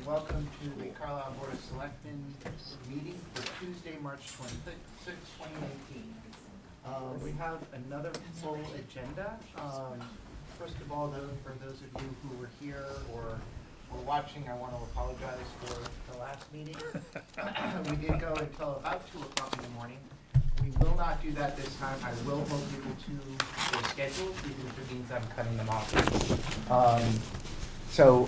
welcome to the Carlisle Board of Selectmen meeting for Tuesday, March 26, 2019. We have another full agenda. First of all, for those of you who were here or were watching, I want to apologize for the last meeting. We did go until about 2 o'clock in the morning. We will not do that this time. I will hold people to their schedules, even if it means I'm cutting them off. So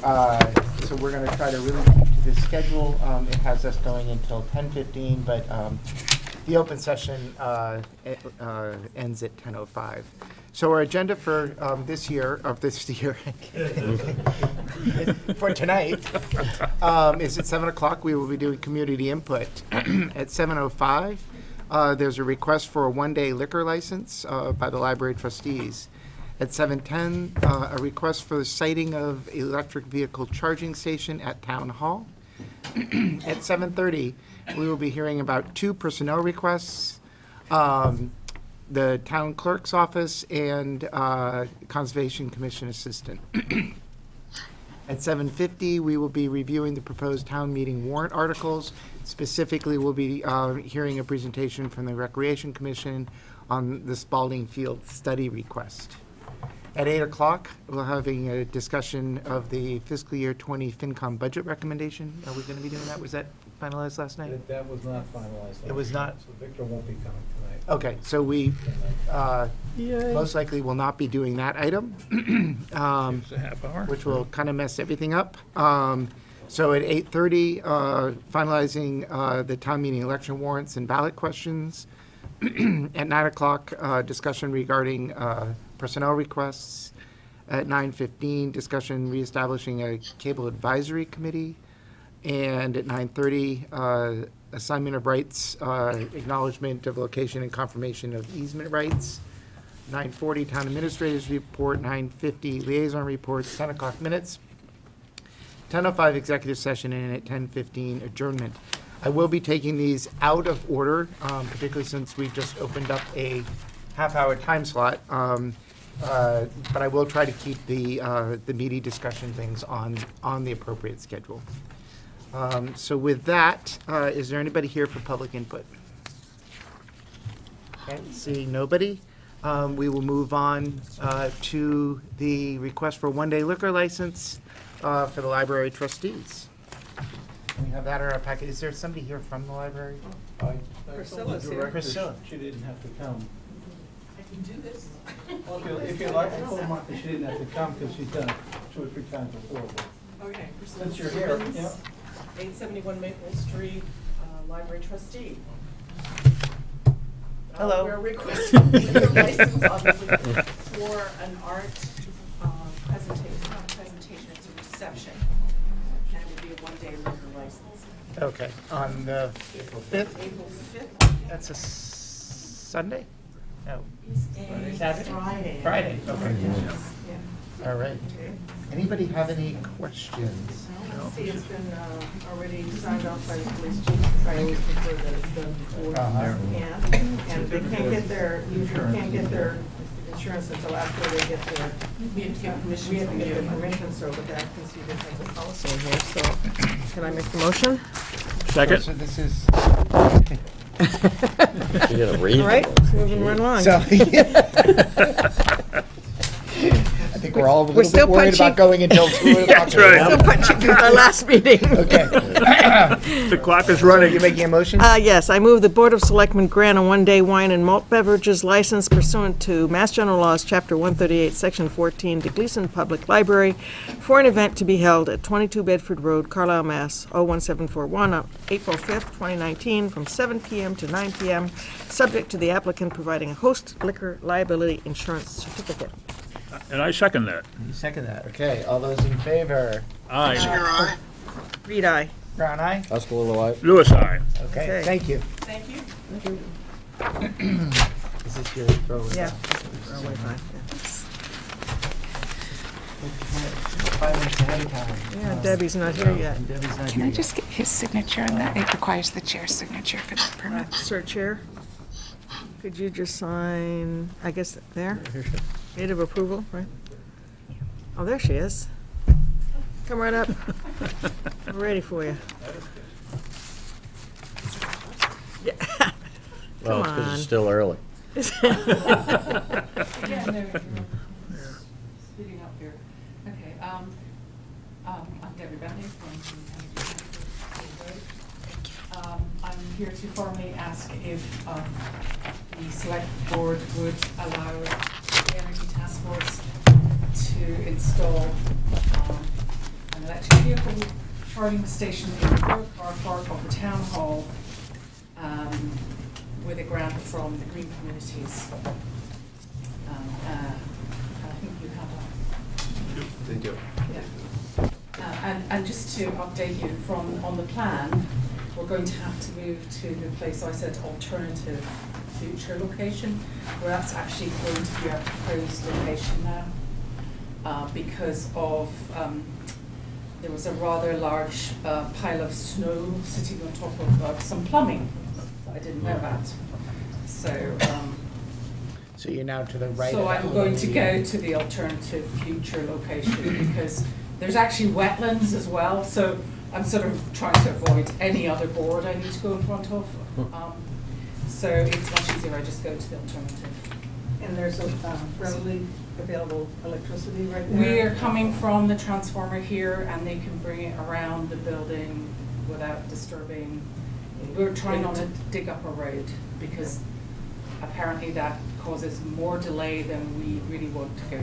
we're going to try to really keep to this schedule. It has us going until 10:15, but the open session ends at 10:05. So our agenda for this year, for tonight, is at 7 o'clock. We will be doing community input. At 7:05, there's a request for a one-day liquor license by the library trustees. At 7:10, a request for the siting of electric vehicle charging station at Town Hall. At 7:30, we will be hearing about 2 personnel requests, the town clerk's office and Conservation Commission assistant. At 7:50, we will be reviewing the proposed town meeting warrant articles. Specifically, we'll be hearing a presentation from the Recreation Commission on the Spalding Field study request. At 8 o'clock, we're having a discussion of the fiscal year 20 FinCom budget recommendation. Are we going to be doing that? Was that finalized last night? That was not finalized. It was not? So Victor won't be coming tonight. Okay, so we most likely will not be doing that item, It's a half hour. which will kind of mess everything up. So at 8:30, finalizing the town meeting election warrants and ballot questions. At 9 o'clock, discussion regarding personnel requests. At 9:15, discussion reestablishing a cable advisory committee. And at 9:30, assignment of rights, acknowledgement of location and confirmation of easement rights. 9:40, town administrators report. 9:50, liaison reports. 10 o'clock minutes. 10:05, executive session, and at 10:15, adjournment. I will be taking these out of order, particularly since we just opened up a half-hour time slot. But I will try to keep the meaty discussion things on the appropriate schedule. So with that, is there anybody here for public input? Okay, seeing nobody, we will move on to the request for one-day liquor license for the library trustees. We have that in our packet. Is there somebody here from the library? Priscilla's here. Priscilla. She didn't have to come. I can do this. Well, if you like, I told Martha she didn't have to come because she's done it 2 or 3 times before. But Okay. since you're here, yeah. 871 Maple Street, library trustee. Hello. We're requesting a license, obviously, for an art presentation. It's not a presentation, it's a reception. And it would be a one-day liquor license. Okay, on the 5th? April 5th. That's a Sunday? No. And Saturday? Friday. Friday, okay. Yeah. All right. Anybody have any questions? See, it's been already signed off by the police chief, because I always prefer that it's done before. And if they can't get their, usually can't get their insurance until after they get their. We have to get permission. We have to get their permission, so with that, can see this as a policy in here, so can I make the motion? Second. So this is. You're gonna read? All right, moving right along. So, I think we're all a little bit still worried about punching. going until 2 o'clock. That's right. Still punching through our last meeting. Okay. The clock is So running. you're making a motion? Yes, I move the Board of Selectmen grant a one-day wine and malt beverages license pursuant to Mass General Laws, Chapter 138, Section 14, to Gleason Public Library for an event to be held at 22 Bedford Road, Carlisle, Mass. 01741, on April 5th, 2019, from 7 p.m. to 9 p.m., subject to the applicant providing a host liquor liability insurance certificate. And I second that. You second that. Okay, all those in favor? Aye. Reed, aye. Brown eye? Oscar White. Lewis, aye. Okay, Okay. thank you. Thank you. Is this your throw? Yeah. 5 minutes ahead of time. Yeah, Debbie's not here yet. And Debbie's not Can here I just get his signature on that? It requires the chair's signature for that permit. Sir Chair, could you just sign, I guess, there? Native approval, right? Oh, there she is. Come right up. We're ready for you. Well, Come it's because on. it's still early. Yeah, no, you're speeding up here. Okay, I'm Debbie Bentley from I'm here to formally ask if the select board would allow the Energy Task Force to install an electric vehicle charging station in the car park of the town hall with a grant from the Green Communities. I think you have that. They do. Yeah. And just to update you on the plan, we're going to have to move to the place I said alternative future location, where that's actually going to be our proposed location now, because of there was a rather large pile of snow sitting on top of some plumbing that I didn't know about. So. So you're now to the right. So of I'm that going little to go to the alternative future location because there's actually wetlands as well, so I'm sort of trying to avoid any other board I need to go in front of. So it's much easier I just go to the alternative. And there's a readily available electricity right there? We're coming from the transformer here and they can bring it around the building without disturbing. We're trying not to dig up a road because apparently that causes more delay than we really want to go.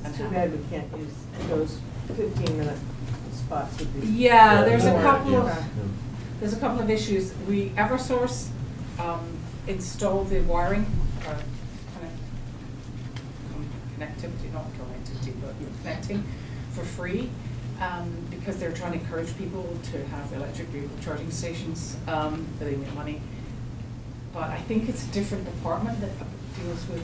It's too bad we can't use those 15-minute spots would be. Yeah, there's a more, couple yeah. of there's a couple of issues. Eversource installed the wiring connectivity, not connectivity, but connecting for free because they're trying to encourage people to have electric vehicle charging stations. They make money. But I think it's a different department that deals with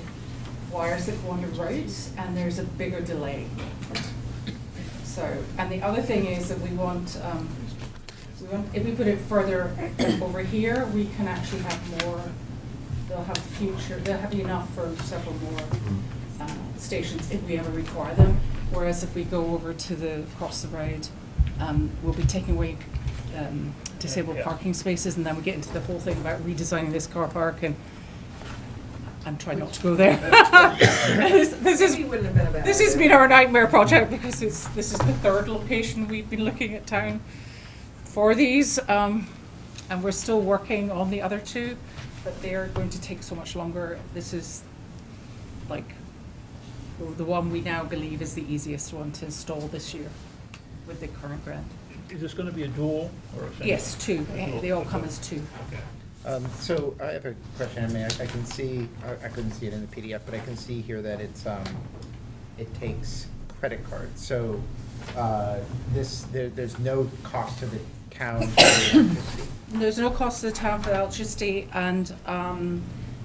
wires that go under roads, and there's a bigger delay. So, and the other thing is that we want if we put it further over here, we can actually have more. They'll have enough for several more stations if we ever require them. Whereas if we go over to the across the road, we'll be taking away disabled parking spaces, and then we get into the whole thing about redesigning this car park, and I'm trying not to go there. this has been our nightmare project because this is the third location we've been looking at town for these, and we're still working on the other two, but they're going to take so much longer. This is like the one we now believe is the easiest one to install this year with the current grant. Is this going to be a dual or a single? Yes, two. They all come as two. So I have a question. I mean, I can see, I couldn't see it in the PDF, but I can see here that it's, it takes credit cards. So there's no cost to the town for the electricity. There's no cost to the town for the electricity, and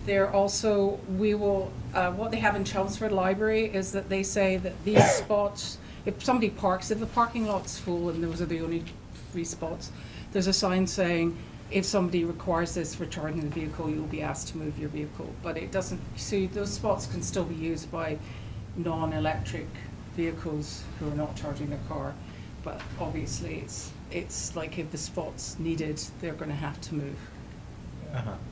they're also, we will, what they have in Chelmsford Library is that they say that these spots, if somebody parks, if the parking lot's full and those are the only free spots, there's a sign saying, if somebody requires this for charging the vehicle, you'll be asked to move your vehicle. But it doesn't, so those spots can still be used by non-electric vehicles who are not charging their car. But obviously it's like if the spot's needed, they're going to have to move.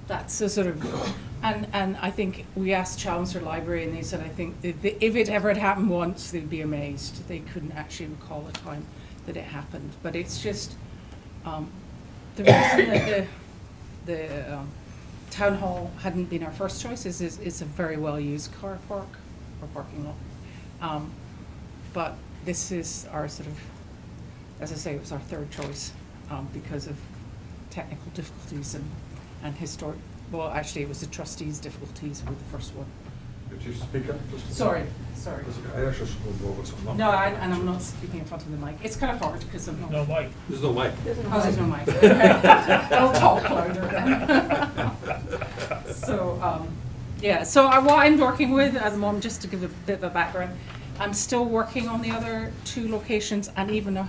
That's a sort of, and I think we asked Chelmsford Library and they said, I think if it ever had happened once, they'd be amazed. They couldn't actually recall a time that it happened. But it's just, the reason that the town hall hadn't been our first choice is it's a very well used car park or parking lot. But this is our sort of, as I say, it was our third choice because of technical difficulties and historic, well actually it was the trustees' difficulties with the first one. Could you speak up? Sorry. I actually should go over some. No, and I'm not speaking in front of the mic. It's kind of hard because I'm not. No, Mike. There's no mic. Oh, there's no mic. Okay. I'll talk louder then. So, yeah, so what I'm working with at the moment, just to give a bit of a background, I'm still working on the other two locations and even a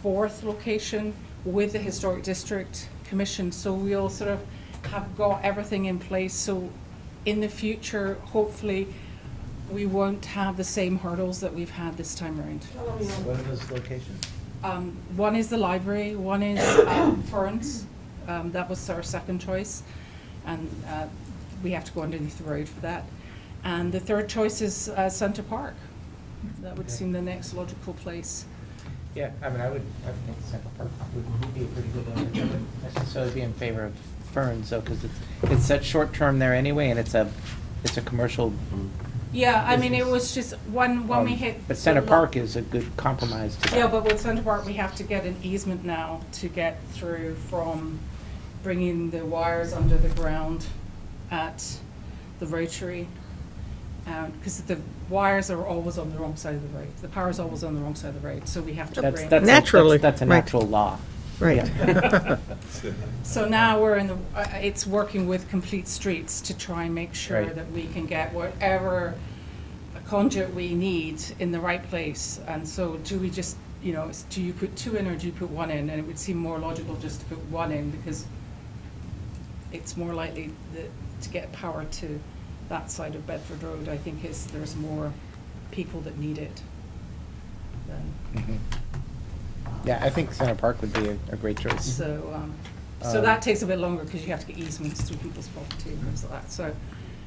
fourth location with the Historic District Commission. So we'll sort of have got everything in place. So in the future, hopefully, we won't have the same hurdles that we've had this time around. What are those locations? One is the library, one is Ferns. That was our second choice, and we have to go underneath the road for that. And the third choice is Centre Park. That would seem the next logical place. Yeah, I mean, I would think Central Park would be a pretty good one. I wouldn't necessarily be in favor of Ferns, though, because it's such short term there anyway, and it's a commercial. Yeah, I mean, it business. was just when we hit. But Center the Park is a good compromise to that. Yeah, but with Centre Park, we have to get an easement now to get through from bringing the wires under the ground at the Rotary. Because the wires are always on the wrong side of the road. The power is always on the wrong side of the road, so we have to bring. Naturally, That's a right. natural law. Right. Yeah. So now we're in the, it's working with Complete Streets to try and make sure Right. that we can get whatever conduit we need in the right place. And so do we just, you know, do you put two in or do you put one in? And it would seem more logical just to put one in because it's more likely to get power to that side of Bedford Road, I think there's more people that need it than. Mhm. Yeah, I think Center Park would be a great choice. So that takes a bit longer because you have to get easements through people's property and things like that. So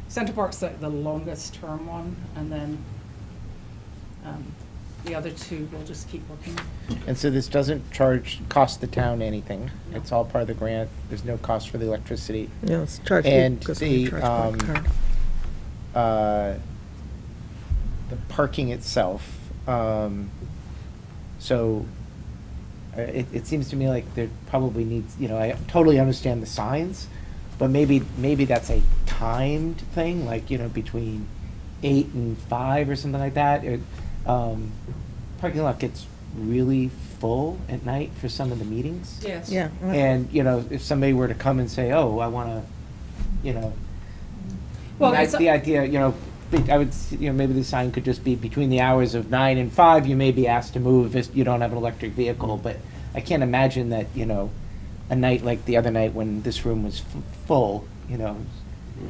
Centre Park's the longest term one, and then the other two we'll just keep working. And so this doesn't cost the town anything. It's all part of the grant. There's no cost for the electricity. Yeah, it's charged. And because we the, charge by card. The parking itself, so it seems to me like there probably needs, you know, I totally understand the signs, but maybe that's a timed thing, like, you know, between 8 and 5 or something like that. Parking lot gets really full at night for some of the meetings. Yes. Yeah. And, you know, if somebody were to come and say, oh, I want to, you know, Well, that's it's the idea, you know, I would, you know, maybe the sign could just be between the hours of 9 and 5, you may be asked to move if you don't have an electric vehicle, but I can't imagine that, you know, a night like the other night when this room was full, you know,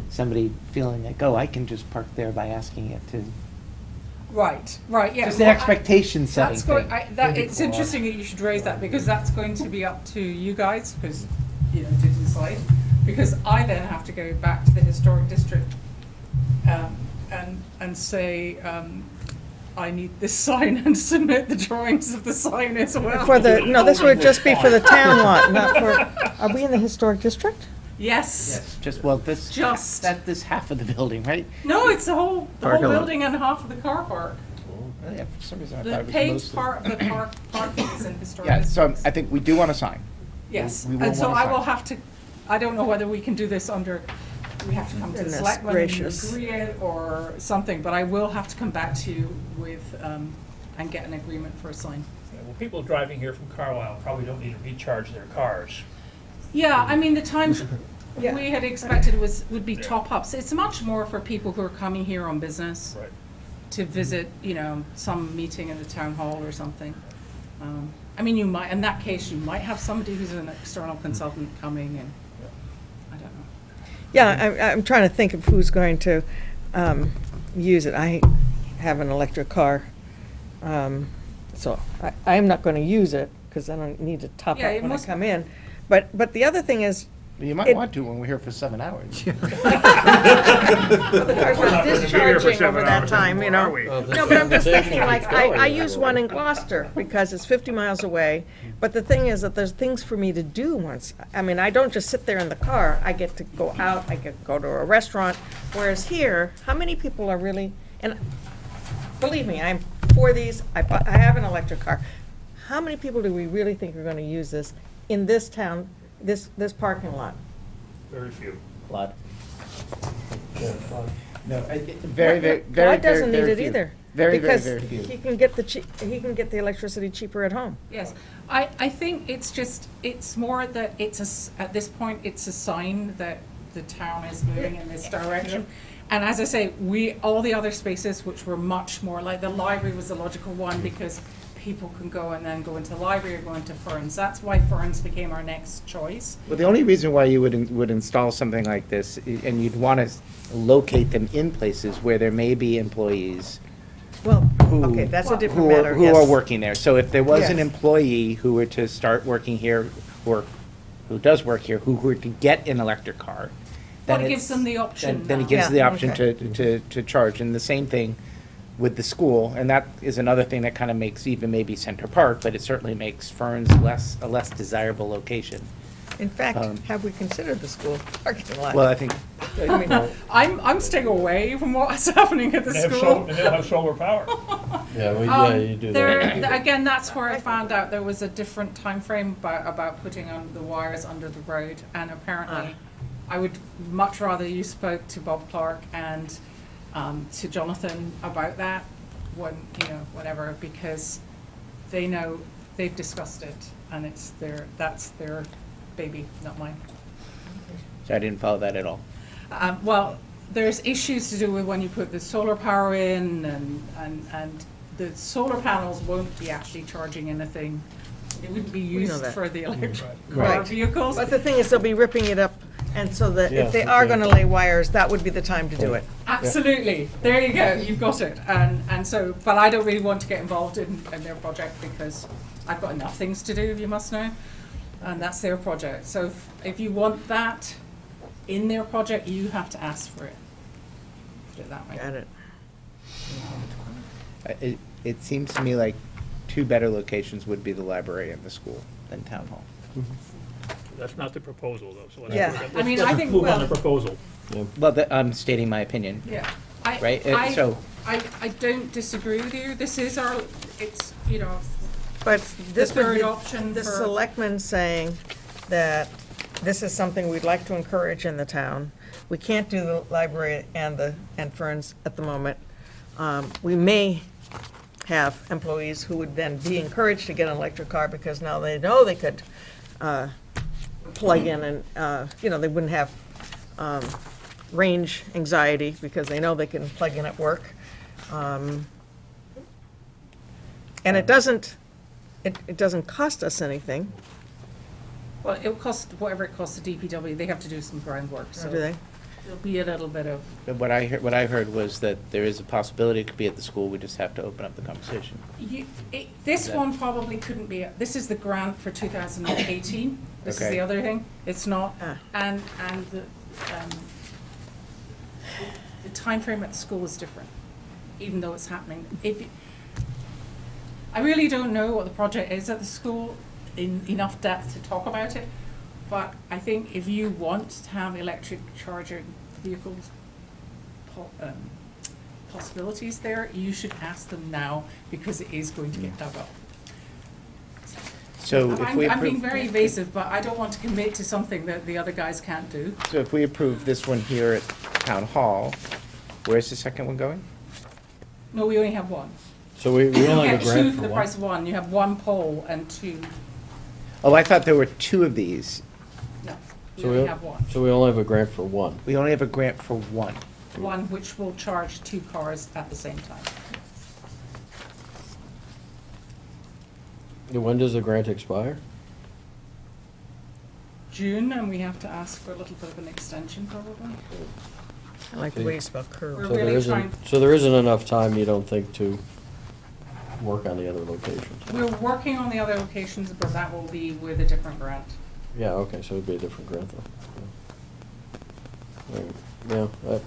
somebody feeling like, oh, I can just park there by asking it to. Right, yeah. Just an Well, expectation setting That's going, thing. it's interesting that you should raise that because that's going to be up to you guys, because, you know, to decide. Because I then have to go back to the historic district and say, I need this sign and submit the drawings of the sign as well. No, this would just be for the town lot, not for, are we in the historic district? Yes. Yes, just, well, this half of the building, right? No, it's the whole Parking lot. building and half of the car park. Oh, yeah, for some reason I thought The it was paved mostly. part of the parking is in historic Yeah, so districts. I think we do want a sign. Yes, we will and so want a I will sign. have to, I don't know whether we can do this under, we have to come to the Goodness selectmen and gracious. agree it or something, but I will have to come back to you with, and get an agreement for a sign. Yeah, well, people driving here from Carlisle probably don't need to recharge their cars. Yeah, I mean, the times Yeah. we had expected would be top-ups. It's much more for people who are coming here on business Right. to visit, you know, some meeting in the town hall or something. I mean, you might, in that case, you might have somebody who's an external consultant coming and, I don't know. Yeah, I'm trying to think of who's going to use it. I have an electric car, so I'm not going to use it because I don't need to top Yeah, up it when I must- come in. But the other thing is, You might It- want to when we're here for 7 hours. well, the car's We're not not gonna be here for discharging 7 over that hours time, you anymore, know. are we? No, but I'm just thinking, like, I use one in Gloucester because it's 50 miles away. But the thing is that there's things for me to do once. I mean, I don't just sit there in the car. I get to go out, I get to go to a restaurant. Whereas here, how many people are really, and believe me, I'm for these, I have an electric car. How many people do we really think are gonna use this in this town, this parking lot? Very few. Blood. No, very, very, very, very, Clyde doesn't need very it few. either. Very, very, very few. Because he can get he can get the electricity cheaper at home. Yes, I think it's more that at this point, it's a sign that the town is moving in this direction. And as I say, all the other spaces, which were much more, like the library was the logical one because people can go and then go into the library or go into Ferns. That's why Ferns became our next choice. Well, the only reason why you would install something like this, and you'd want to locate them in places where there may be employees Well, who. Okay, that's a different who are- matter, Who are yes. working there. So if there was an Yes. employee who were to start working here, or who does work here, who were to get an electric car, then Well, it it's- gives them the option Then it now. gives the Yeah, option okay. to charge, and the same thing with the school, and that is another thing that kind of makes even maybe Center Park, but it certainly makes Ferns a less desirable location. In fact, Um, have we considered the school parking lot? Well, I think, I mean, I'm staying away from what's happening at the And they have school. and they'll have solar power. Yeah, well, yeah, you do that. Again, that's where I found out there was a different time frame about putting on the wires under the road, and apparently, I would much rather you spoke to Bob Clark and to Jonathan about that, whatever, because they know, they've discussed it, and that's their baby, not mine. so I didn't follow that at all. Well, there's issues to do with when you put the solar power in, and the solar panels won't be actually charging anything. It wouldn't be know used that. for the electric car Right. vehicles. But the thing is, they'll be ripping it up, and so that Yeah, if they are okay. gonna lay wires, that would be the time to do it. Absolutely. There you go. You've got it. And so, but I don't really want to get involved in their project because I've got enough things to do, you must know. And that's their project. So if you want that in their project, you have to ask for it. Put it that way. Got it. It seems to me like two better locations would be the library and the school than town hall. That's not the proposal, though, so let's. Yeah. I mean, I think, Move on well, the proposal. Well, I'm stating my opinion. yeah. Right, I don't disagree with you. This is it's, But this would third be option the for- selectmen saying that this is something we'd like to encourage in the town. We can't do the library and Ferns at the moment. We may have employees who would then be encouraged to get an electric car because now they know they could plug in and, they wouldn't have range anxiety because they know they can plug in at work. And it doesn't cost us anything, well, it'll cost whatever it costs the DPW. They have to do some groundwork, so do they? there'll be a little bit of. But what I heard was that there is a possibility it could be at the school, we just have to open up the conversation. This Okay. one probably couldn't be, this is the grant for 2018. This is Okay. the other thing. It's not, Ah. and the timeframe at the school is different, even though it's happening. I really don't know what the project is at the school in enough depth to talk about it, but I think if you want to have electric charging vehicles possibilities there, you should ask them now because it is going to get dug up. So if we I'm being approve, very evasive, but I don't want to commit to something that the other guys can't do. so if we approve this one here at town hall, where's the second one going? No, we only have one. So we You only have get a two grant for for the one? price of one. You have one pole and two. Oh, I thought there were two of these. No, we So only have one. So we only have a grant for one. We only have a grant for one. One which will charge two cars at the same time. When does the grant expire? June, and we have to ask for a little bit of an extension probably. I like the way you spell curve. We're So there really trying, isn't, so there isn't enough time, you don't think, to work on the other locations? we're working on the other locations, but that will be with a different grant. Yeah, okay, so it'd be a different grant though. Right, yeah,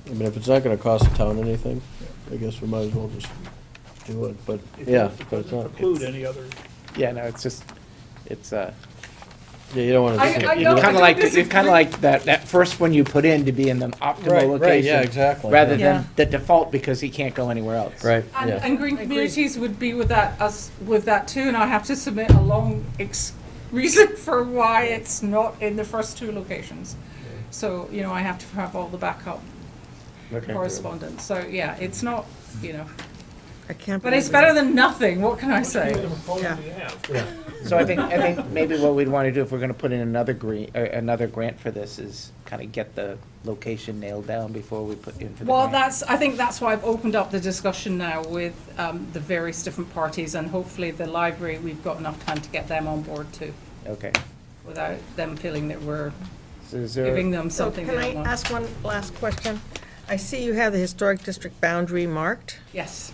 I mean, if it's not gonna cost the town anything, I guess we might as well just do it, but, yeah, but it's not. Include any other, Yeah, no, it's just, it's, Yeah, you don't wanna. I you know, kind I of don't like, you disagree. kind of like that first one you put in to be in the optimal Right, location. right, yeah, exactly. Rather Yeah. than the default because he can't go anywhere else. Right, And, yeah. and Green Communities would be with that too, and I have to submit a long reason for why it's not in the first two locations. So, I have to have all the backup Okay. correspondence, so yeah, it's not, I can't. but it's believe better it. than nothing, what can I the say? proposal Yeah. you have. So I think maybe what we'd want to do if we're going to put in another grant for this is kind of get the location nailed down before we put in for the Well, grant. I think that's why I've opened up the discussion now with the various different parties, and hopefully the library, we've got enough time to get them on board too, Okay. without them feeling that we're So is there? giving them So something they can don't I want. ask one last question? I see you have the historic district boundary marked. Yes.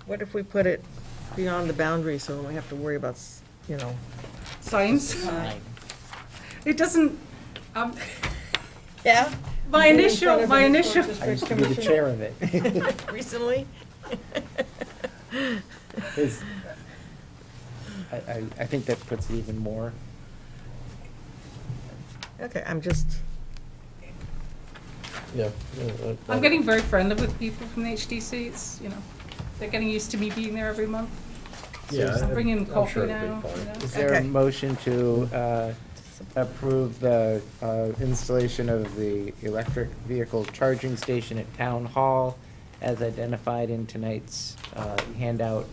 What if we put it beyond the boundary so we don't have to worry about, Signs. It doesn't, Yeah? my You've been in initial, front of my an initial, historic I used to district be the chair of it. commission recently? Is- I think that puts it even more. Okay, I'm just, Yeah. I'm getting very friendly with people from the HDC. It's, they're getting used to me being there every month. Yeah, I'm bringing I'm coffee sure it'll be now. fine. Is there a Okay. motion to approve the installation of the electric vehicle charging station at Town Hall as identified in tonight's handout,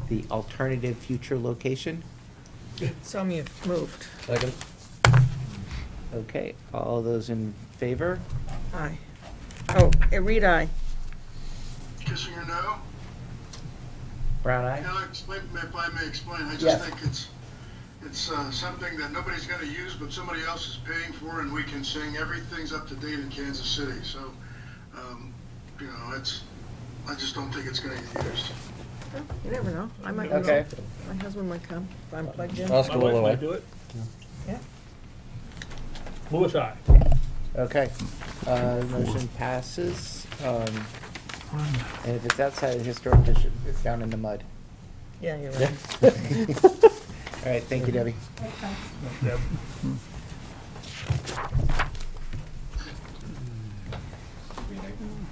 the alternative future location? so moved. Second? Okay, all those in favor? Aye. Oh, read aye. Kissinger, no? Brown eye? Can I explain, if I may explain, I Yes. just think it's something that nobody's gonna use, but somebody else is paying for, and we can sing everything's up to date in Kansas City, so, I just don't think it's gonna get used. You never know. I might, Okay. my husband might come if I'm plugged in. Oscar My wife Lilloye. might do it. Yeah. Louis, aye. Okay, motion passes. And if it's outside the historic district, it's down in the mud. Yeah, you're Yeah. right. All right, thank you, Debbie. Yep.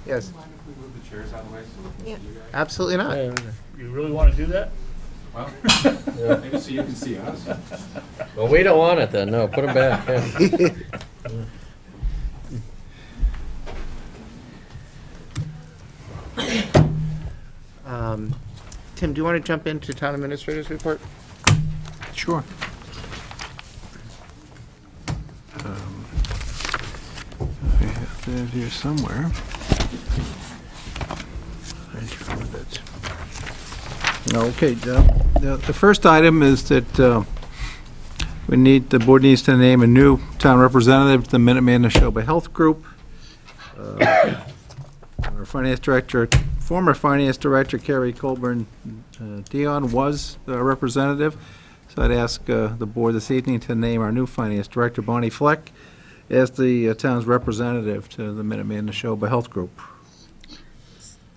Yes, Mind if we move the chairs out of the way so we Yeah. can see you guys? absolutely not. You really want to do that? Well, Yeah. maybe so you can see us. Well, we don't want it then, no, put it back. yeah. Tim, do you want to jump into town administrator's report? Sure. I have that here somewhere. Okay, the first item is that the board needs to name a new town representative to the Minuteman Neshoba Health Group. Our finance director, former finance director Carrie Colburn Dion was a representative, so I'd ask the board this evening to name our new finance director, Bonnie Fleck, as the town's representative to the Minuteman Neshoba Health Group.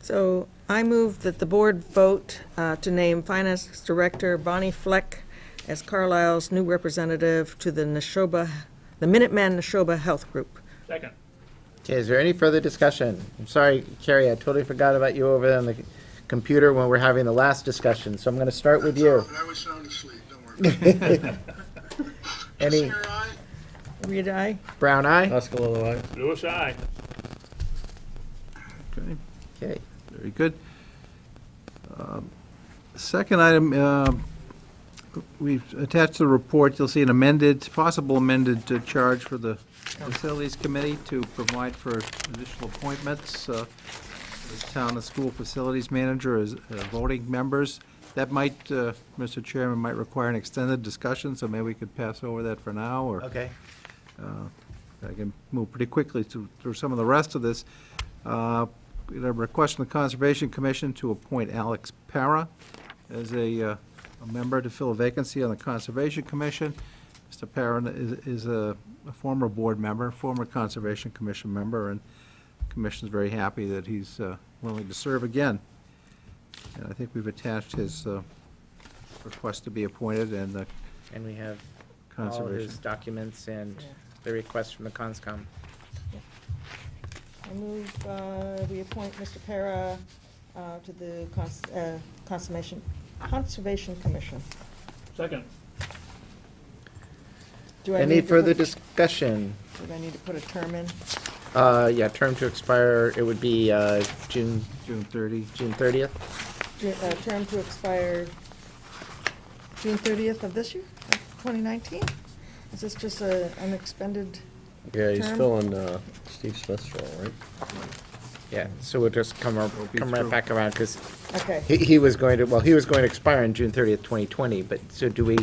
So I move that the board vote to name Finance Director Bonnie Fleck as Carlisle's new representative to the Minuteman Neshoba Health Group. Second. Okay, is there any further discussion? I'm sorry, Carrie, I totally forgot about you over there on the computer when we're having the last discussion, so I'm going to start with you. I was sound asleep, don't worry. Any, Kissinger, aye? Read aye. Brown eye? Oscar Lilloye. Louis, aye. Okay. Okay. Very good. Second item, we've attached to the report, you'll see an possible amended charge for the Facilities Committee to provide for additional appointments. The town and school facilities manager as voting members. That might, Mr. Chairman, might require an extended discussion, so maybe we could pass over that for now, or Okay. I can move pretty quickly through some of the rest of this. We have a request from the Conservation Commission to appoint Alex Para as a member to fill a vacancy on the Conservation Commission. Mr. Para is a former board member, former Conservation Commission member, and the Commission's very happy that he's willing to serve again. And I think we've attached his request to be appointed and the And we have all Conservation. his documents and Yeah. the request from the CONSCOM. I move we appoint Mr. Para to the Conservation Commission. Second. Do I Any need to further put- discussion? Do I need to put a term in? Yeah, term to expire, it would be June June 30. 30th? Term to expire June 30th of this year, 2019? Is this just an unexpended? Yeah, he's Term? filling Steve Smith's role, right? Yeah, so we'll just come right through. back around, because Okay, He was going to expire on June 30th, 2020, but, so do we,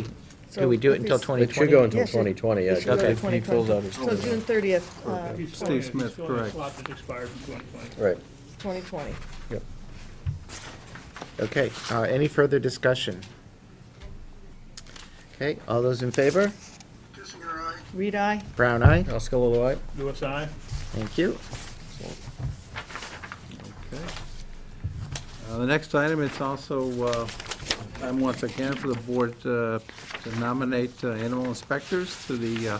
Could we do it until if he's- 2020? It should go until Yes, it- 2020, yeah. it should go to if he fills out his. So June 30th, He's Steve filling- Smith, he's filling a correct. slot that expires in 2020. Right. 2020. Yep. Okay, any further discussion? Okay, all those in favor? Kissinger, aye. Reed, aye. Brown eye? Oscar aye? Louis, I. Thank you. Okay. The next item, it's also, time once again for the board to nominate animal inspectors to the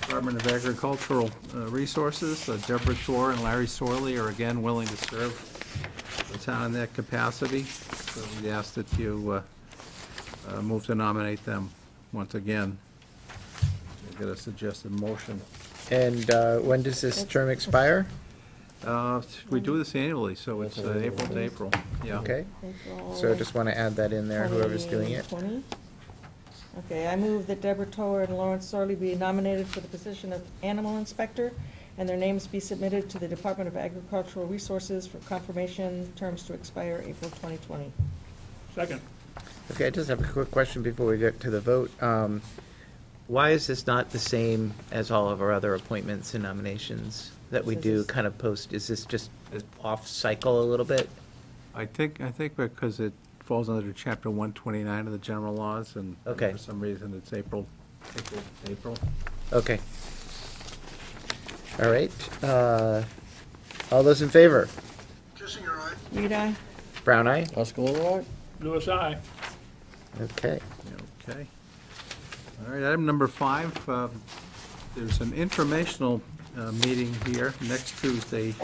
Department of Agricultural Resources. Deborah Thor and Larry Sorley are again willing to serve the town in that capacity. So we ask that you move to nominate them once again. Get a suggested motion. And when does this term expire? We do this annually, so it's April to April, yeah. Okay, April so I just want to add that in there, whoever's doing it. 2020. Okay, I move that Deborah Tower and Lawrence Sorley be nominated for the position of animal inspector, and their names be submitted to the Department of Agricultural Resources for confirmation, terms to expire April 2020. Second. Okay, I just have a quick question before we get to the vote. Why is this not the same as all of our other appointments and nominations that we This do is- kind of post? Is this just off cycle a little bit? I think because it falls under Chapter 129 of the general laws, and Okay. for some reason it's April. Okay. All right, all those in favor? Kissinger, aye. Reed, aye. Brown eye? Oscar aye? Louis, I. Okay. Okay. All right, item number 5, there's an informational meeting here next Tuesday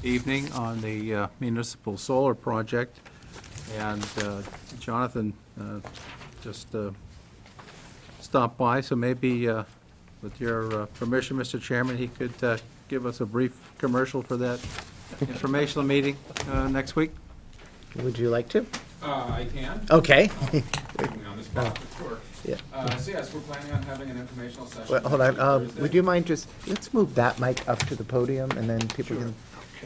evening on the municipal solar project. And Jonathan just stopped by, so maybe with your permission, Mr. Chairman, he could give us a brief commercial for that informational meeting next week. Would you like to? I can. Okay. Putting me on the spot, sure. Yeah. So yes, we're planning on having an informational session. Well, hold on, Thursday. would you mind just, let's move that mic up to the podium, and then people can,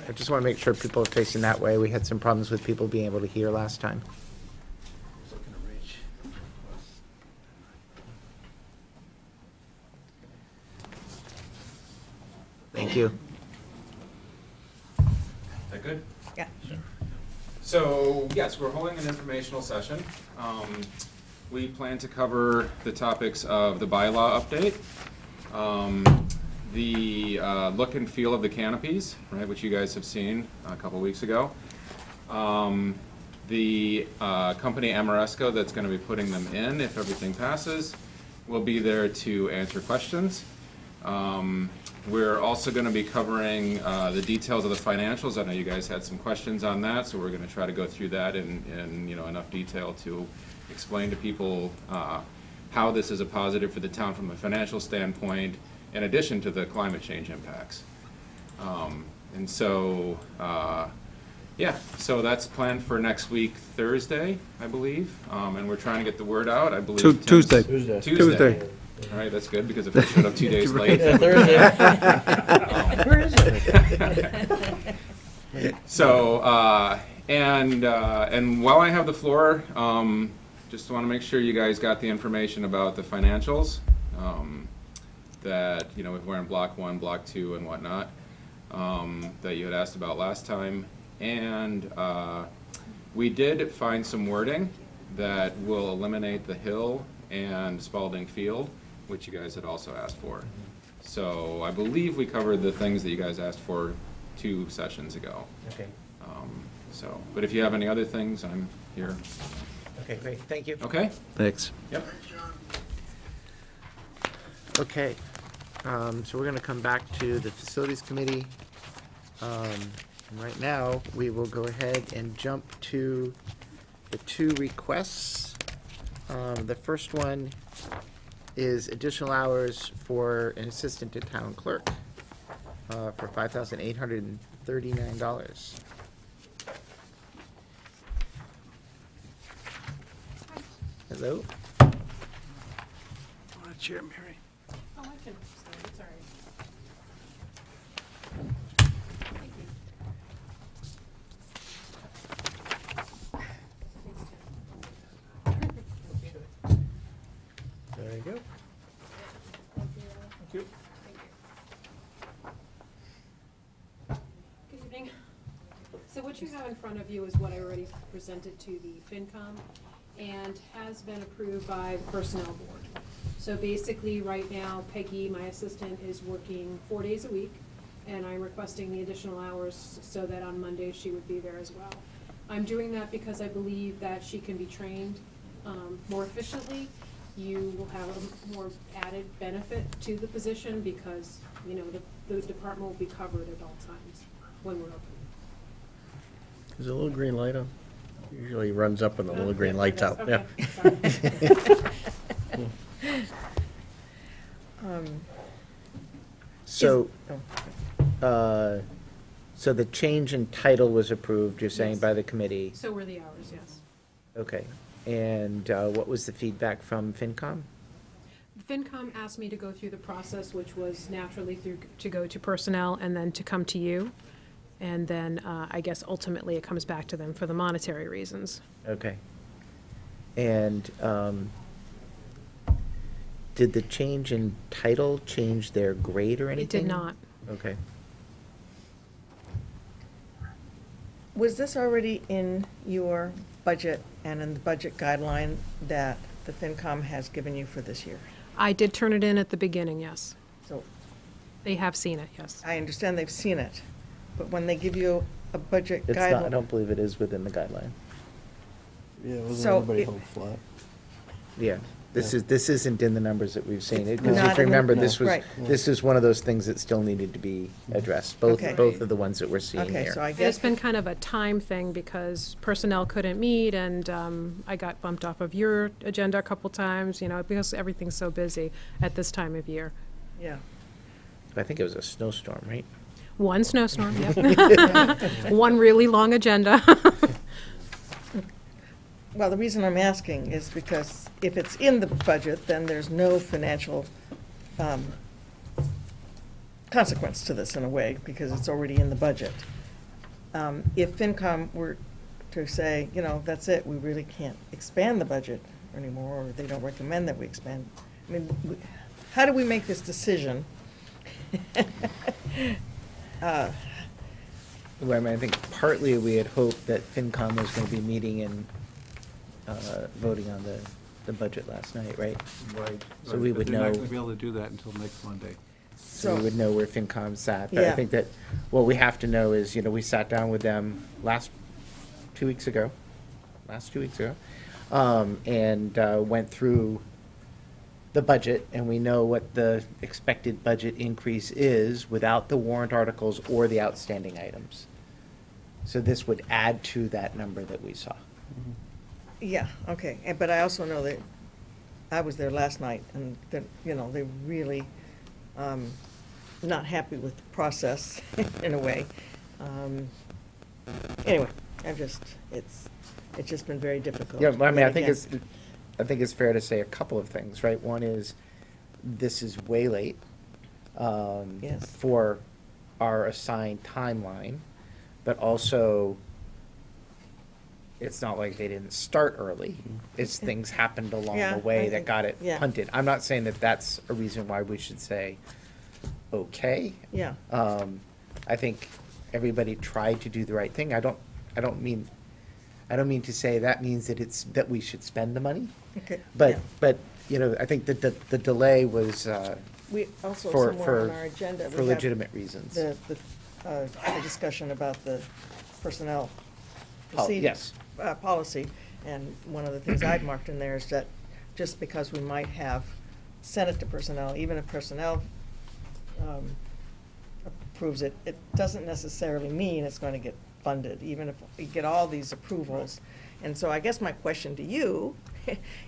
I just want to make sure people are facing that way. We had some problems with people being able to hear last time. Thank you. Is that good? Yeah. So, yes, we're holding an informational session. We plan to cover the topics of the bylaw update, the look and feel of the canopies, right, which you guys have seen a couple weeks ago. The company Amoresco that's going to be putting them in, if everything passes, will be there to answer questions. We're also going to be covering the details of the financials. I know you guys had some questions on that, so we're going to try to go through that in enough detail to explain to people how this is a positive for the town from a financial standpoint, in addition to the climate change impacts. And so, yeah, so that's planned for next week, Thursday, I believe, and we're trying to get the word out. I believe Tim's- Tuesday. Tuesday. All right, that's good, because if I showed up 2 days late. Where is it? So, and while I have the floor, just want to make sure you guys got the information about the financials, that, if we're in block 1, block 2, and whatnot, that you had asked about last time. And we did find some wording that will eliminate the hill and Spalding Field, which you guys had also asked for. So I believe we covered the things that you guys asked for 2 sessions ago. Okay. But if you have any other things, I'm here. Okay, great, thank you. Okay? Thanks. Yep. Thanks, John. Okay, so we're going to come back to the Facilities Committee. Right now, we will go ahead and jump to the 2 requests. The first one is additional hours for an assistant to town clerk for $5,839. Hello? Want a chair, Mary? Oh, I can, it's all right. you. Good evening. So what you have in front of you is what I already presented to the FinCom and has been approved by the Personnel Board. So basically, right now, Peggy, my assistant, is working 4 days a week, and I'm requesting the additional hours so that on Monday she would be there as well. I'm doing that because I believe that she can be trained more efficiently. You will have a more added benefit to the position because, you know, the department will be covered at all times when we're open. Is there a little green light on? Usually runs up when the little green light's out, Okay, yeah. sorry. So, so the change in title was approved, you're saying, Yes. by the committee? So were the hours, yes. Okay. And what was the feedback from FinCom? FinCom asked me to go through the process, which was naturally to go to personnel and then to come to you. And then I guess ultimately it comes back to them for the monetary reasons. Okay. And did the change in title change their grade or anything? It did not. Okay. Was this already in your budget and in the budget guideline that the FinCom has given you for this year? I did turn it in at the beginning, yes. So They have seen it, yes. I understand they've seen it, but when they give you a budget It's not, I guideline. don't believe it is within the guideline. Yeah, wasn't So everybody it- held flat? Yeah. This isn't in the numbers that we've seen. It's Because not if you in the- remember, no. this was, Right. this is one of those things that still needed to be addressed, both, Okay. both of the ones that we're seeing Okay, here. so I And guess. it's been kind of a time thing because personnel couldn't meet and I got bumped off of your agenda a couple times, you know, because everything's so busy at this time of year. Yeah. I think it was a snowstorm, right? One snowstorm, yep. One really long agenda. Well, the reason I'm asking is because if it's in the budget, then there's no financial consequence to this in a way, because it's already in the budget. If FinCom were to say, you know, that's it, we really can't expand the budget anymore, or they don't recommend that we expand, I mean, how do we make this decision? Well, I mean, I think partly we had hoped that FinCom was going to be meeting and voting on the budget last night, right? Right. So we But would they're not know- going to be able to do that until next Monday. So we would know where FinCom sat. But I Yeah. think that what we have to know is, you know, we sat down with them last 2 weeks ago, and went through the budget, and we know what the expected budget increase is without the warrant articles or the outstanding items. So this would add to that number that we saw. Yeah, okay, but I also know that, I was there last night, and that, you know, they're really not happy with the process, in a way. Anyway, it's just been very difficult. Yeah, I mean, I yet think again. it's fair to say a couple of things, right? One is, this is way late Yes. for our assigned timeline, but also, it's not like they didn't start early. It's things happened along Yeah, the way I that think- got it yeah. punted. I'm not saying that that's a reason why we should say, okay. Yeah, I think everybody tried to do the right thing. I don't mean to say that means that we should spend the money. okay. But, yeah. you know, I think that the delay was We also, for, somewhere on for, our agenda, for we have legitimate reasons. the discussion about the personnel Oh, proceeding. yes. Policy, and one of the things I've marked in there is that just because we might have sent it to personnel, even if personnel approves it, it doesn't necessarily mean it's going to get funded, even if we get all these approvals. And so I guess my question to you,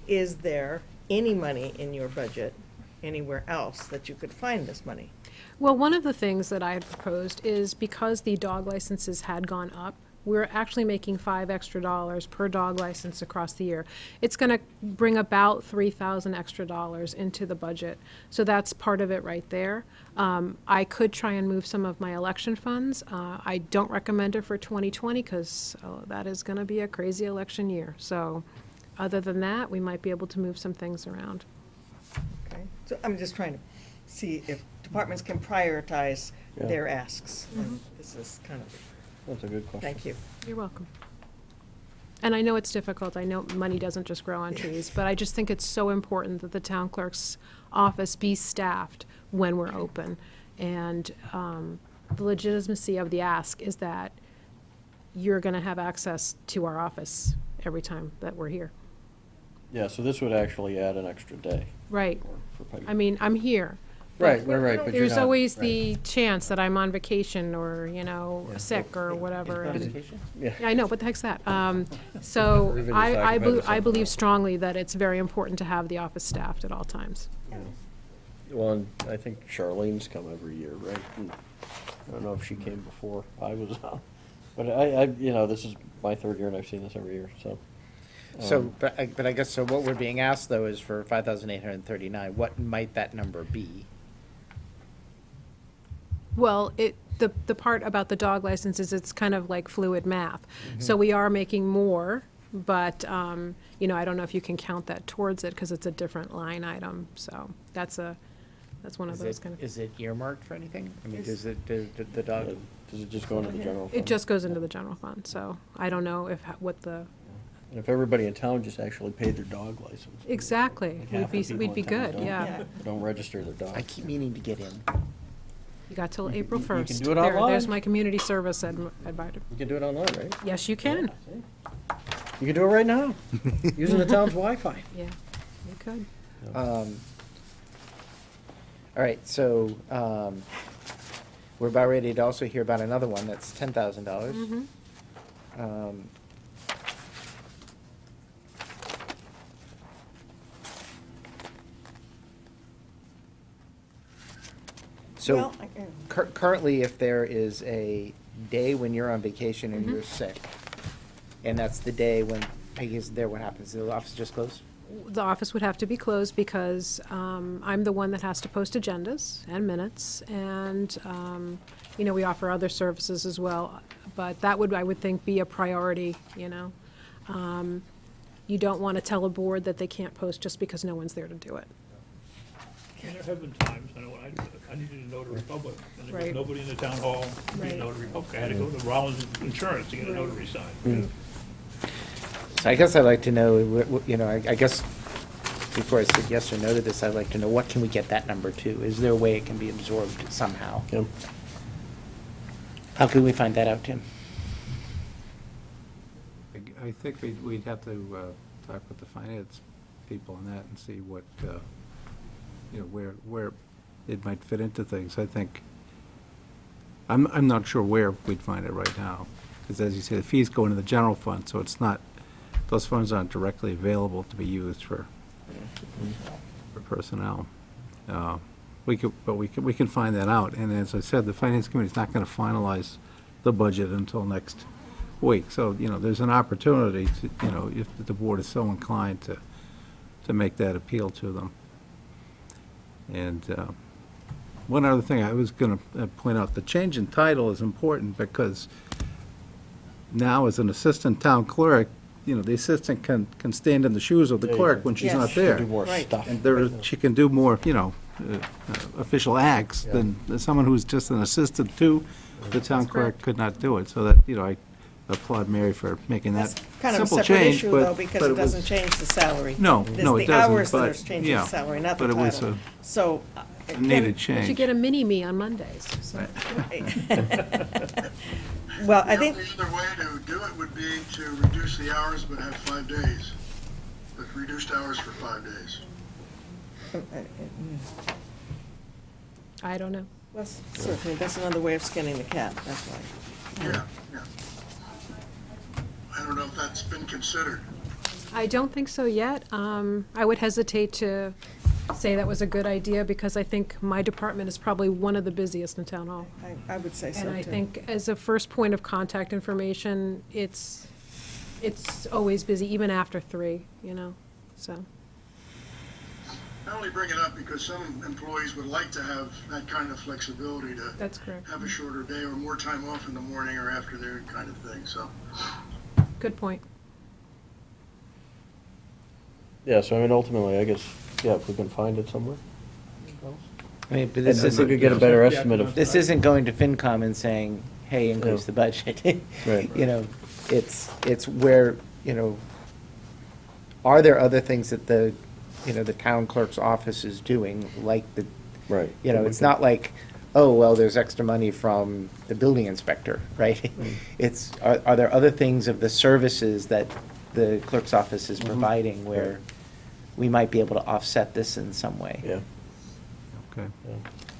is there any money in your budget anywhere else that you could find this money? Well, one of the things that I had proposed is because the dog licenses had gone up, we're actually making $5 extra per dog license across the year. It's going to bring about $3,000 extra into the budget. So that's part of it right there. I could try and move some of my election funds. I don't recommend it for 2020 because that is going to be a crazy election year. So other than that, we might be able to move some things around. Okay, so I'm just trying to see if departments can prioritize Yeah. their asks. And this is kind of, That's a good question. thank you. You're welcome. And I know it's difficult, I know money doesn't just grow on trees, but I just think it's so important that the town clerk's office be staffed when we're open. And the legitimacy of the ask is that you're gonna have access to our office every time that we're here. Yeah, so this would actually add an extra day Right, for Peggy. I mean, I'm here. Right, but you're There's not- always right. the chance that I'm on vacation or, you know, Yeah. sick or whatever. On and- vacation? Yeah. Yeah, I know, what the heck's that? So Everybody's I talking about I something believe else. strongly that it's very important to have the office staffed at all times. Well, and I think Charlene's come every year, right? And I don't know if she came before I was on, but you know, this is my third year and I've seen this every year, so. So, but I guess, so what we're being asked, though, is for 5,839, what might that number be? Well, the part about the dog licenses, it's kind of like fluid math. So we are making more, but, you know, I don't know if you can count that towards it because it's a different line item. So that's one of those kind of. Is it earmarked for anything? I mean, does the dog? Does it just go into the general fund? It just goes into the general fund, so I don't know what the, And if everybody in town just actually paid their dog license. exactly, like half the people we'd be in town good, don't- yeah. Don't register their dogs. I keep meaning to get in. You got till April you can 1st. do it There's online. my community service advisor. You can do it online, right? Yes, you can. You can do it right now, using the town's Wi-Fi. Yeah, you could. All right, so, we're about ready to also hear about another one that's $10,000. Um, So, Well, I can- currently, if there is a day when you're on vacation and you're sick, and that's the day when Peggy isn't there, what happens? The office just closed? The office would have to be closed because I'm the one that has to post agendas and minutes, and, you know, we offer other services as well. But that would, I would think, be a priority, you know? You don't want to tell a board that they can't post just because no one's there to do it. And there have been times, I know when I needed a notary public, and there was Right. nobody in the town hall to be a Right. notary public. I had to go to Rollins Insurance to get a notary signed. So I guess I'd like to know, you know, I guess before I say yes or no to this, I'd like to know, what can we get that number to? Is there a way it can be absorbed somehow? Yep. How can we find that out, Tim? I think we'd have to talk with the finance people on that and see what, you know, where it might fit into things. I think, I'm not sure where we'd find it right now, because as you say, the fees go into the general fund, so it's not, those funds aren't directly available to be used for personnel. We can find that out, and as I said, the finance committee's not gonna finalize the budget until next week, so, you know, there's an opportunity to, you know, if the board is so inclined to make that appeal to them. And one other thing I was going to point out, the change in title is important because now as an assistant town clerk, you know, the assistant can stand in the shoes of the Yeah, you clerk can- when she's Yes. not Do there. more Right. stuff. And she can do more, you know, official acts than someone who's just an assistant to the town clerk could not do it. So that, you know, I applaud Mary for making that That's kind of a simple separate change, issue, but. though, because but it was- doesn't change the salary. No, It's no, it the doesn't, hours that but, are changing yeah, the salary, not the but title. it was a So. needed You change. should get a mini-me on Mondays. So. Well, I The think, only other way to do it would be to reduce the hours but have 5 days. With reduced hours for 5 days. I don't know. that's certainly, that's another way of skinning the cat, that's why. Yeah, yeah. I don't know if that's been considered. I don't think so yet. I would hesitate to say that was a good idea because I think my department is probably one of the busiest in town hall. I would say so, too. And I think as a first point of contact information, it's always busy, even after 3, you know, so. I only bring it up because some employees would like to have that kind of flexibility to That's correct. have a shorter day or more time off in the morning or afternoon kind of thing, so. Good point. Yeah, so I mean, ultimately, I guess, yeah, if we can find it somewhere. I mean, but And this if we isn't, could get a better estimate of, this isn't going to FinCom and saying, hey, increase Yeah. the budget. Right. You know, it's where, you know, are there other things that the, you know, the town clerk's office is doing, like the, right. you know, it's not like, oh, well, there's extra money from the building inspector, right? It's, are there other things of the services that the clerk's office is providing where we might be able to offset this in some way? Yeah. Okay,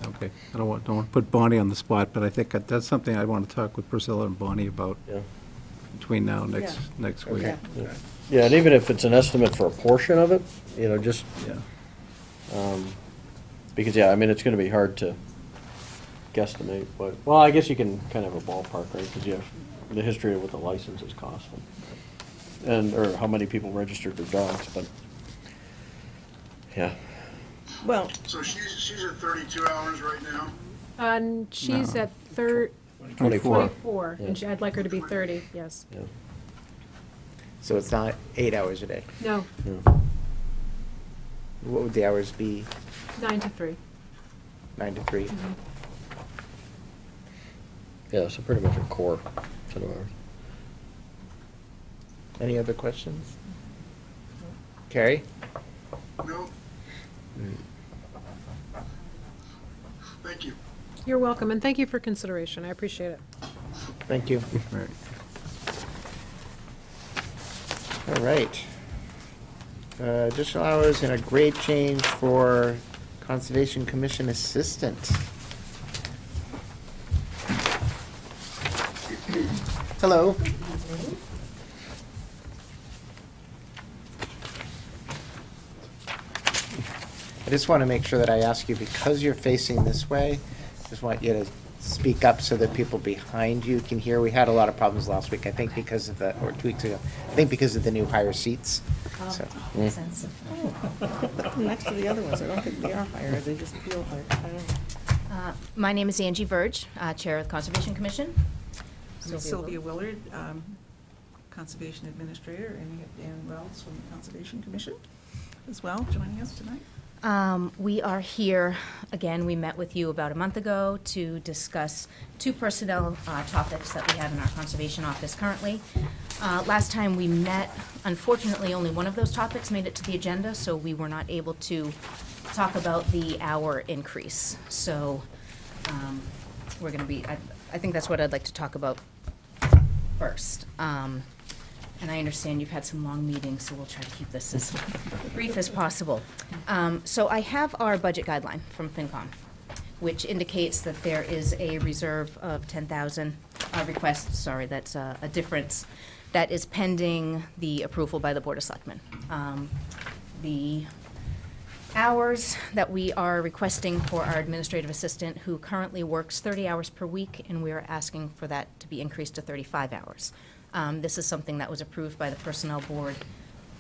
okay. I don't want to put Bonnie on the spot, but I think that's something I want to talk with Priscilla and Bonnie about Yeah. between now and next week. Okay. Yeah, and even if it's an estimate for a portion of it, you know, just, Yeah. because, yeah, I mean, it's gonna be hard to guesstimate, but, well, I guess you can kind of have a ballpark, right? Because you have the history of what the licenses cost and, or how many people registered their dogs, but, yeah. Well, So she's at 32 hours right now. And she's No. at 24. and I'd like her to be 30, yes. Yeah. So it's not 8 hours a day? No, Yeah. What would the hours be, 9 to 3. 9 to 3? Yeah, so pretty much a core set of hours. Any other questions? Carrie? No, thank you. You're welcome, and thank you for consideration. I appreciate it. Thank you. Right. All right. Additional hours and a grade change for Conservation Commission Assistant. Hello. I just want to make sure that I ask you, because you're facing this way, just want you to speak up so that people behind you can hear. We had a lot of problems last week, I think because of the, or 2 weeks ago, I think because of the new higher seats. So, next to the other ones, I don't think they are higher, they just feel higher. I don't know. My name is Angie Verge, Chair of the Conservation Commission. Sylvia Willard, Conservation Administrator, and Dan Wells from the Conservation Commission as well, joining us tonight. We are here, again, we met with you about a month ago to discuss 2 personnel topics that we have in our conservation office currently. Last time we met, unfortunately, only one of those topics made it to the agenda, so we were not able to talk about the hour increase. So we're going to be, I think that's what I'd like to talk about first. And I understand you've had some long meetings, so we'll try to keep this as brief as possible. So I have our budget guideline from FinCom, which indicates that there is a reserve of 10,000, that's a difference that is pending the approval by the Board of Selectmen. The hours that we are requesting for our administrative assistant, who currently works 30 hours per week, and we are asking for that to be increased to 35 hours. This is something that was approved by the Personnel Board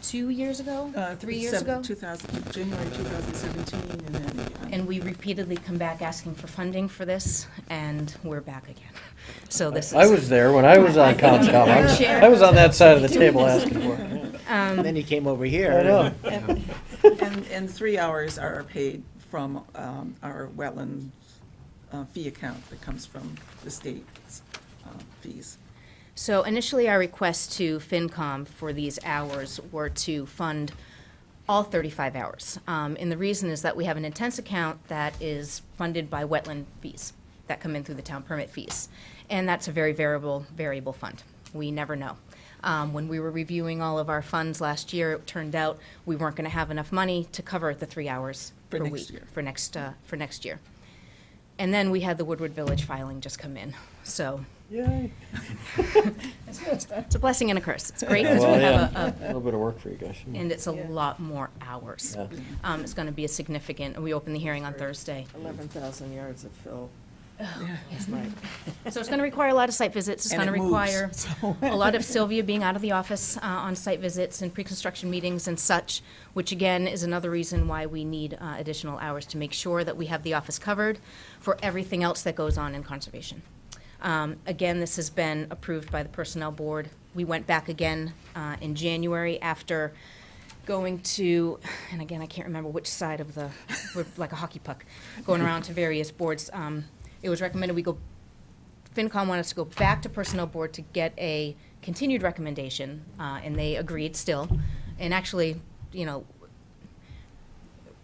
2 years ago, 3 years ago? January 2017, and then. And we repeatedly come back asking for funding for this, and we're back again. So this is. I was there when I was on Conscom. I was on that side of the table asking for it. and then you came over here. I know. And 3 hours are paid from our wetland fee account that comes from the state's fees. So initially, our request to FinCom for these hours were to fund all 35 hours. And the reason is that we have an intense account that is funded by wetland fees that come in through the town permit fees. And that's a very variable fund. We never know. When we were reviewing all of our funds last year, it turned out we weren't going to have enough money to cover the 3 hours per week for next year. And then we had the Woodward Village filing just come in, so. Yay. It's a blessing and a curse. It's great because Well, we have a little bit of work for you guys. and it's a lot more hours. Yeah. It's going to be a significant, we open the hearing on Thursday. 11,000 yards of fill last night. So it's going to require a lot of site visits. It's And going to it moves, require so. a lot of Sylvia being out of the office on site visits and pre-construction meetings and such, which again is another reason why we need additional hours to make sure that we have the office covered for everything else that goes on in conservation. Again, this has been approved by the Personnel Board. We went back again in January after going to, and again, I can't remember which side of the, we're like a hockey puck, going around to various boards. It was recommended we go, FinCom wanted us to go back to Personnel Board to get a continued recommendation, and they agreed still. And actually, you know,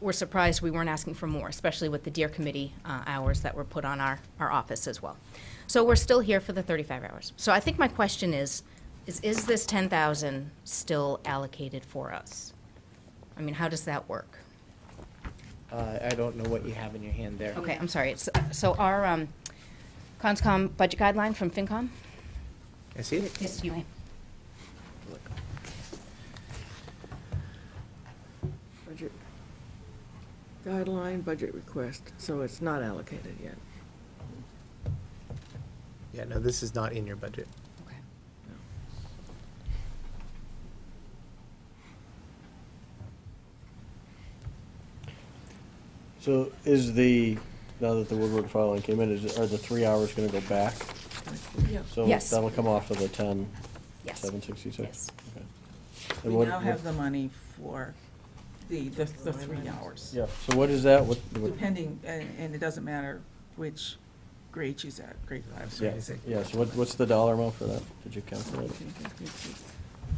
we're surprised we weren't asking for more, especially with the Deer Committee hours that were put on our office as well. So we're still here for the 35 hours. So I think my question is this 10,000 still allocated for us? I mean, how does that work? I don't know what you have in your hand there. Okay, I'm sorry. So our Conscom budget guideline from FinCom? I see it. Yes, you may. Budget guideline, budget request, so it's not allocated yet. Yeah, no, this is not in your budget. Okay. So is now that the Woodward filing came in, are the 3 hours gonna go back? Yeah. So Yes. that'll come off of the 10, Yes. 766? Yes. Okay. And We what- now what- have the money for the 3 hours. Yeah, so what is that? What? Depending, and it doesn't matter which grade she's at, grade 5, Yeah, grade 6. yeah, so what's the dollar amount for that? Did you calculate it?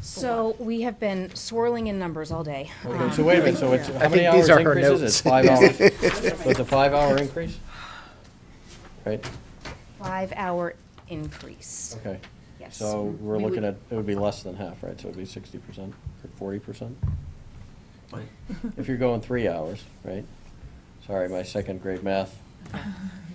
So we have been swirling in numbers all day. Okay, so wait a minute, so it's, I how many think these hours are her increase is it? notes. 5 hours? So it's a 5-hour increase? Right, 5-hour increase. okay. Yes. So we're We would- looking at, it would be less than half, right? So it'd be 60% or 40%? If you're going 3 hours, right? Sorry, my second grade math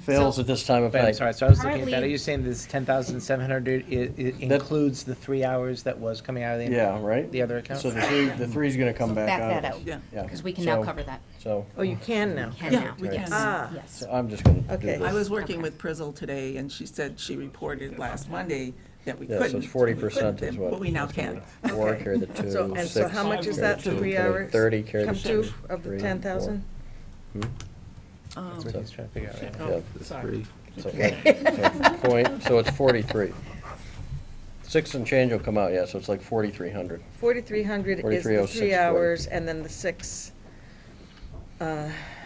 fails at this time of Wait, I'm night. sorry, so I was looking at that, Currently- are you saying this 10,700, it includes the 3 hours that was coming out of the? Yeah, right? The other account? So the three's gonna come So back back out. that out. Yeah. Yeah. Because we can now So- cover that. So, Oh, you can now? Can Yeah, now. we Yes. can. Ah. Yes. so I'm just gonna do Okay. this. I was working Okay. with Prizzle today, and she said she reported last Monday that we Yeah, couldn't. so it's 40% is what. But we now can. 4 Okay. carry the 2, So, and so 6. how much is carry that, the the 2, 3 carry hours? 30 carry the Come 6. to of the 3, 10,000? 4. Um, That's what he's trying to figure out right now. Yeah. Sorry. So it's 43. 6 and change will come out, yeah, so it's like 4,300. 4,300 is the 4306.40. 3 hours, and then the 6,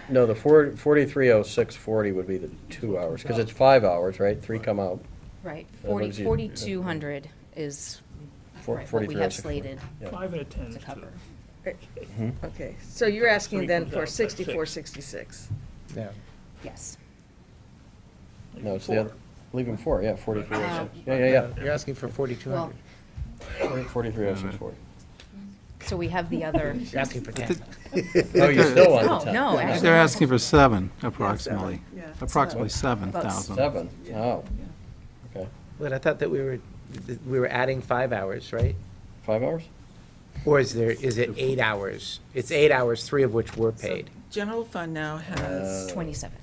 No, the 4306.40 would be the 2 hours, because it's 5 hours, right? 3 come out. Right. What is it? 4,200 is Four- right, what we have 4306.40. slated Yeah. 5 and a 10 to is cover. Mhm. okay. So you're asking Three then comes for out, that's 6466. Yeah. Yes. No, it's the other, leave them 4, yeah, 4306. Uh, Yeah. You're asking for 4,200. Well, 4306.40. so we have the other, You're asking for 10. Oh, you still want the 10? no, I think actually. they're asking for 7 approximately, yeah. approximately About 7,000. 7, oh, okay. But I thought that we were adding 5 hours, right? 5 hours? Or is it 8 hours? It's 8 hours, 3 of which were So paid. General fund now has 27.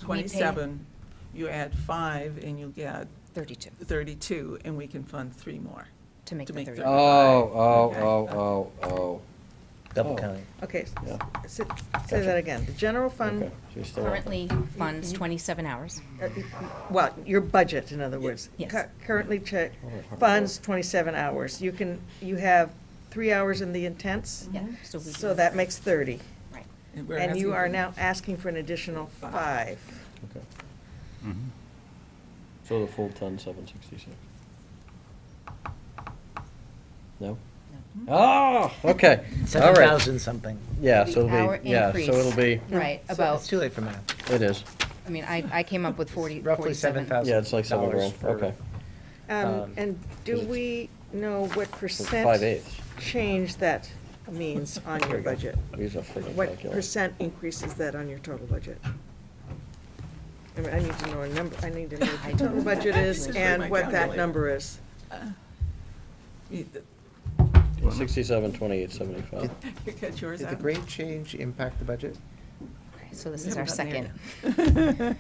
27. You add 5 and you'll get 32 32, and we can fund 3 more. to make To the make 30. the- Oh. Double Oh. counting. Okay, Yeah. say Gotcha. that again. The general fund, Okay, so you still want- Currently funds 27 hours. well, your budget, in other words. Yes. Currently funds 27 hours. You have 3 hours in the intense? Yeah, so we So do- that makes 30. Right. we're And you asking are for- now asking for an additional 5. Okay. So the full 10,766. No? Oh, okay, all right. 7,000 something. Yeah, The so hour it'll be, yeah, so increase. it'll be, Right, It's about, too late for math. it is. I mean, I came up with 40, Roughly 47. $7,000. Yeah, it's like 7 grand, for- okay. And do we know what So percent 5/8. change that means on your budget? Use a freaking What calculator. percent increase is that on your total budget? I mean, I need to know a number, I need to know what the total budget is Bring and my what that calculator. number is. You- 67,2875. You got yours Did the out? grade change impact the budget? Okay, so this We is our haven't second. gotten there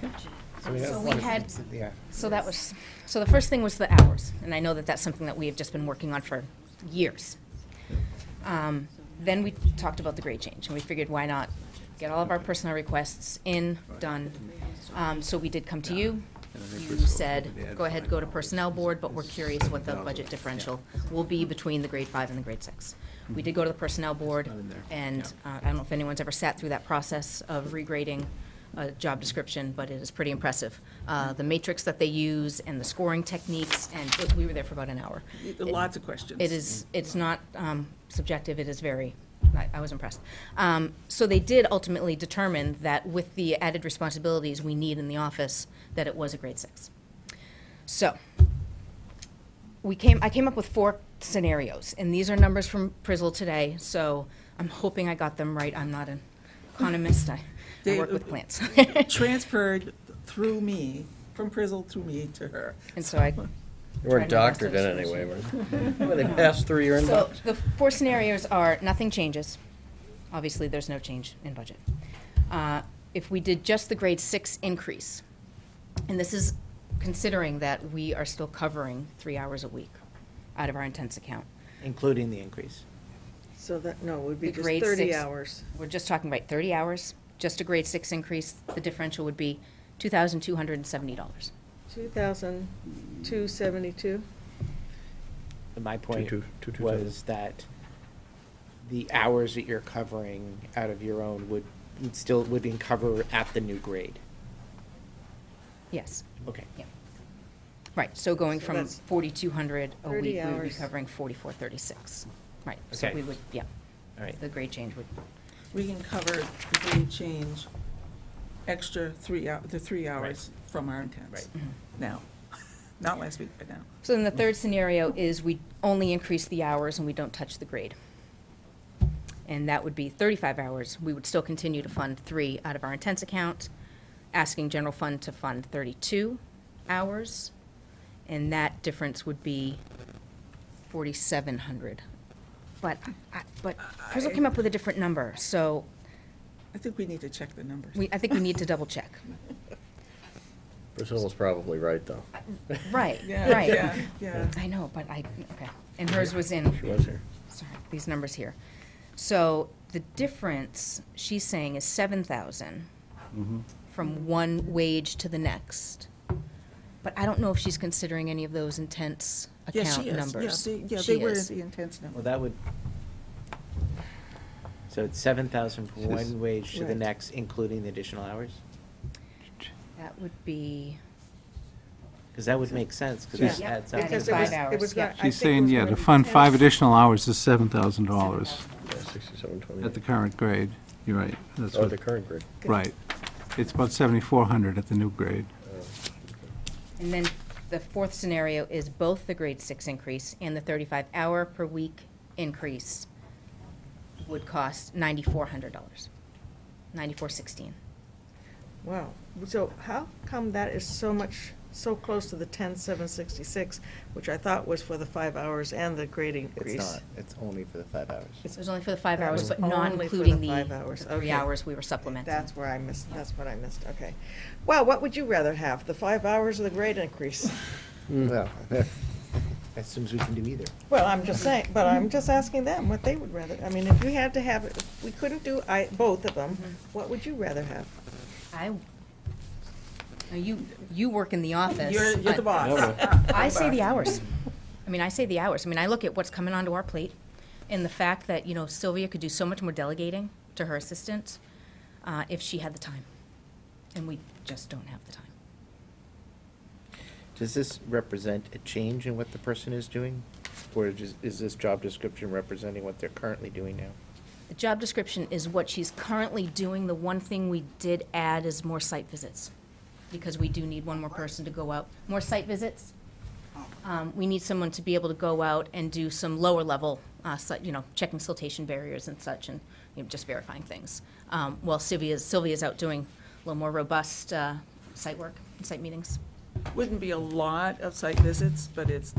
So we had, Yeah. so that was, so the first thing was the hours, and I know that that's something that we have just been working on for years. Then we talked about the grade change, and we figured why not get all of our personnel requests in, done. So we did come to you, you said, go ahead, go to Personnel Board, but we're curious what the budget differential will be between the grade 5 and the grade 6. We did go to the Personnel Board, and I don't know if anyone's ever sat through that process of regrading a job description, but it is pretty impressive. The matrix that they use and the scoring techniques, and we were there for about an hour. Lots of questions. It's not subjective, it is very, I was impressed. So they did ultimately determine that with the added responsibilities we need in the office, that it was a grade 6. So, I came up with 4 scenarios, and these are numbers from Prizzle today, so I'm hoping I got them right. I'm not an economist, I work with plants. Transferred through me, from Prizzle through me to her. And so I You weren't doctored in anyway, were they passed through your inbox? So the 4 scenarios are nothing changes. Obviously, there's no change in budget. If we did just the grade 6 increase, and this is considering that we are still covering 3 hours a week out of our intense account. Including the increase. So that, no, it would be The just grade 30 6 hours. We're just talking, right, 30 hours, just a grade 6 increase. The differential would be $2,270. 2,272? My point 2227. was that the hours that you're covering out of your own would cover at the new grade. Yes. Okay. Yeah. Right, so going So from that's 4,200 a 30 week, we would be hours. covering 4,436. Right, so Okay. we would, yeah, All right. the grade change would, We can cover the grade change extra the 3 hours from our intense. Right. Now, not last week, but now. so then the third scenario is we only increase the hours and we don't touch the grade. And that would be 35 hours. We would still continue to fund 3 out of our intense account, asking general fund to fund 32 hours. And that difference would be 4,700. But Prizzle came up with a different number, so I think we need to check the numbers. I think we need to double check. Priscilla's probably right, though. Right, Yeah, right. yeah. I know, but okay. And hers was in, She was here. sorry, these numbers here. So the difference, she's saying, is 7,000 from one wage to the next. But I don't know if she's considering any of those intense Yeah, account she is. numbers. Yeah, She they were is. the intense number. Well, that would, so it's 7,000 from one wage to the Right. next, including the additional hours? That would be, Because that would make sense, because Yeah. that Yep. adds up. Because Five it was, hours, it was yeah. gonna- I She's think it saying, was yeah, gonna to be fund 10. 5 additional hours is $7,000 Yeah, 6720. at the current grade. You're right. That's Oh, what- the current grade. Right. It's about 7,400 at the new grade. and then the fourth scenario is both the grade 6 increase and the 35-hour per week increase would cost $9,400, $9,416. Wow. So how come that is so close to the 10,766, which I thought was for the 5 hours and the grade increase? It's not, it's only for the 5 hours. It was only for the 5 That hours, was but not only for including the the 5 hours. 3 Okay. hours we were supplementing. That's where I missed, that's what I missed, okay. Well, what would you rather have, the 5 hours or the grade increase? Well, that assumes we can do either. Well, I'm just saying, but I'm just asking them what they would rather, I mean, if we had to have, it, if we couldn't do both of them, what would you rather have? Now, you work in the office. You're the boss. I say the hours. I say the hours. I look at what's coming onto our plate, and the fact that, Sylvia could do so much more delegating to her assistant if she had the time. And we just don't have the time. Does this represent a change in what the person is doing? Or is this job description representing what they're currently doing now? The job description is what she's currently doing. The one thing we did add is more site visits, because we do need one more person to go out. More site visits. We need someone to be able to go out and do some lower level, checking siltation barriers and such, and just verifying things. While Sylvia's out doing a little more robust site work, site meetings. Wouldn't be a lot of site visits, but it's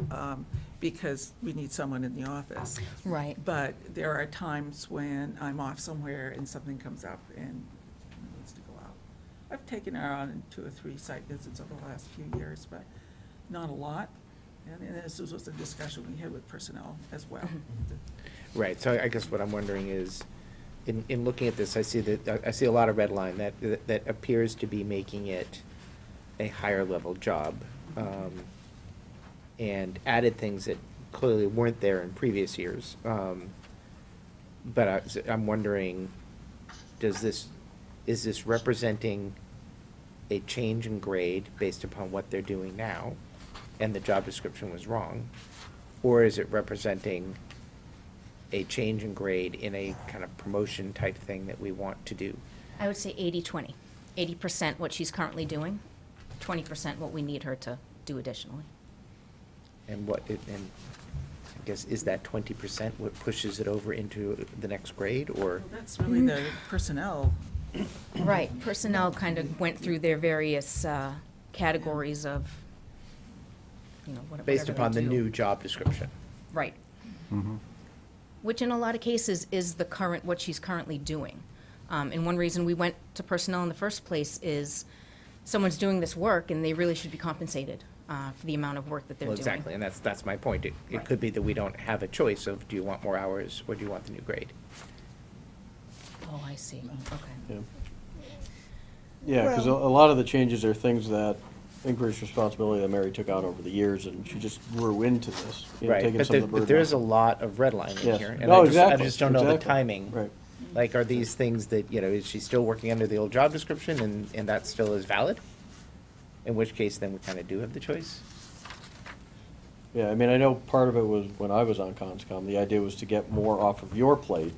because we need someone in the office. Right. But there are times when I'm off somewhere and something comes up and needs to go out. I've taken her on 2 or 3 site visits over the last few years, but not a lot. And this was a discussion we had with personnel as well. Right, so I guess what I'm wondering is, in looking at this, I see a lot of red line that appears to be making it a higher level job, and added things that clearly weren't there in previous years. But I'm wondering, is this representing a change in grade based upon what they're doing now, and the job description was wrong? Or is it representing a change in grade in a kind of promotion type thing that we want to do? I would say 80-20. 80% what she's currently doing, 20% what we need her to do additionally. And and I guess, is that 20% what pushes it over into the next grade, or? Well, that's really the personnel. Right, personnel kind of went through their various categories of, you know, whatever Based they upon the do. new job description? Right. Which in a lot of cases is what she's currently doing. And one reason we went to personnel in the first place is someone's doing this work and they really should be compensated for the amount of work that they're Well, doing. exactly, and that's my point. It Right. could be that we don't have a choice of, do you want more hours, or do you want the new grade? Oh, I see, okay. Yeah. Yeah, because a lot of the changes are things that increased responsibility that Mary took on over the years, and she just grew into this. you know, Right, taking but some of the burden there is a off. lot of redlining in Yes. here. No, I exactly, just don't know the exactly. timing. Right. Like, are these things that, is she still working under the old job description, and that still is valid? In which case, then we kind of do have the choice. Yeah, I mean, I know part of it was when I was on Conscom, the idea was to get more off of your plate,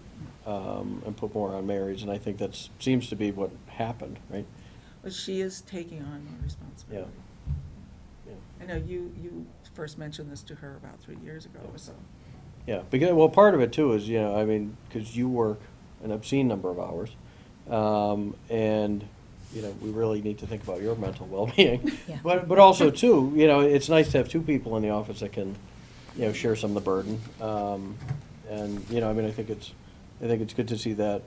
and put more on Mary's, and I think that seems to be what happened, right? But she is taking on more responsibility. I know you first mentioned this to her about 3 years ago or so. Yeah, because, well, part of it too is, I mean, because you work an obscene number of hours, and, we really need to think about your mental well-being. Yeah. But also too, it's nice to have two people in the office that can, share some of the burden. And, I mean, I think it's good to see that,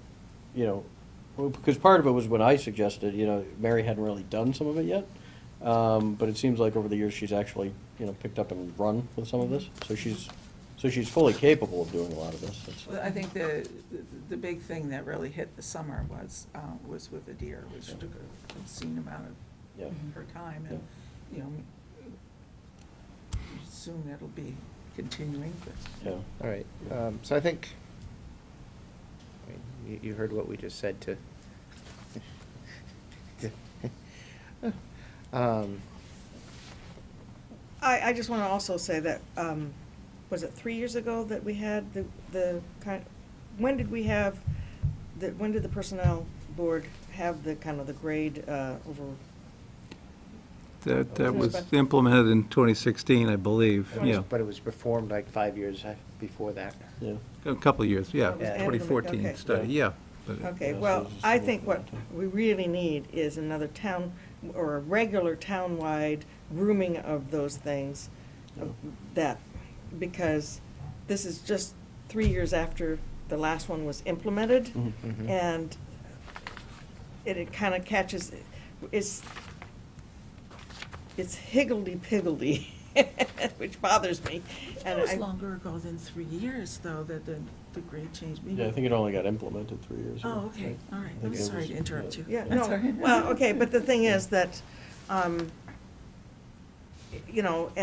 because part of it was when I suggested, Mary hadn't really done some of it yet. But it seems like over the years, she's actually, picked up and run with some of this. So she's fully capable of doing a lot of this. Well, I think the big thing that really hit the summer was with the deer, which took an obscene amount Yeah. of her time, and, assume that'll be continuing, but. Yeah. All right, so I think, you heard what we just said to. I just want to also say that, was it 3 years ago that we had when did the personnel board have the kind of the grade over? That was implemented in 2016, I believe, yeah. But it was performed like 5 years before that. Yeah. A couple of years, yeah, That was 2014 okay. study, yeah. but- Okay, Yeah, well, so it's I still think what implementing. we really need is another town, or a regular town-wide grooming of those things, because this is just 3 years after the last one was implemented, Mhm. and it kind of catches, it's higgledy-piggledy, which bothers me. It was longer ago than 3 years, though, that the grade change. Maybe- Yeah, I think it only got implemented 3 years ago. Oh, okay, all right. I think I'm it sorry was- to interrupt you. Yeah, That's no, all right. well, okay, but the thing is that, and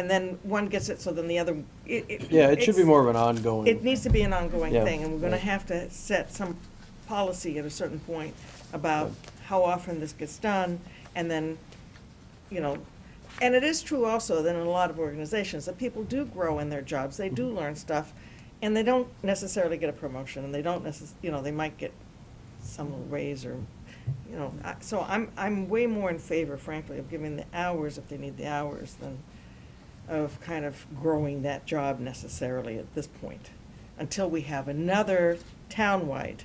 then one gets it, so then the other, Yeah, it should be it's- more of an ongoing. It needs to be an ongoing Yeah, thing, and we're gonna right. have to set some policy at a certain point about how often this gets done, and then, and it is true also that in a lot of organizations, that people do grow in their jobs, they do learn stuff, and they don't necessarily get a promotion, and they don't they might get some little raise or, so I'm way more in favor, frankly, of giving the hours if they need the hours than of kind of growing that job necessarily at this point, until we have another townwide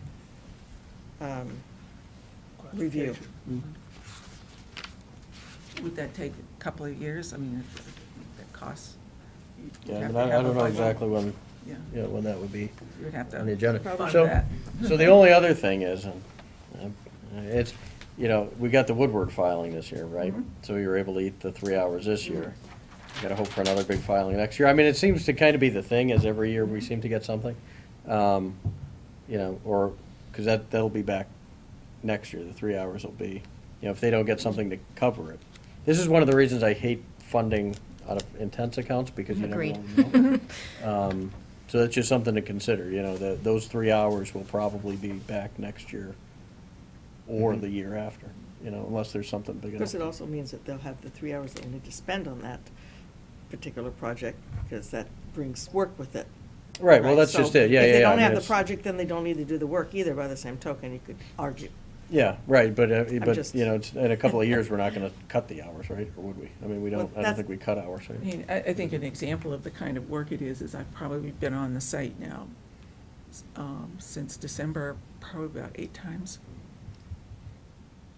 review. Would that take a couple of years? I mean, that costs. you'd Yeah, I have mean, to I have don't a know budget. exactly when, Yeah. when that would be You would have to on the agenda. fund So, that. so the only other thing is, it's, we got the Woodward filing this year, right? Mhm. So you were able to eat the 3 hours this year. Gotta hope for another big filing next year. I mean, it seems to kind of be the thing, as every year we seem to get something. Or, because that'll be back next year, the 3 hours will be, if they don't get something to cover it, this is one of the reasons I hate funding out of intense accounts, because you never Agreed. really know. So that's just something to consider, you know, that those 3 hours will probably be back next year or the year after, you know, unless there's something big Of enough. course, it also means that they'll have the 3 hours they'll need to spend on that particular project, because that brings work with it. Right, well, that's So just it, yeah, yeah, If they yeah, I don't mean, have the it's- project, then they don't need to do the work either, by the same token, you could argue. Yeah, right, but, just- you know, it's, in a couple of years, we're not gonna cut the hours, right, or would we? I mean, we Well, don't, I don't that's- think we cut hours, I right? mean, I think an example of the kind of work it is I've probably been on the site now since December, probably about 8 times.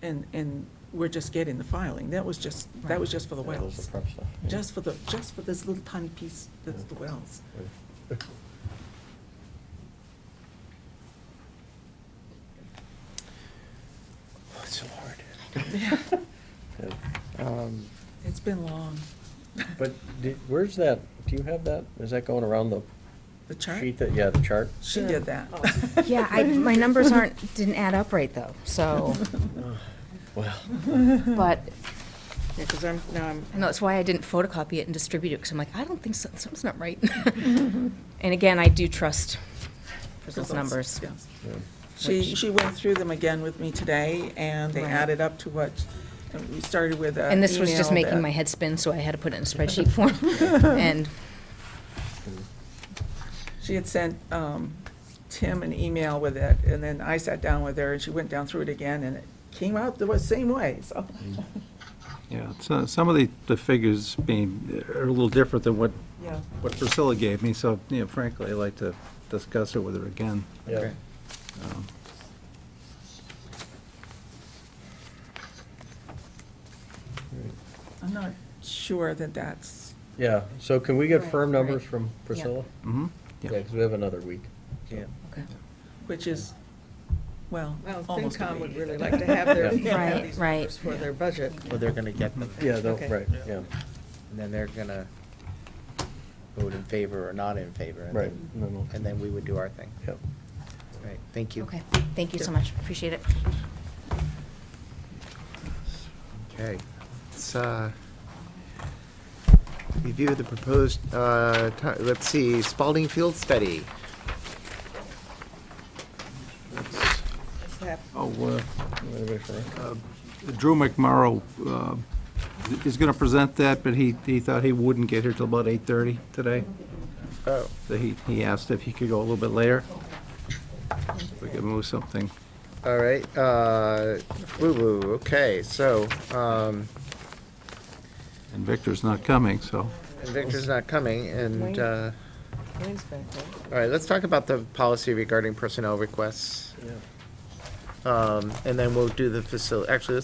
And we're just getting the filing. That was just for the Yeah, those are wells. prep stuff, yeah. Just for this little tiny piece that's the wells. Right. Oh, it's so hard. Yeah, it's been long. But where's that, do you have that, is that going around the The chart, sheet that, yeah, the chart? she did that. Yeah, my numbers didn't add up right though, so, Well, but, Yeah, because I'm, I know that's why I didn't photocopy it and distribute it, because I'm like, I don't think so, something's not right. And again, I do trust those numbers. Yes. yeah. She went through them again with me today, and they Right. added up to what, we started with an And this was just email making that- my head spin, so I had to put it in a spreadsheet form. And, She had sent Tim an email with it, and then I sat down with her, and she went down through it again, and it came out the same way, so. Yeah, so some of the figures are a little different than what Yeah. Priscilla gave me, so, you know, frankly, I'd like to discuss it with her again. Yeah. Um, I'm not sure that that's, Yeah, so can we get Right, firm numbers right. from Priscilla? mhm, Yeah, yeah. because we have another week. yeah, okay. which is, well, well, almost a FinCom would week. really like to have their, Yeah. have Right, these right. numbers for their budget. Well, they're gonna get them, Yeah, Okay. right, yeah, and then they're gonna vote in favor or not in favor. and right. then- No, no. And then we would do our thing. Yep. Right, thank you. Okay, thank you so much, appreciate it. Okay. Let's review the proposed, let's see, Spalding Field Study. Oh, Anybody for it? Drew McMorrow is going to present that, but he thought he wouldn't get here till about 8:30 today. Oh. So he asked if he could go a little bit later. We could move something. All right, woo-woo, okay, so, And Victor's not coming, so. and Victor's not coming, and, Wayne? all Wayne's back, right? right, let's talk about the policy regarding personnel requests. And then we'll do the actually,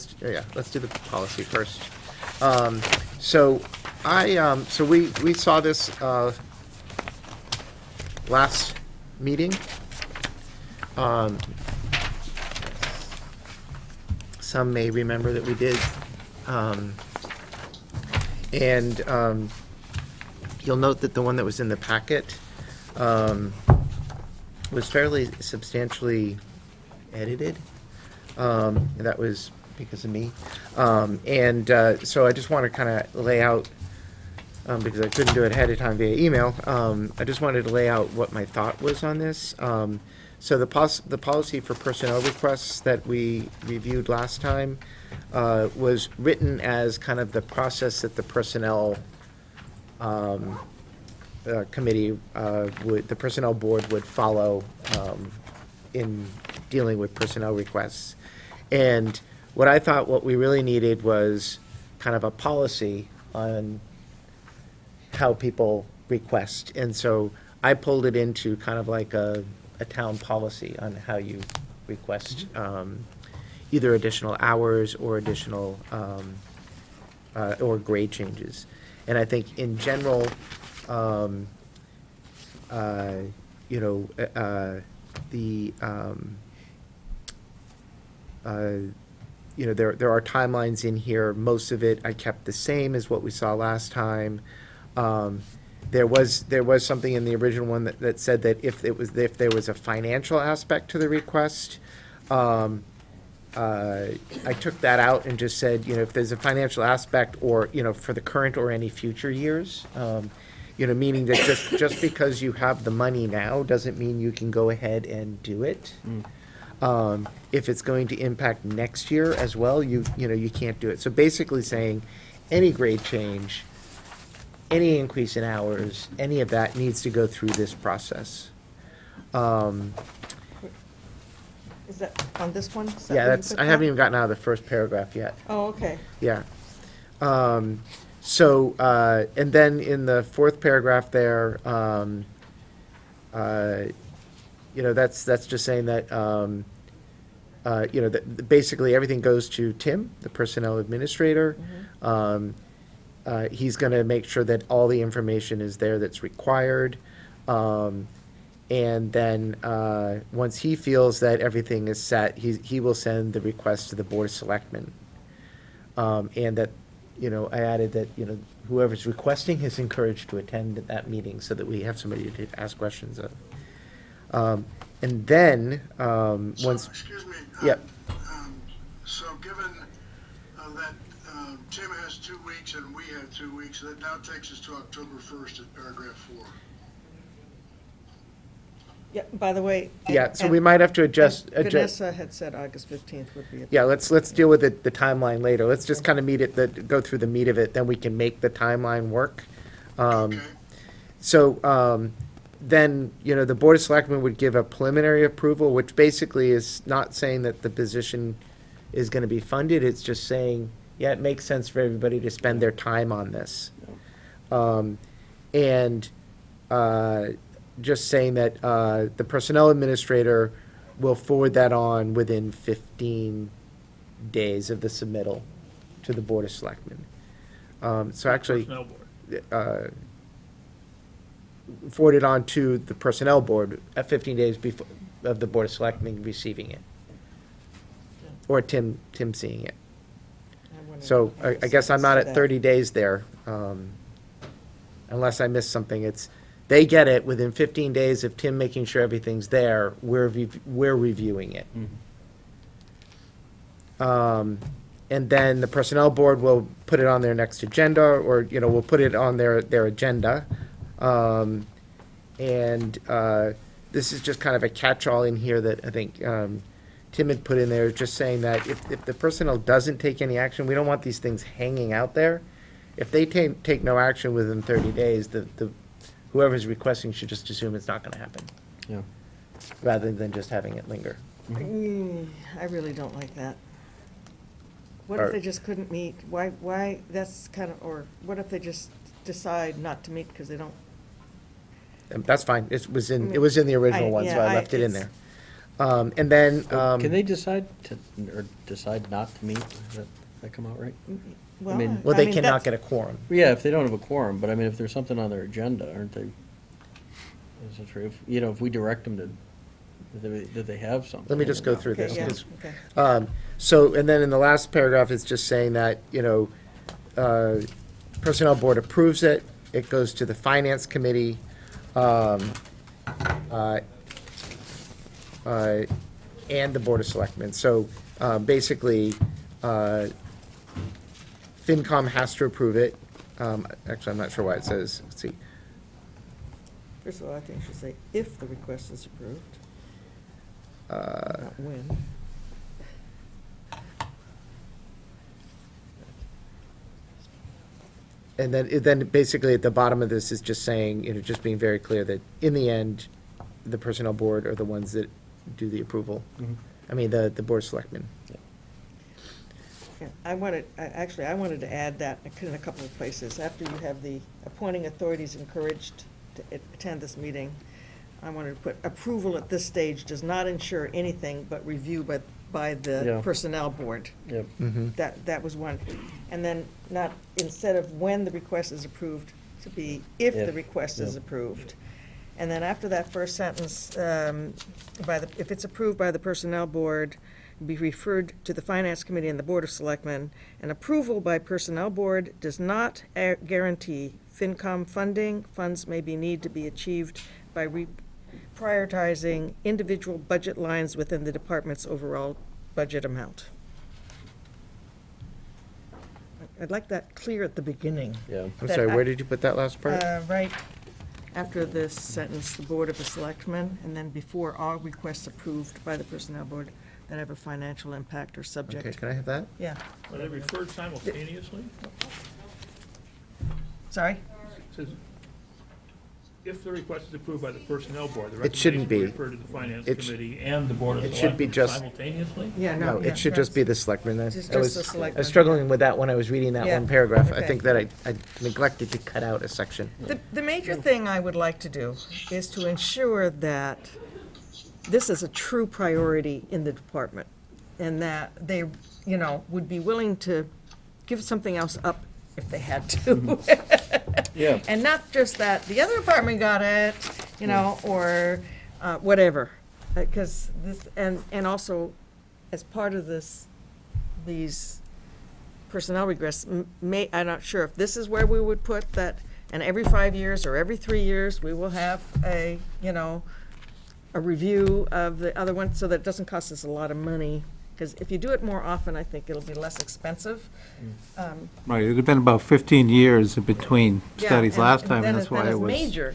let's do the policy first. So so we saw this, last meeting. Some may remember that we did. And you'll note that the one that was in the packet was fairly substantially edited. That was because of me. So I just want to kind of lay out, because I couldn't do it ahead of time via email, I just wanted to lay out what my thought was on this. So the policy for personnel requests that we reviewed last time was written as kind of the process that the personnel committee the personnel board would follow in dealing with personnel requests. And what we really needed was kind of a policy on how people request. And so I pulled it into kind of like a town policy on how you request either additional hours or additional or grade changes. And I think in general, there are timelines in here. Most of it I kept the same as what we saw last time. There was something in the original one that said that if there was a financial aspect to the request, I took that out and just said, if there's a financial aspect or, for the current or any future years, meaning that just because you have the money now doesn't mean you can go ahead and do it. If it's going to impact next year as well, you can't do it. So basically saying any grade change, any increase in hours, any of that needs to go through this process. Is that on this one? Is that Yeah, where you that's, put I haven't that? even gotten out of the first paragraph yet. Oh, okay. Yeah. And then in the fourth paragraph there, that's just saying that, that basically everything goes to Tim, the personnel administrator. He's gonna make sure that all the information is there that's required. And then, once he feels that everything is set, he will send the request to the Board of Selectmen. And that, I added that, whoever's requesting is encouraged to attend that meeting so that we have somebody to ask questions of. And then, once. Excuse me. Yep. So given that Tim has 2 weeks and we have 2 weeks, that now takes us to October 1st at paragraph 4. Yeah, by the way. Yeah, so we might have to adjust. Vanessa had said August 15th would be. Yeah, let's deal with the timeline later. Let's just kind of go through the meat of it, then we can make the timeline work. So, then, the Board of Selectmen would give a preliminary approval, which basically is not saying that the position is gonna be funded, it's just saying, yeah, it makes sense for everybody to spend their time on this. Just saying that the personnel administrator will forward that on within 15 days of the submittal to the Board of Selectmen. So actually, Personnel board. forward it on to the Personnel Board at 15 days before of the Board of Selectmen receiving it. Or Tim seeing it. So I guess I'm not at 30 days there, unless I missed something. They get it within 15 days of Tim making sure everything's there, we're reviewing it. And then the Personnel Board will put it on their next agenda, or, we'll put it on their agenda. This is just kind of a catch-all in here that I think Tim had put in there, just saying that if the personnel doesn't take any action, we don't want these things hanging out there. If they take no action within 30 days, whoever's requesting should just assume it's not gonna happen. Yeah. Rather than just having it linger. I really don't like that. What Or- if they just couldn't meet? Why, that's kind of, or what if they just decide not to meet because they don't? That's fine. It was in the original one, so I left it in there. And then, Can they decide decide not to meet? Does that come out right? Well, mean- well, they cannot get a quorum. Yeah, if they don't have a quorum, but I mean, if there's something on their agenda, aren't they? Is it true? If we direct them to, that they have something. Let me just go through Okay, this. yeah, 'Cause, okay. So, and then in the last paragraph, it's just saying that, Personnel Board approves it, it goes to the Finance Committee, and the Board of Selectmen. So, basically, FinCom has to approve it. Actually, I'm not sure why it says, let's see. First of all, I think it should say if the request is approved, not when. And then basically at the bottom of this is just saying, just being very clear that in the end, the Personnel Board are the ones that do the approval. I mean, the Board of Selectmen. Yeah, I wanted to add that in a couple of places. After you have the appointing authorities encouraged to attend this meeting, I wanted to put approval at this stage does not ensure anything but review by the Yeah. Personnel Board. Yep. That was one. And then not, instead of when the request is approved, to be if the If, request is yeah. approved. And then after that first sentence, if it's approved by the Personnel Board, be referred to the Finance Committee and the Board of Selectmen. An approval by Personnel Board does not guarantee FinCom funding. Funds may need to be achieved by prioritizing individual budget lines within the department's overall budget amount. I'd like that clear at the beginning. Yeah. I'm That sorry, I- where did you put that last part? Right after this sentence, the Board of the Selectmen, and then before all requests approved by the Personnel Board that have a financial impact or subject. Okay, can I have that? Yeah. Are they referred simultaneously? Sorry? It says, if the request is approved by the Personnel Board, the It shouldn't recommendation be. will refer to the Finance It sh- Committee and the Board of it should be Selectmen just- simultaneously? Yeah, No, yeah, it should right. just be the selectmen then. Just I was- the I selectmen. was struggling with that when I was reading that Yeah, one paragraph. I okay. think that I neglected to cut out a section. The major thing I would like to do is to ensure that this is a true priority in the department, and that they, would be willing to give something else up if they had to. Yeah. And not just that, the other department got it, or whatever. Because this, and also, as part of these personnel regress, I'm not sure if this is where we would put that, and every 5 years or every 3 years, we will have a review of the other one, so that it doesn't cost us a lot of money. Because if you do it more often, I think it'll be less expensive. Right, it had been about 15 years in between Yeah, studies and- last and time, then and that's why then it it's was. major,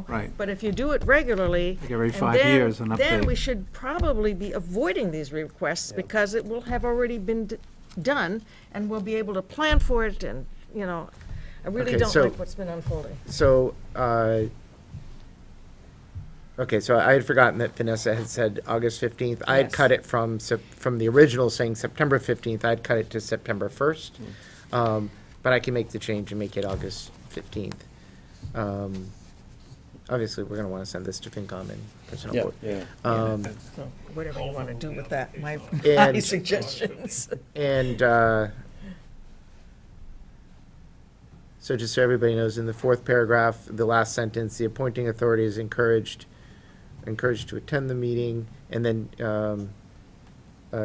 Right. But if you do it regularly. Like every and 5 then- years, an Then update. we should probably be avoiding these requests, because it will have already been done, and we'll be able to plan for it, and, I really Okay, don't so- like what's been unfolding. So, okay, so I had forgotten that Vanessa had said August 15th. I had Yes. cut it from the original saying September 15th. I'd cut it to September 1st. But I can make the change and make it August 15th. Obviously, we're going to want to send this to FinCom and Personnel Yeah, Board. yeah. So whatever you want to do with that, my And- suggestions. And so just so everybody knows, in the fourth paragraph, the last sentence, the appointing authority is encouraged to attend the meeting. And then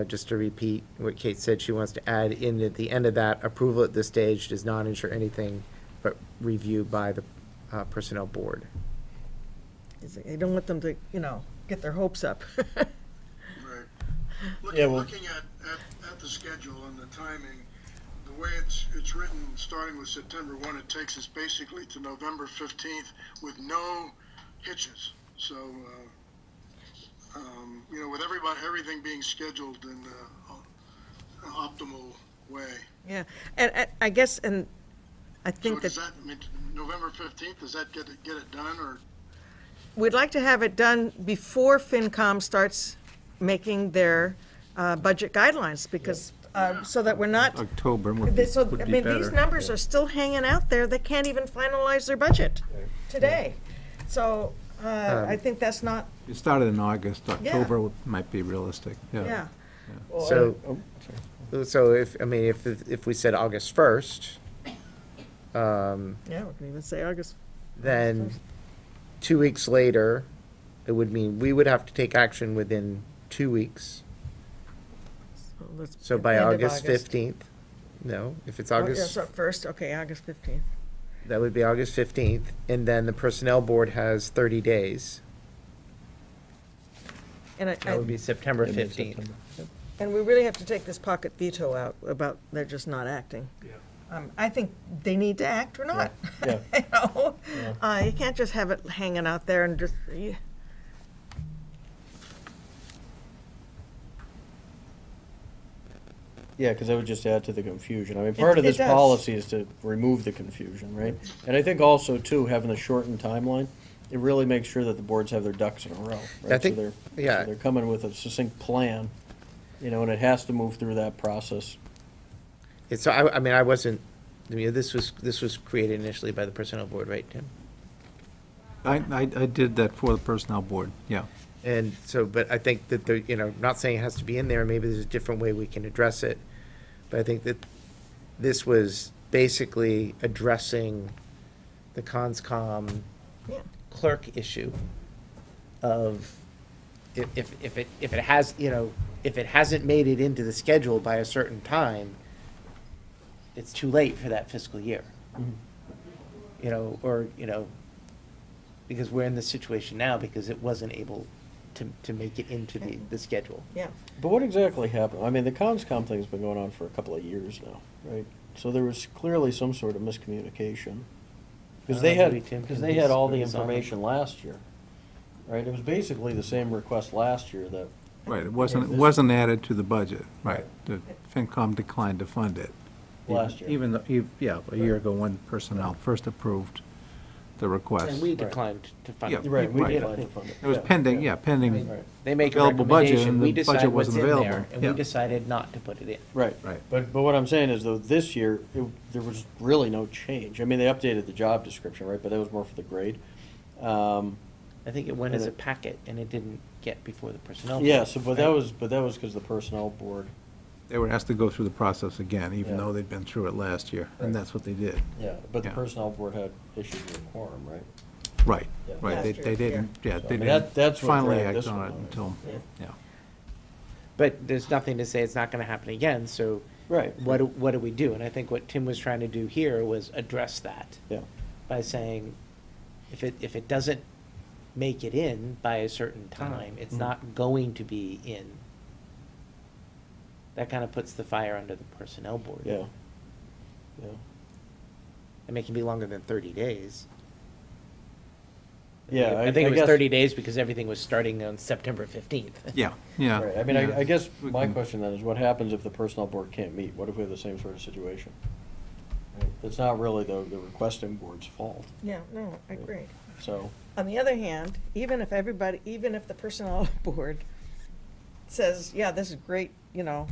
just to repeat what Kate said, she wants to add in at the end of that, approval at this stage does not ensure anything but review by the Personnel Board. I don't want them to, get their hopes up. Right. Yeah, well- Looking at the schedule and the timing, the way it's written, starting with September 1, it takes us basically to November 15th with no hitches. So, with everything being scheduled in an optimal way. Yeah, and I guess, and I So think does that that mean November 15th, does that get it done, or? we'd like to have it done before FinCom starts making their budget guidelines, because, so that we're not, October would be these better. numbers are still hanging out there. They can't even finalize their budget today. So I think that's not, It started in August, Yeah. October might be realistic, yeah. So, so if we said August 1st, Yeah, we can even say August. then 2 weeks later, it would mean we would have to take action within 2 weeks. So by End of August 15th, no, if it's Oh, yeah, August, so first, okay, August 15th. that would be August 15th, and then the Personnel Board has 30 days. And That would be September Yeah, 15th. mid-September. And we really have to take this pocket veto out about they're just not acting. I think they need to act or not. Yeah. You can't just have it hanging out there and just, Yeah, because that would just add to the confusion. I mean, part of it this does. policy is to remove the confusion, right? And I think also, too, having a shortened timeline, it really makes sure that the boards have their ducks in a row, right? I think- So yeah. they're coming with a succinct plan, and it has to move through that process. It's, this was created initially by the Personnel Board, right, Tim? I did that for the Personnel Board, yeah. And so, but I think that not saying it has to be in there, maybe there's a different way we can address it. But I think that this was basically addressing the CONSCOM Yeah. clerk issue of if it has, if it hasn't made it into the schedule by a certain time, it's too late for that fiscal year. Because we're in this situation now because it wasn't able to make it into the schedule. Yeah. But what exactly happened? I mean, the CONSCOM thing's been going on for a couple of years now, right? So there was clearly some sort of miscommunication. Because they maybe Tim can had all the is on it. information last year, right? It was basically the same request last year that. Right, it wasn't added to the budget, right. The FinCom declined to fund it. Last year. Even though, yeah, a year ago when personnel first approved the request. And we declined to fund it. Yeah, Right, we right. declined to fund it. It was Yeah, pending, yeah. pending. Right. They make a Available budget, recommendation, and we the decide budget what's wasn't in there, available. and Yeah. we decided not to put it in. Right. Right. But what I'm saying is though, this year, there was really no change. I mean, they updated the job description, right, but that was more for the grade. I think it went And as a it- packet, and it didn't get before the personnel. Yeah, board, so, but right? that was because the personnel board, They were asked to go through the process again, even Yeah. though they'd been through it last year, and that's what they did. yeah, but the Yeah. personnel board had issues with quorum, right? Right, Yeah. right, they Last year, didn't, yeah, So, I they mean, didn't that's what finally dragged act this on one it out. until, Yeah. yeah. But there's nothing to say it's not gonna happen again, so. Right. What do we do? And I think what Tim was trying to do here was address that. Yeah. By saying, if it doesn't make it in by a certain time, it's Mhm. not going to be in. That kind of puts the fire under the personnel board. Yeah. Yeah. I mean, it can be longer than 30 days. Yeah, I think it was guess- 30 days because everything was starting on September 15th. Yeah, yeah. Right, I mean, yeah. I guess We my can- question then is what happens if the personnel board can't meet? What if we have the same sort of situation? Right, it's not really the requesting board's fault, Yeah, no, I agree. so. On the other hand, even if the personnel board says, yeah, this is great, you know,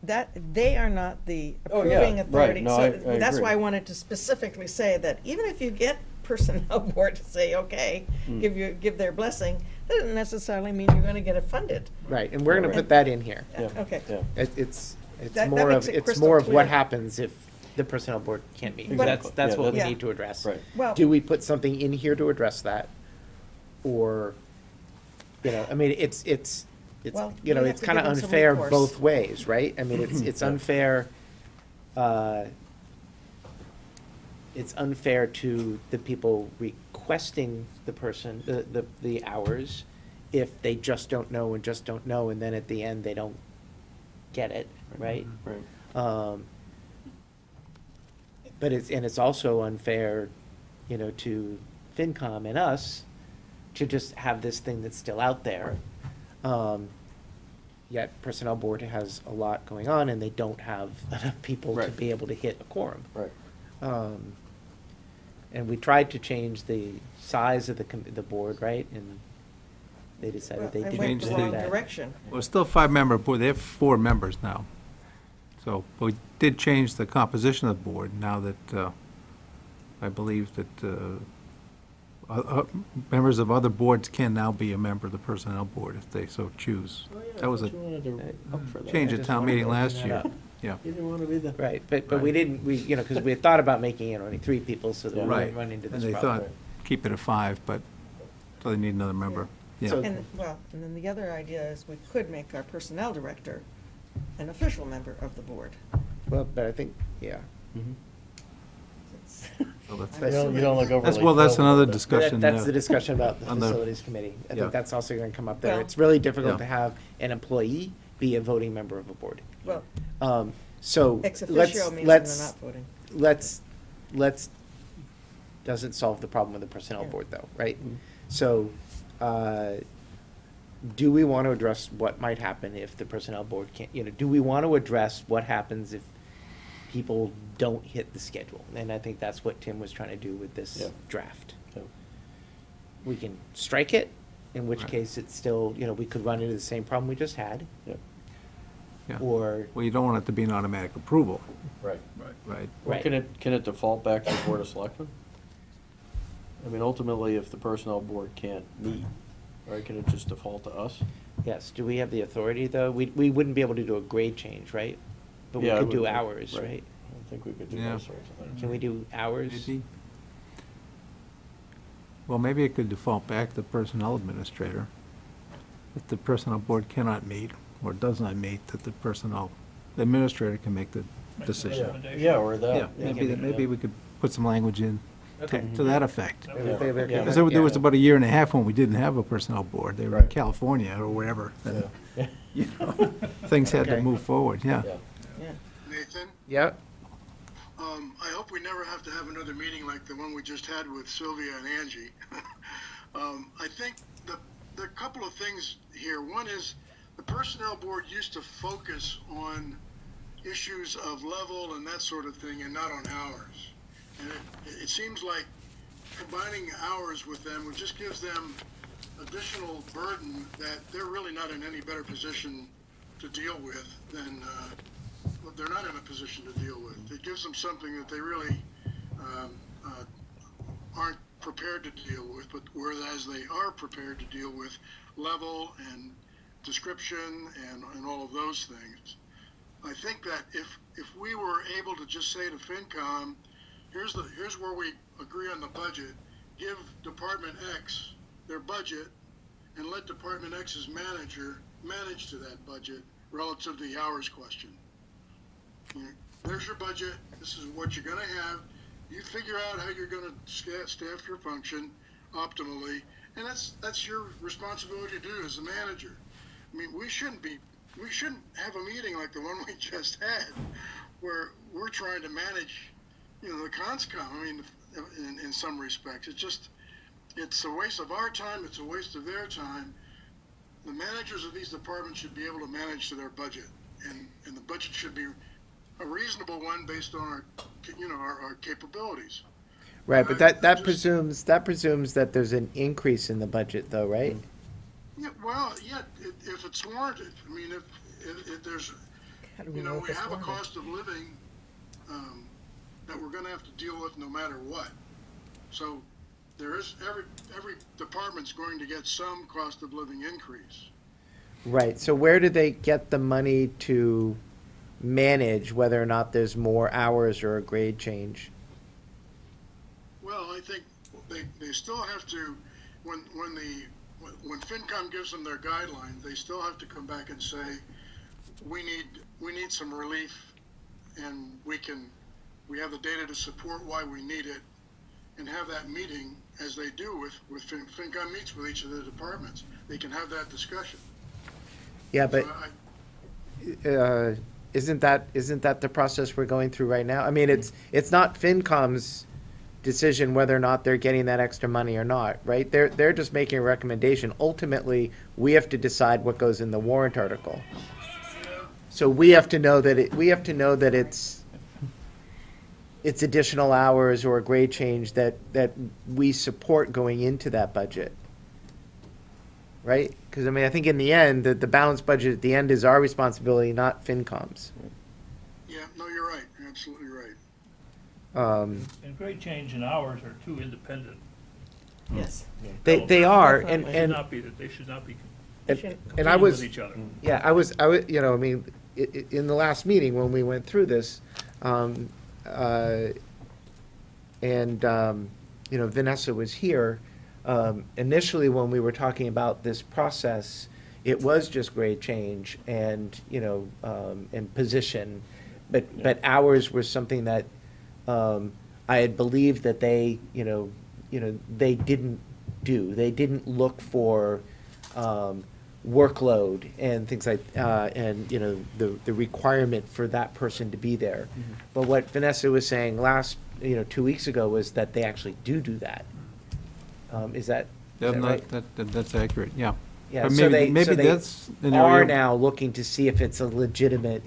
that, they are not the Oh, yeah, approving right. authority. No, So I that's why I agree. wanted to specifically say that even if you get personnel board to say, okay, Mm. give their blessing, that doesn't necessarily mean you're gonna get it funded. Right, and we're gonna Right. put that in here. Yeah, Okay. yeah. It's That more makes of, it it's crystal more of what clear. happens if the personnel board can't meet. But- That's Yeah, what we yeah. need to address. Right. Well- Do we put something in here to address that? Or, you know, I mean, it's, Well, you know, we have it's to kind of give them some unfair recourse. both ways, right? I mean, it's unfair, it's unfair to the people requesting the person, the hours, if they just don't know, and then at the end, they don't get it, right? Right. But it's also unfair, you know, to FinCom and us to just have this thing that's still out there. Yet Personnel Board has a lot going on and they don't have enough people to Right. be able to hit a quorum. Right. And we tried to change the size of the board, right? And they decided they Well, I didn't went do the wrong that. direction. Well, it's still a 5-member board, they have 4 members now. So, but we did change the composition of the board now that, I believe that, members of other boards can now be a member of the personnel board if they so choose. That was a change at town meeting last year, yeah. You didn't want to be the. Right, but we didn't, you know, because we had thought about making it only 3 people so that we Right, wouldn't run into and this they problem. thought, keep it at 5, but, so they need another member, yeah. So- And, well, and then the other idea is we could make our personnel director an official member of the board. Well, but I think, yeah. So that's- You don't look overly. That's thrilled another about that. discussion. That's the discussion about the on the- facilities committee. I Yeah. think that's also going to come up there. Well- It's really difficult Yeah. to have an employee be a voting member of a board. Well, So ex let's, officio means they're let's, not voting. let's, doesn't solve the problem with the personnel Yeah. board though, right? So, do we want to address what might happen if the personnel board can't, you know, do we want to address what happens if people don't hit the schedule? And I think that's what Tim was trying to do with this Yeah. draft. Yeah. We can strike it, in which Right. case it's still, you know, we could run into the same problem we just had. Yeah. Yeah. Or, Well, you don't want it to be an automatic approval, Right. right? Well, Right. can it default back to the Board of Selectmen? I mean, ultimately, if the personnel board can't meet, right, can it just default to us? yes, do we have the authority though? We wouldn't be able to do a grade change, right? But we Yeah, I could do would- hours, right? I think we could do Yeah. those sorts of things. Can we do hours? Maybe. Well, maybe it could default back to the personnel administrator. If the personnel board cannot meet or does not meet, that the personnel, the administrator can make the Make the decision. recommendation. Yeah, or that. Yeah, maybe we could put some language in to that effect. Yeah. Because there was about a year and a half when we didn't have a personnel board. They were in California or wherever. And, you know, things had to Okay. move forward, yeah. Nathan, Yep. I hope we never have to have another meeting like the one we just had with Sylvia and Angie. I think the couple of things here. One is the personnel board used to focus on issues of level and that sort of thing and not on hours. And it seems like combining hours with them would just gives them additional burden that they're really not in any better position to deal with than they're not in a position to deal with. It gives them something that they really aren't prepared to deal with, but whereas they are prepared to deal with level and description and all of those things. I think that if we were able to just say to FinCom, here's where we agree on the budget, give Department X their budget, and let Department X's manager manage to that budget relative to the hours question. There's your budget. This is what you're going to have. You figure out how you're going to staff your function optimally, and that's your responsibility to do as a manager. I mean, we shouldn't have a meeting like the one we just had, where we're trying to manage, the conscom. I mean, in some respects, it's a waste of our time. It's a waste of their time. The managers of these departments should be able to manage to their budget, and the budget should be a reasonable one based on our capabilities. Right, but that presumes that there's an increase in the budget, though, right? Yeah, well, yeah, if it's warranted. I mean, if there's, we have a cost of living that we're going to have to deal with no matter what. So there is every department's going to get some cost of living increase. Right. So where do they get the money to manage whether or not there's more hours or a grade change? Well, I think they still have to, when FinCom gives them their guidelines, they still have to come back and say, we need some relief, and we have the data to support why we need it, and have that meeting as they do with FinCom meets with each of the departments. They can have that discussion. Yeah, but So isn't that the process we're going through right now? I mean, it's not FinCom's decision whether or not they're getting that extra money or not, right? They're just making a recommendation. Ultimately, we have to decide what goes in the warrant article. So we have to know that it's additional hours or a grade change that we support going into that budget. Right? Because, I mean, I think in the end, the balanced budget at the end is our responsibility, not FinCom's. yeah, no, you're right. You're absolutely right. And grade change and hours are two independent. Yes. They are, They should and not be, they should not be and competing I was, with each other. yeah, I was, I mean, in the last meeting when we went through this, Vanessa was here. Initially, when we were talking about this process, it was just grade change and, and position, but hours were something that, I had believed that they, they didn't do. They didn't look for, workload and things like, and, the requirement for that person to be there. But what Vanessa was saying 2 weeks ago was that they actually do that. Is that right? That's accurate, yeah. Yeah, But so maybe they that's an are area- now looking to see if it's a legitimate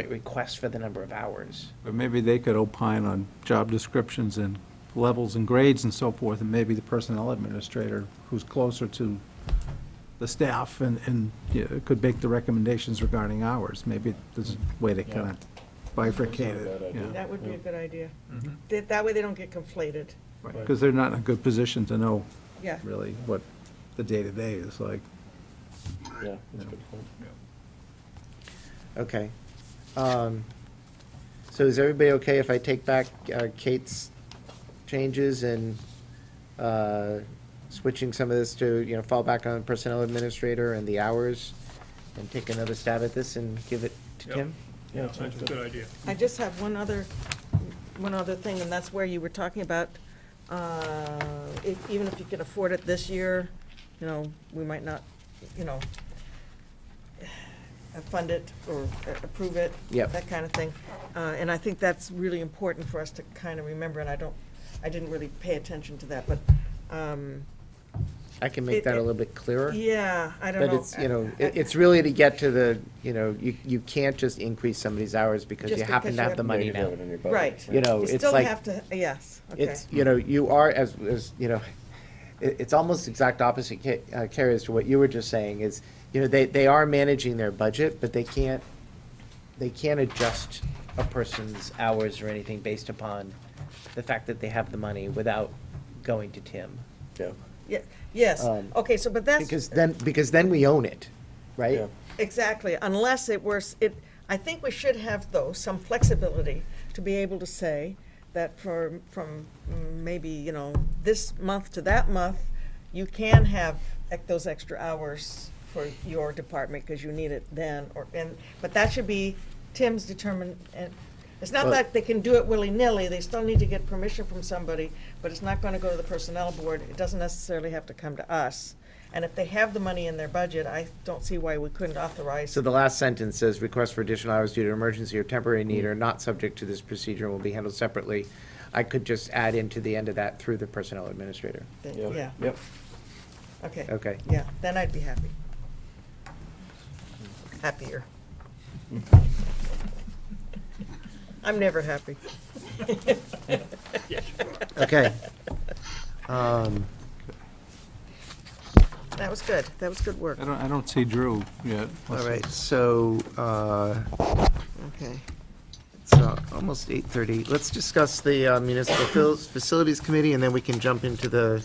request for the number of hours. But maybe they could opine on job descriptions and levels and grades and so forth, and maybe the personnel administrator, who's closer to the staff and could make the recommendations regarding hours. Maybe there's a way to kind of bifurcate it. yeah. That would be a good idea. That way they don't get conflated. Because they're not in a good position to know Yeah. really what the day-to-day is like. Yeah, that's a good point. Okay. So is everybody okay if I take back Kate's changes and switching some of this to, fall back on personnel administrator and the hours and take another stab at this and give it to Yep. Tim? Yeah, that's a good idea. I just have one other one other thing, and that's where you were talking about, even if you can afford it this year, you know, we might not, you know, fund it or approve it. Yep. That kind of thing. And I think that's really important for us to kind of remember, and I didn't really pay attention to that, but, I can make that a little bit clearer. yeah, I don't know. But it's, you know, it's really to get to the, you know, you can't just increase somebody's hours because Just you happen because to you have the have- money You now. have it in your budget. Right. You know, You it's still like, have to, yes, okay. it's, you know, you are, as, you know, it's almost exact opposite, Carrie, as to what you were just saying, is, you know, they are managing their budget, but they can't adjust a person's hours or anything based upon the fact that they have the money without going to Tim. Yeah. Yeah, yes, okay, so, but that's. Because then we own it, right? Yeah. Exactly, unless it were, I think we should have, though, some flexibility to be able to say that from maybe, you know, this month to that month, you can have those extra hours for your department because you need it then, but that should be Tim's determined, and it's not Well- that they can do it willy-nilly, they still need to get permission from somebody, but it's not gonna go to the personnel board, it doesn't necessarily have to come to us. And if they have the money in their budget, I don't see why we couldn't authorize. So the last sentence says, requests for additional hours due to emergency or temporary need are not subject to this procedure and will be handled separately. I could just add into the end of that through the personnel administrator. Yeah, Yep. okay. Okay. Yeah, then I'd be happy. Happier. I'm never happy. Okay. That was good, that was good work. I don't see Drew yet. All right, so, Okay. it's almost 8:30. Let's discuss the Municipal Facilities Committee, and then we can jump into the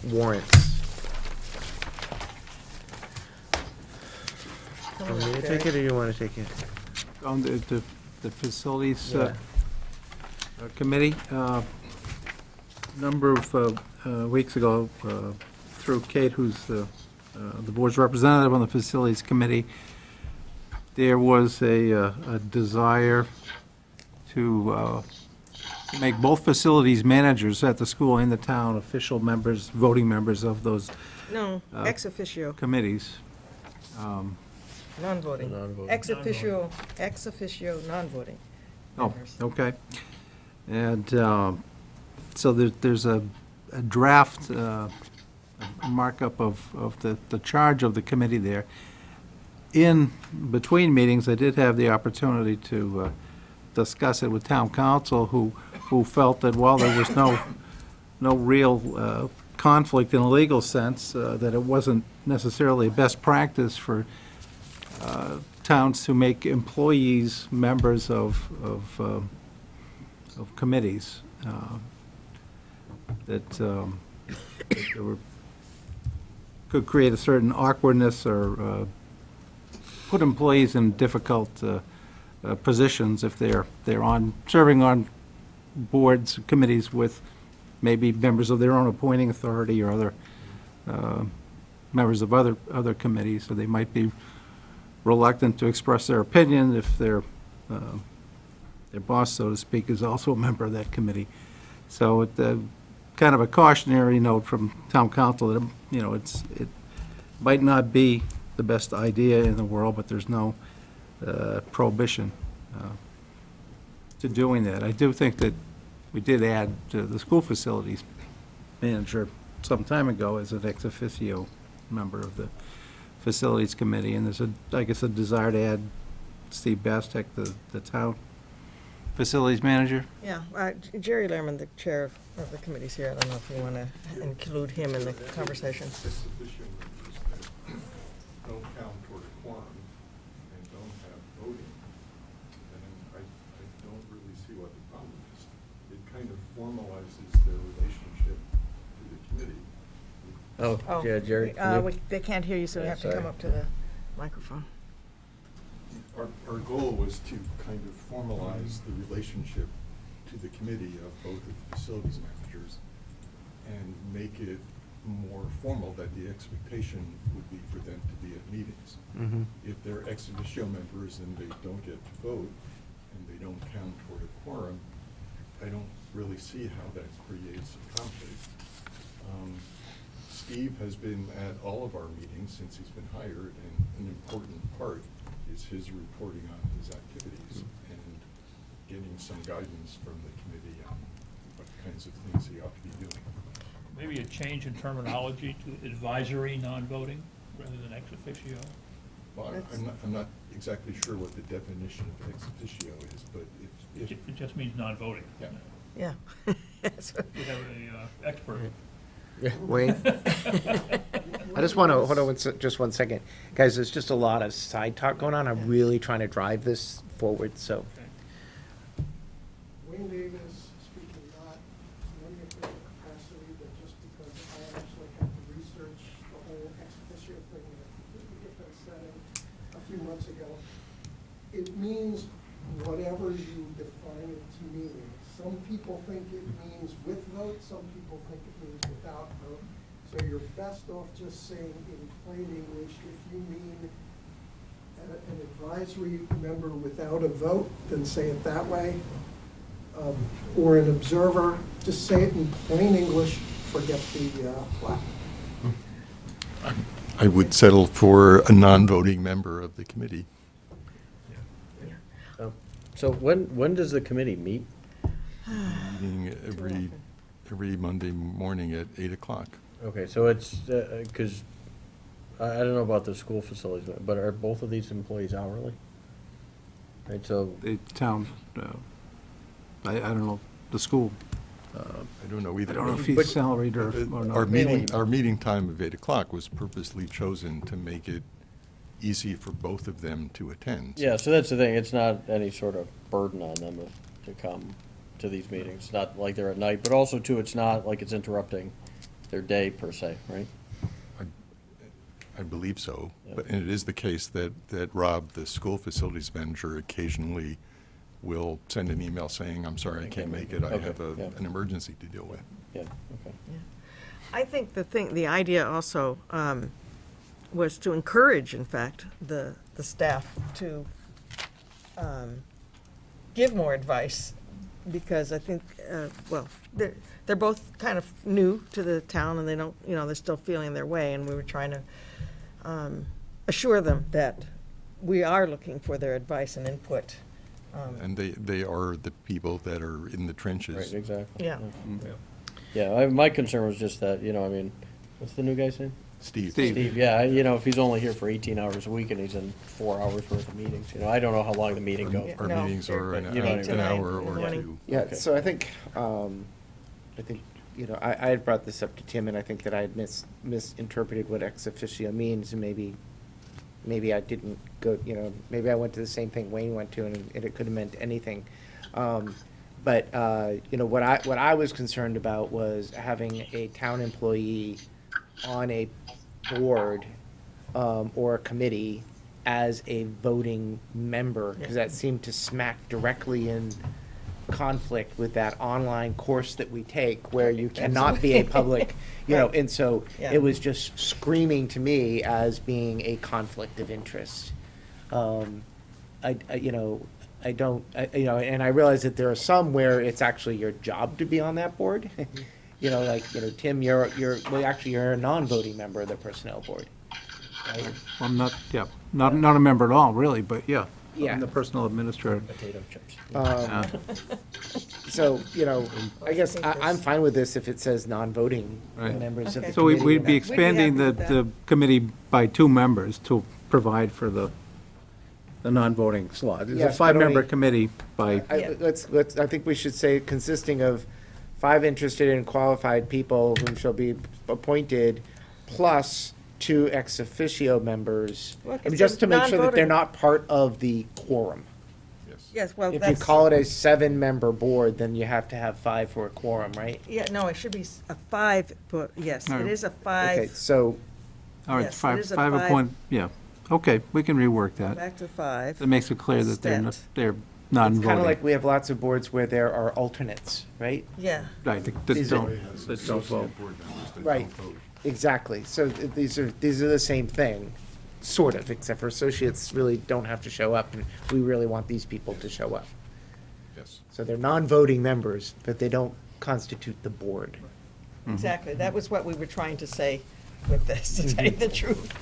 warrants. Come Want on, me to Gary. take it, or you want to take it? On the facilities Yeah. committee, number of weeks ago, through Kate, who's the board's representative on the facilities committee, there was a desire to make both facilities managers at the school and the town official members, voting members of those No, ex officio, committees. non-voting. Non-voting. Ex officio, non-voting. Oh, members. okay. And so there's a draft, a markup of the charge of the committee there. In between meetings, I did have the opportunity to discuss it with town council, who felt that while there was no real conflict in a legal sense, that it wasn't necessarily best practice for towns to make employees members of committees, that there could create a certain awkwardness or put employees in difficult positions if they're serving on boards, committees with maybe members of their own appointing authority or other members of other committees, so they might be reluctant to express their opinion if their boss, so to speak, is also a member of that committee. So it, kind of a cautionary note from town council that, you know, it might not be the best idea in the world, but there's no prohibition to doing that. I do think that we did add the school facilities manager some time ago as an ex officio member of the facilities committee, and there's I guess a desire to add Steve Bastek, the town facilities manager. Yeah, Jerry Lehrman, the chair of the committee's here, I don't know if you want to include him in the conversation. Don't count toward a quorum and don't have voting, then I don't really see what the problem is. It kind of formalizes their relationship to the committee. Oh, yeah, Jerry. can you- They can't hear you, so you Yeah, have to come sorry. up to the microphone. Our goal was to kind of formalize the relationship to the committee of both of the facilities managers and make it more formal that the expectation would be for them to be at meetings. Mhm. If they're ex officio members and they don't get to vote and they don't count toward a quorum, I don't really see how that creates a conflict. Steve has been at all of our meetings since he's been hired, and an important part is his reporting on his activities and getting some guidance from the committee on what kinds of things he ought to be doing. Maybe a change in terminology to advisory non-voting rather than ex officio. Well, I'm not exactly sure what the definition of ex officio is, but if. It just means non-voting. Yeah. Yeah. We have a expert. Wayne? I just want to, hold on just one second. Guys, there's just a lot of side talk going on. I'm really trying to drive this forward, so. Wayne Davis, speaking not in any official capacity, but just because I actually had to research the whole ex officio thing in a completely different setting a few months ago. It means whatever you define it to mean. Some people think it means with vote, some people think it means without vote. So you're best off just saying in plain English, if you mean an advisory member without a vote, then say it that way. Or an observer, just say it in plain English, forget the Latin. I would settle for a non-voting member of the committee. So when does the committee meet? Meeting every Monday morning at 8 o'clock. Okay, so it's, because I don't know about the school facilities, but are both of these employees hourly? Right, so. The town, I don't know, the school. I don't know either. I don't know if he's salaried or not. Our meeting time of 8 o'clock was purposely chosen to make it easy for both of them to attend. Yeah, so that's the thing, it's not any sort of burden on them to come to these meetings. It's not like they're at night, but also too, it's not like it's interrupting their day per se, right? I believe so, Yeah. but and it is the case that Rob, the school facilities manager, occasionally will send an email saying, I'm sorry, I can't make it, I Okay, have yeah. an emergency to deal with. Yeah, okay. I think the idea also was to encourage, in fact, the staff to give more advice, because I think, well, they're both kind of new to the town, and they don't, they're still feeling their way, and we were trying to assure them that we are looking for their advice and input. And they are the people that are in the trenches. Right, exactly. Yeah. Yeah, my concern was just that, what's the new guy's name? Steve. Steve, yeah, if he's only here for 18 hours a week and he's in 4 hours worth of meetings, I don't know how long the meeting goes. Our meetings are an Eight hour or two. Yeah, Okay. so I think, I had brought this up to Tim, and I think that I had misinterpreted what ex officio means, and maybe I didn't go, maybe I went to the same thing Wayne went to, and it could have meant anything. But what I was concerned about was having a town employee on a board or a committee as a voting member, because that seemed to smack directly in conflict with that online course that we take where you cannot be a public, and so it was just screaming to me as being a conflict of interest. And I realize that there are some where it's actually your job to be on that board. Tim, you're a non-voting member of the personnel board. Right? I'm not a member at all, really, but yeah. Yeah. I'm the personal administrator. Potato chips. So, I guess I'm fine with this if it says non-voting Right. members of the So committee. we'd be expanding the committee by 2 members to provide for the non-voting slot. It's Yes, a but 5-member only- committee by, I think we should say consisting of 5 interested and qualified people who shall be appointed, plus 2 ex officio members. Look, I mean, it's just a to make sure that they're non-voting. not part of the quorum. Yes, well, If you call it a 7-member board, then you have to have 5 for a quorum, right? Yeah, no, it should be a 5, but yes, No. it is a 5. Okay, so, all right, Yes, it 5 is a 5 5. appoint, yeah. Okay, we can rework that. Back to 5. That makes it clear that they're Extent. they're it's kind of non-voting. like we have lots of boards where there are alternates, right? Yeah. Right, that These are- don't vote. Associate board members that Right. don't vote. Exactly. So these are the same thing, sort of, except for associates really don't have to show up, and we really want these people to show up. Yes. So they're non-voting members, but they don't constitute the board. Exactly, that was what we were trying to say with this, to tell you the truth.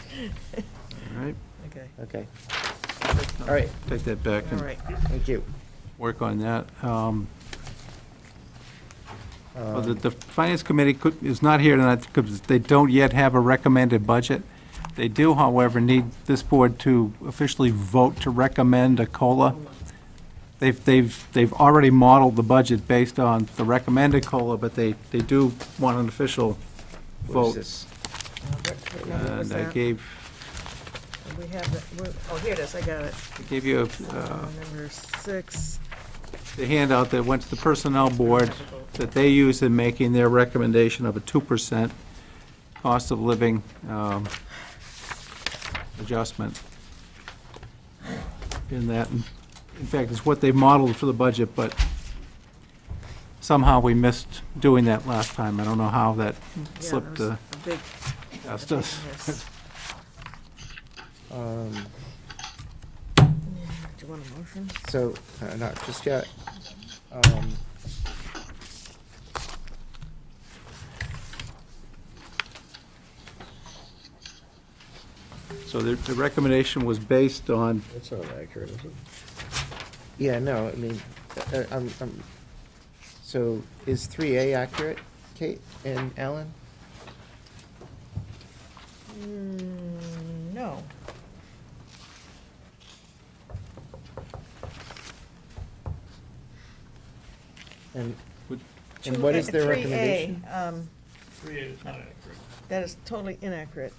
All right, Okay, Okay. All right, take that back all and right. thank you. work on that. Well, the Finance Committee is not here tonight because they don't yet have a recommended budget. They do, however, need this board to officially vote to recommend a COLA. They've already modeled the budget based on the recommended COLA, but they do want an official What is vote. this? What number was And I that? gave, We have, oh, here it is, I got it. I gave you Number 6. the handout that went to the Personnel Board that they use in making their recommendation of a 2% cost of living adjustment in that. In fact, it's what they modeled for the budget, but somehow we missed doing that last time. I don't know how that slipped a big, past us. yes. Do you want a motion? So, not just yet. So the recommendation was based on, That's not accurate, is it? Yeah, no, I mean, so is 3A accurate, Kate and Alan? No. And, Would- and what is their 3A, recommendation? 3A is not accurate. That is totally inaccurate.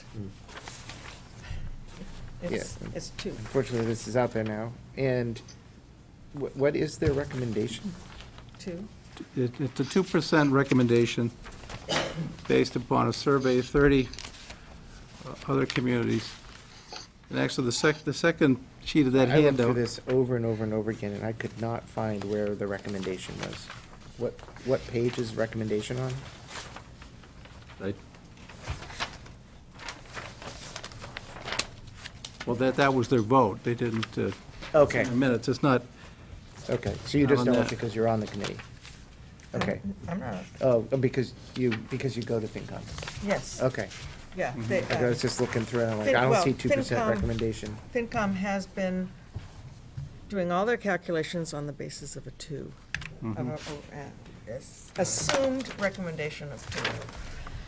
It's, Yeah. it's 2. Unfortunately, this is out there now. And what is their recommendation? 2. it's a 2% recommendation based upon a survey of 30 other communities. And actually, the second sheet of that I looked through handout, this over and over and over again, and I could not find where the recommendation was. What page is recommendation on? right? Well, that was their vote. They didn't, Okay, in minutes, it's not, okay, so you Not just on know it that. because you're on the committee? Okay. I'm not, Oh, because you go to FinCom? yes, Okay. yeah. Mm-hmm. they, I was just looking through, and I'm like, I don't see 2% recommendation. FinCom has been doing all their calculations on the basis of a 2. Of Mm-hmm. assumed recommendation of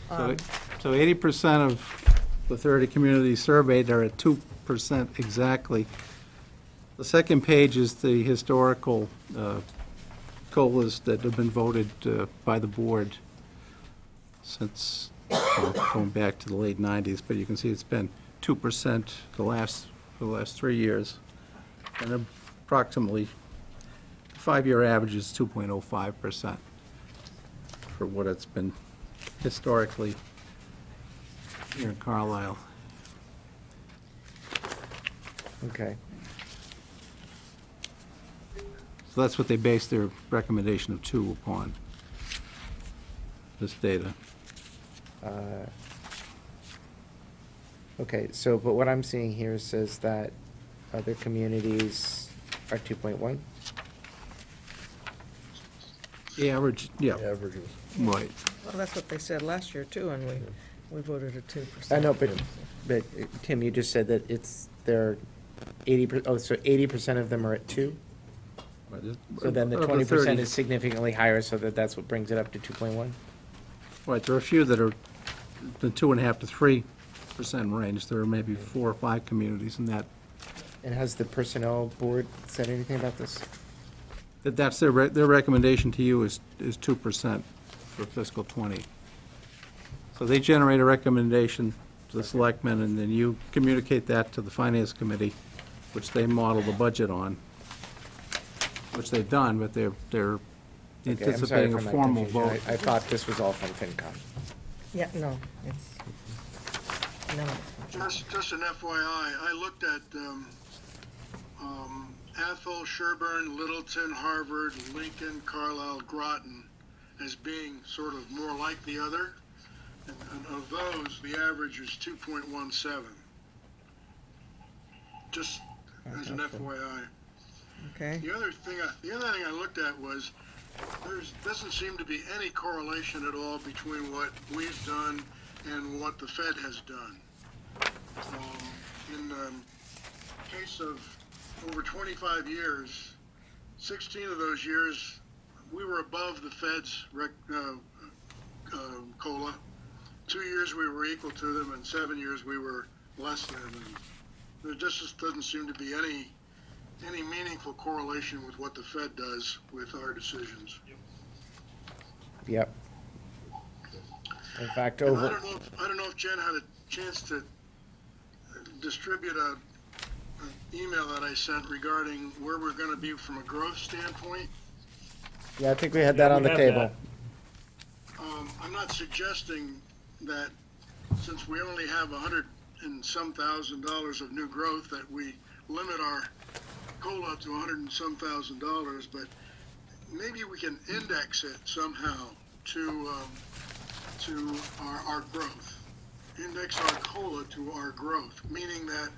2. so 80% of the 30 communities surveyed are at 2% exactly. The second page is the historical COLAs that have been voted by the board since, going back to the late 90s, but you can see it's been 2% for the last 3 years. And approximately, 5-year average is 2.05% for what it's been historically here in Carlisle. Okay. So that's what they based their recommendation of 2 upon, this data. Okay, so, but what I'm seeing here says that other communities are 2.1? The average, yeah, Averages. right. Well, that's what they said last year, too, and we voted at 2%. I know, but Tim, you just said that they're 80%, so 80% of them are at 2? So then the Of 20% 30. is significantly higher, so that's what brings it up to 2.1? Right, there are a few that are the 2.5 to 3% range. There are maybe 4 or 5 communities in that. And has the personnel board said anything about this? That's their recommendation to you is 2% for fiscal '20. So they generate a recommendation to the selectmen, and then you communicate that to the finance committee, which they model the budget on, which they've done, but they're Okay, I'm sorry anticipating a for my formal confusion. vote. I thought this was all from FinCom. Yeah, no, it's, no. Just an FYI, I looked at Athol, Sherburne, Littleton, Harvard, Lincoln, Carlisle, Groton as being sort of more like the other. And of those, the average is 2.17. Just as an FYI. Okay. The other thing I looked at was doesn't seem to be any correlation at all between what we've done and what the Fed has done. In the case of over 25 years, 16 of those years we were above the Fed's COLA. 2 years we were equal to them, and 7 years we were less than them. There just doesn't seem to be any meaningful correlation with what the Fed does with our decisions. Yep. In fact, And over. I don't know if Jen had a chance to distribute an email that I sent regarding where we're going to be from a growth standpoint. Yeah, I think we had that on the table. I'm not suggesting that since we only have $100 and some thousand of new growth that we limit our COLA to $100 and some thousand, but maybe we can index it somehow to our growth. Index our COLA to our growth, meaning that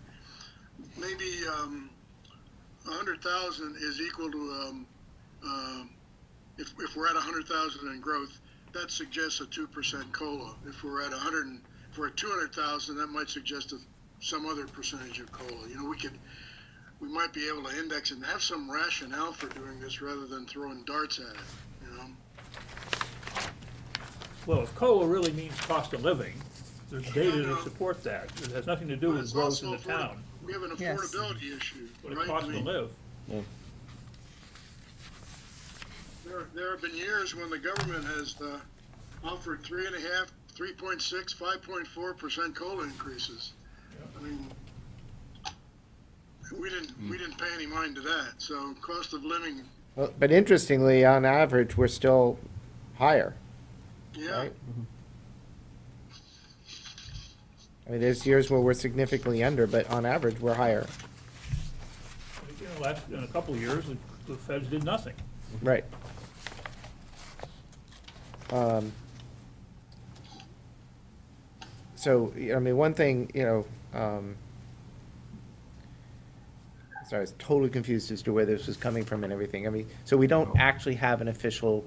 maybe 100,000 is equal to if we're at 100,000 in growth, that suggests a 2% COLA. If we're at 200,000, that might suggest some other percentage of COLA. You know, we might be able to index and have some rationale for doing this rather than throwing darts at it. You know. Well, if COLA really means cost of living, there's data to support that. It has nothing to do with growth in the town. We have an affordability issue, But right? it costs to live. Yeah. There have been years when the government has offered 3.5%, 3.6%, 5.4% COLA increases. I mean, we didn't pay any mind to that. So cost of living. Well, but interestingly, on average, we're still higher. Yeah. Right? I mean, there's years where we're significantly under, but on average, we're higher. You know, in a couple of years, the feds did nothing. Right. So, I mean, one thing, sorry, I was totally confused as to where this was coming from and everything. I mean, so we don't actually have an official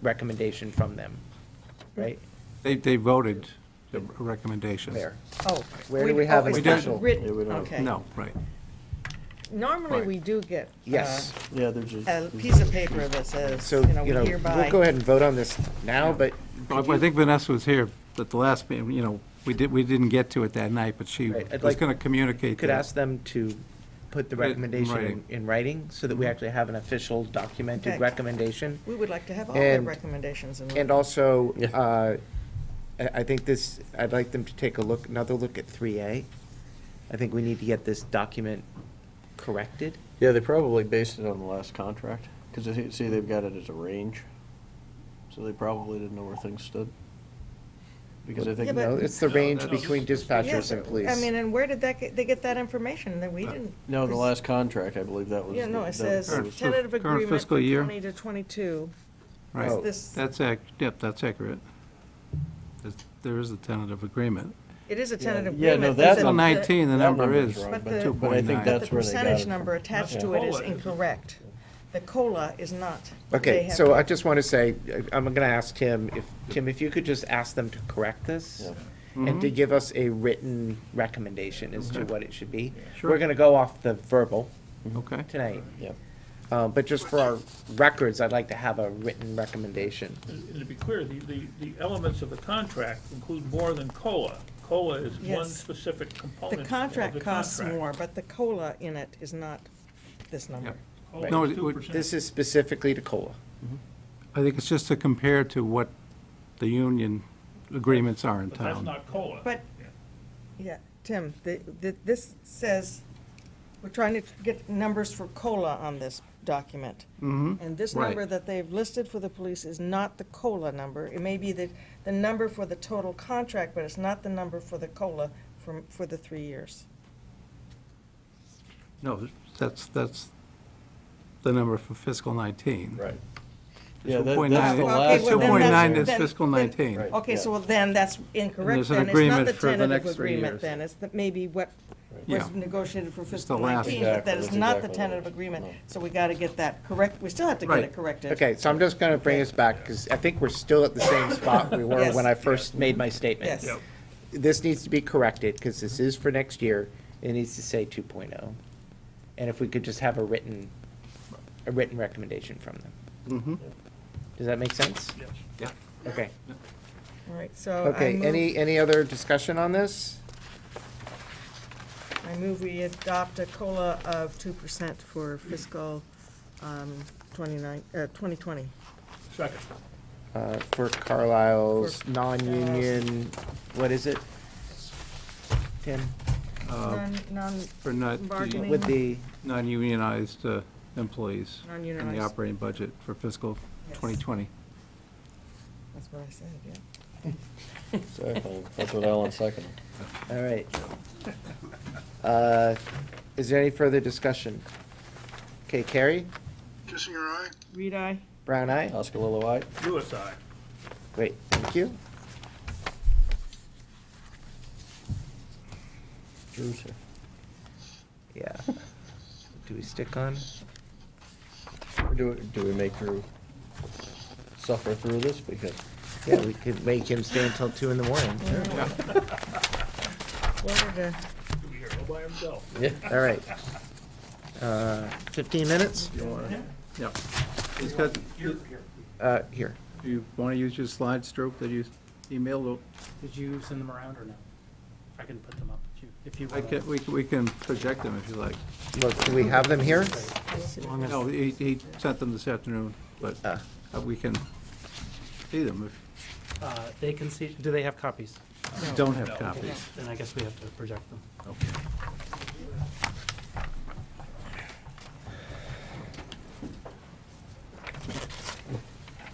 recommendation from them, right? They voted the recommendation. There. Oh. Where do we have an it's not official? written, Yeah, we don't- okay. No, right. Normally, Right. we do get. Yes. Yeah, there's A piece of paper that says, So, we hereby. we'll go ahead and vote on this now, but I think Vanessa was here at the last meeting, we didn't get to it that night, but she Right, I'd was like- going to communicate could that. ask them to put the Put it in recommendation writing. in writing, so that we actually have an official documented Okay. recommendation. We would like to have all their And- recommendations in. And also, I think I'd like them to take another look at 3A. I think we need to get this document corrected. Yeah, they probably based it on the last contract, because see, they've got it as a range. So they probably didn't know where things stood. Because I think. Yeah, but- No, it's the range between dispatchers and police. I mean, and where did they get that information? That we didn't. No, the last contract, I believe that was. Yeah, no, it says Current tentative agreement fiscal for year. 20 to 22. Right, Oh. This- that's that's accurate. There is a tentative agreement. It is a tentative Yeah, agreement. no, that's Fiscal on 19, the that number number's is wrong, But but the- 2.9. but I think But that's the where they got it percentage from. number attached to it is incorrect. The COLA is not. They Okay, have- so I just want to say, I'm going to ask Tim, if you could just ask them to correct this, and to give us a written recommendation as to what it should be. Sure. We're going to go off the verbal Okay. tonight. Yep. But just for our records, I'd like to have a written recommendation. And to be clear, the elements of the contract include more than COLA. COLA is one Yes. specific The component of the contract costs contract. more, but the COLA in it is not this number. Yep. COLA No, is it would- 2%. This is specifically to COLA. I think it's just to compare to what the union agreements are in But that's town. not COLA. But- Yeah, Tim, this says, we're trying to get numbers for COLA on this document. Mhm. And this Right. number that they've listed for the police is not the COLA number. It may be the number for the total contract, but it's not the number for the COLA for the 3 years. No, that's the number for fiscal 19. Right. Yeah, that's 2.9 the Okay, last well, then one. 2.9 is then- fiscal then- 19. Right. Okay, Yeah. so then that's incorrect, there's an then it's not agreement the for the tentative next 3 agreement years. then, it's maybe what Yeah. was negotiated for fiscal last- 19, but that Exactly, is that's not the exactly what it tentative is. agreement. No. So we gotta get that correct, we still have to get Right. it corrected. Okay, so I'm just gonna bring us back, because I think we're still at the same spot we were Yes. when I first made my statement. Yes. Yep. This needs to be corrected, because this is for next year, it needs to say 2.0. And if we could just have a written recommendation from them. Mm-hmm. Does that make sense? Yes. Yeah. Okay. All right, so I Okay, move, any other discussion on this? I move we adopt a COLA of 2% for fiscal 2020. Second. For Carlisle's For non-union, what is it? Tim, For not, Non-bargaining. with the, non-unionized employees in the Non-unionized. operating budget for fiscal Yes. 2020. That's what I said, yeah. Second, that's what Ellen seconded. all right. Is there any further discussion? Okay, Carrie, Kissinger, aye? Reed, aye. Brown eye? Oscar Lilloye? Lewis, aye. Great, thank you. Drew's here. Yeah. Do we stick on? Or do we make Drew suffer through this? Because Yeah, we could make him stay until 2 in the morning. What are the, He'll be here all by himself. yeah. All right. 15 minutes? Yep. He's got, Here. do you want to use your slides, Drew, that you emailed? Did you send them around or no? I can put them up if you I want. can, we can project them if you like. Look, do we have them here? As long as, No, he sent them this afternoon, but we can see them if they can see, do they have copies? you don't have copies. Then I guess we have to project them. Okay.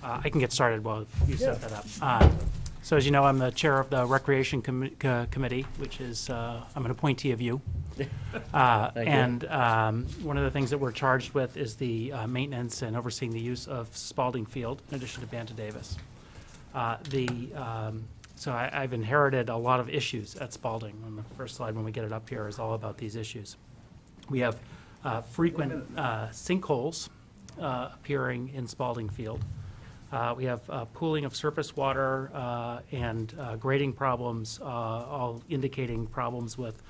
I can get started while you set that up. So as you know, I'm the chair of the Recreation Committee, which is, I'm an appointee of you. And one of the things that we're charged with is the maintenance and overseeing the use of Spalding Field, in addition to Banta Davis. So I've inherited a lot of issues at Spalding. On the first slide, when we get it up here, is all about these issues. We have frequent sinkholes appearing in Spalding Field. We have pooling of surface water and grading problems, all indicating problems with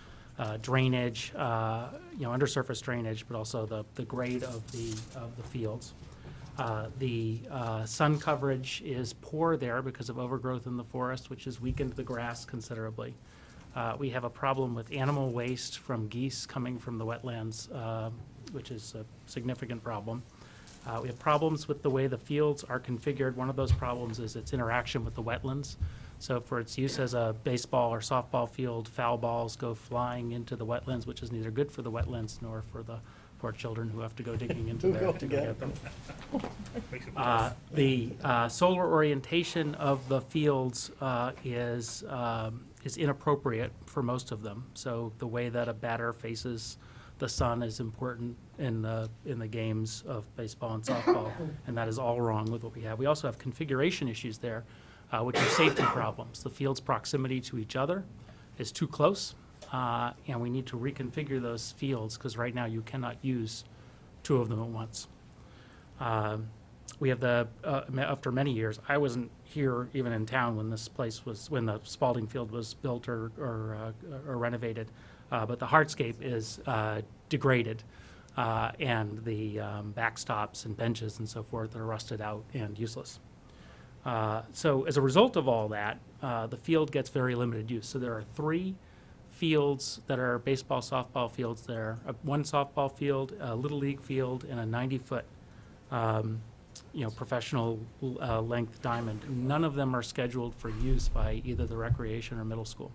drainage, undersurface drainage, but also the grade of the fields. The sun coverage is poor there because of overgrowth in the forest, which has weakened the grass considerably. We have a problem with animal waste from geese coming from the wetlands, which is a significant problem. We have problems with the way the fields are configured. One of those problems is its interaction with the wetlands. So for its use as a baseball or softball field, foul balls go flying into the wetlands, which is neither good for the wetlands nor for the poor children who have to go digging into there to go get them. The solar orientation of the fields is inappropriate for most of them. So the way that a batter faces the sun is important in the games of baseball and softball, and that is all wrong with what we have. We also have configuration issues there, which are safety problems. The field's proximity to each other is too close, and we need to reconfigure those fields because right now you cannot use two of them at once. We have after many years, I wasn't here even in town when this place was, when the Spalding Field was built or renovated, but the hardscape is degraded, and the backstops and benches and so forth are rusted out and useless. So as a result of all that, the field gets very limited use. So there are 3 fields that are baseball, softball fields there. One softball field, a Little League field, and a 90-foot professional length diamond. None of them are scheduled for use by either the recreation or middle school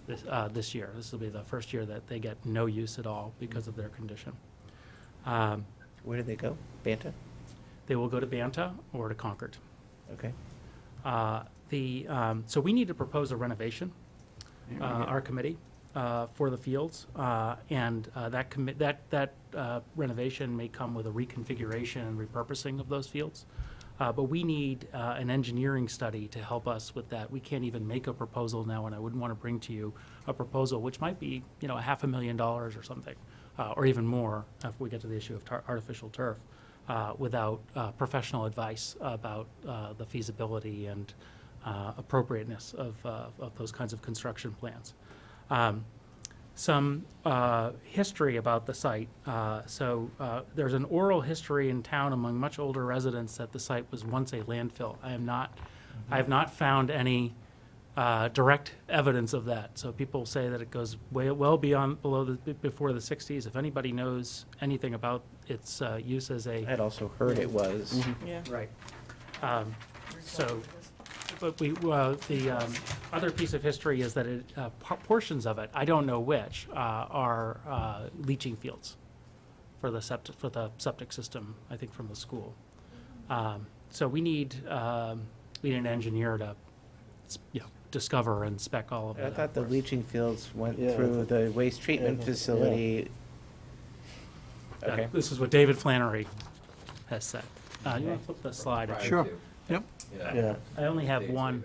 this year. This will be the first year that they get no use at all because of their condition. Where do they go? Banta? They will go to Banta or to Concord. Okay. So we need to propose a renovation, our committee, for the fields, and that renovation may come with a reconfiguration and repurposing of those fields. But we need an engineering study to help us with that. We can't even make a proposal now, and I wouldn't want to bring to you a proposal which might be, you know, $500,000 or something, or even more if we get to the issue of artificial turf, without professional advice about the feasibility and appropriateness of those kinds of construction plans. Some history about the site. There's an oral history in town among much older residents that the site was once a landfill. I have not found any direct evidence of that. So people say that it goes well before the 60s. If anybody knows anything about its use as a... I had also heard it was. Mm-hmm. Yeah. Right. But the other piece of history is that portions of it, I don't know which, are leaching fields for the septic system, I think, from the school. So we need an engineer to, discover and spec all of that. I thought the leaching fields went Yeah, through the waste treatment facility. Okay. This is what David Flannery has said. You want to flip the slide? Sure. Yep. Yeah. I only have one.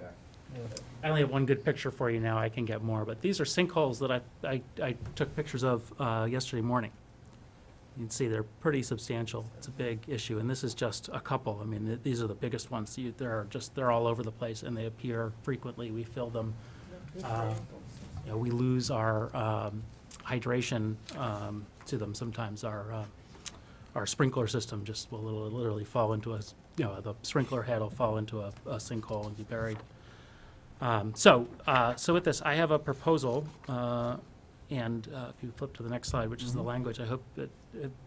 I only have one good picture for you now. I can get more, but these are sinkholes that I took pictures of yesterday morning. You can see they're pretty substantial. It's a big issue, and this is just a couple. I mean, these are the biggest ones. They're all over the place, and they appear frequently. We fill them. We lose our hydration to them sometimes. Our sprinkler system just will literally fall into the sprinkler head will fall into a sinkhole and be buried. So with this, I have a proposal, and if you flip to the next slide, which is the language, I hope that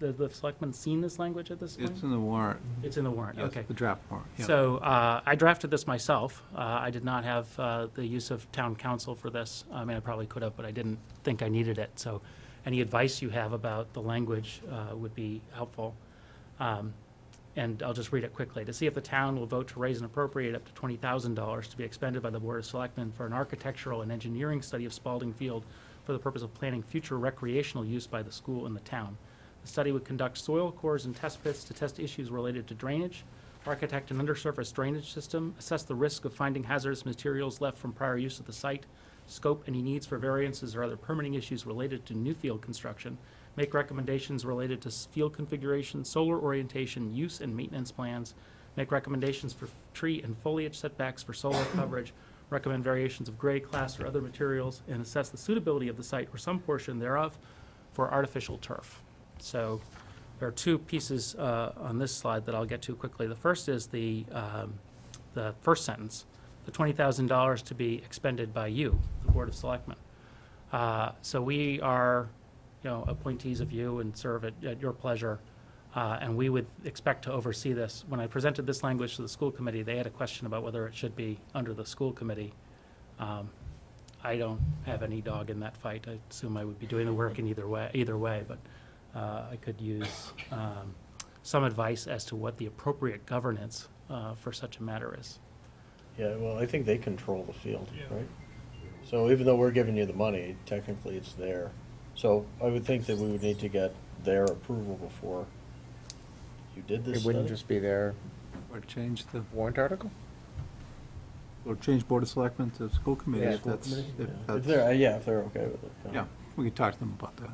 the selectmen seen this language at this point? It's in the warrant. It's in the warrant, Yes, okay. the draft warrant, yeah. So I drafted this myself. I did not have the use of town council for this. I mean, I probably could have, but I didn't think I needed it. So any advice you have about the language would be helpful. And I'll just read it quickly. To see if the town will vote to raise and appropriate up to $20,000 to be expended by the Board of Selectmen for an architectural and engineering study of Spalding Field for the purpose of planning future recreational use by the school and the town. The study would conduct soil cores and test pits to test issues related to drainage, architect an undersurface drainage system, assess the risk of finding hazardous materials left from prior use of the site, scope any needs for variances or other permitting issues related to new field construction, make recommendations related to field configuration, solar orientation, use and maintenance plans, make recommendations for tree and foliage setbacks for solar coverage, recommend variations of grade class or other materials, and assess the suitability of the site or some portion thereof for artificial turf. So there are two pieces on this slide that I'll get to quickly. The first is the first sentence, the $20,000 to be expended by you, the Board of Selectmen. So we are appointees of you and serve at your pleasure, and we would expect to oversee this. When I presented this language to the school committee, they had a question about whether it should be under the school committee. I don't have any dog in that fight. I assume I would be doing the work in either way, but I could use some advice as to what the appropriate governance for such a matter is. Yeah, well, I think they control the field, right? So even though we're giving you the money, technically it's there. So I would think that we would need to get their approval before you did this It wouldn't study? just be their Or change the, warrant article? or change Board of Selectmen to school committee Yeah, if school that's, committee, if If that's, they're, if they're okay with it. yeah, we can talk to them about that.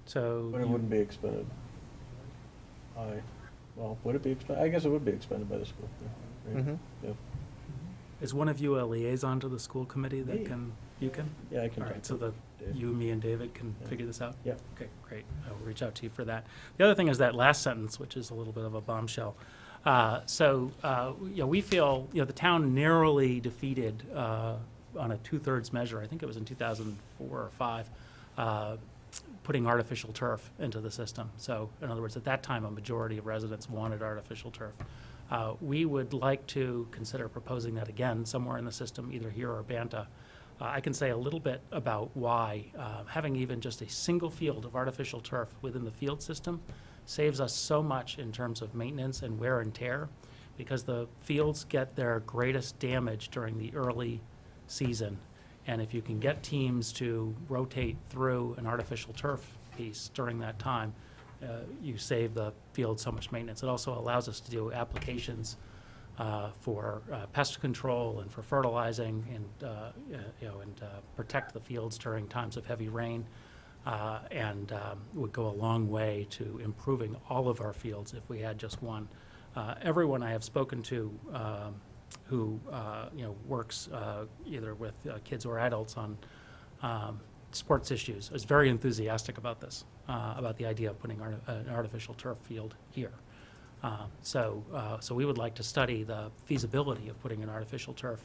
So But it wouldn't be expended. Well, would it be expended? I guess it would be expended by the school. Yeah, right? Mhm. Yeah. is one of you a liaison to the school committee that Me. you can? Yeah, I can. All talk right, to so Dave. you, me, and David can Yeah. figure this out? Yeah. Okay, great. I will reach out to you for that. The other thing is that last sentence, which is a little bit of a bombshell. We feel, the town narrowly defeated on a 2/3 measure, I think it was in 2004 or 5, putting artificial turf into the system. So, in other words, at that time, a majority of residents wanted artificial turf. We would like to consider proposing that again somewhere in the system, either here or Banta. I can say a little bit about why having even just a single field of artificial turf within the field system saves us so much in terms of maintenance and wear and tear, because the fields get their greatest damage during the early season. And if you can get teams to rotate through an artificial turf piece during that time, you save the field so much maintenance. It also allows us to do applications for pest control and for fertilizing and protect the fields during times of heavy rain, and would go a long way to improving all of our fields if we had just one. Everyone I have spoken to who works either with kids or adults on sports issues is very enthusiastic about this, about the idea of putting an artificial turf field here. So we would like to study the feasibility of putting an artificial turf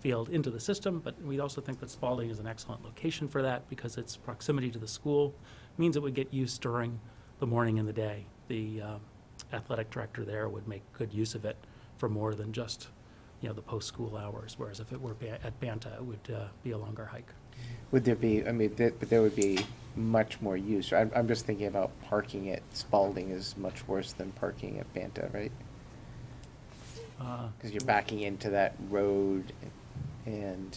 field into the system, but we also think that Spalding is an excellent location for that because its proximity to the school means it would get used during the morning and the day. The athletic director there would make good use of it for more than just the post-school hours, whereas if it were at Banta, it would be a longer hike. Would there be, but there would be much more use. I'm just thinking about parking at Spalding is much worse than parking at Banta, right? Because you're backing into that road and.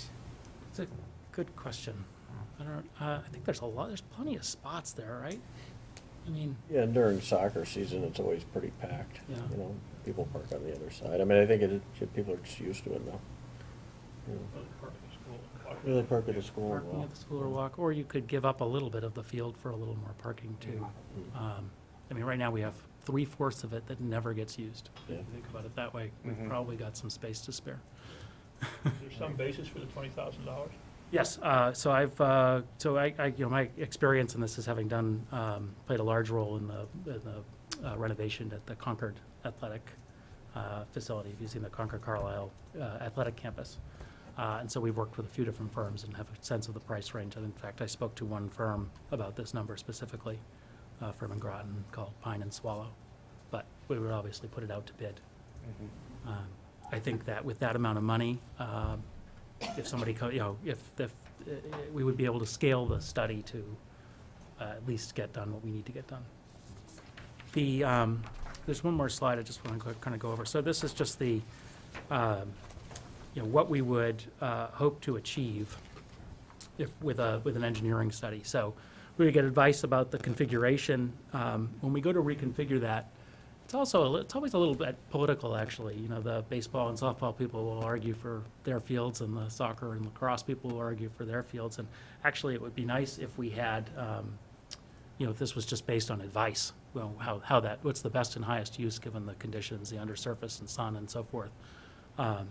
It's a good question. I think there's plenty of spots there, right? I mean. Yeah, during soccer season, it's always pretty packed. Yeah. People park on the other side. I mean, I think people are just used to it now. Really park at the school. Parking at the school or walk, or you could give up a little bit of the field for a little more parking too. I mean, right now we have 3/4 of it that never gets used. If you think about it that way, we've probably got some space to spare. Is there some basis for the $20,000? Yes, so I've, my experience in this is having done, played a large role in the renovation at the Concord Athletic facility, using the Concord Carlisle Athletic Campus. And so we've worked with a few different firms and have a sense of the price range. And in fact, I spoke to one firm about this number specifically, a firm in Groton called Pine and Swallow. But we would obviously put it out to bid. I think that with that amount of money, if somebody, if we would be able to scale the study to at least get done what we need to get done. There's one more slide I just want to kind of go over. So this is just the, what we would hope to achieve with an engineering study. So we would get advice about the configuration. When we go to reconfigure that, it's always a little bit political, actually. The baseball and softball people will argue for their fields, and the soccer and lacrosse people will argue for their fields. And actually, it would be nice if we had, if this was just based on advice. Well, what's the best and highest use given the conditions, the undersurface and sun and so forth. To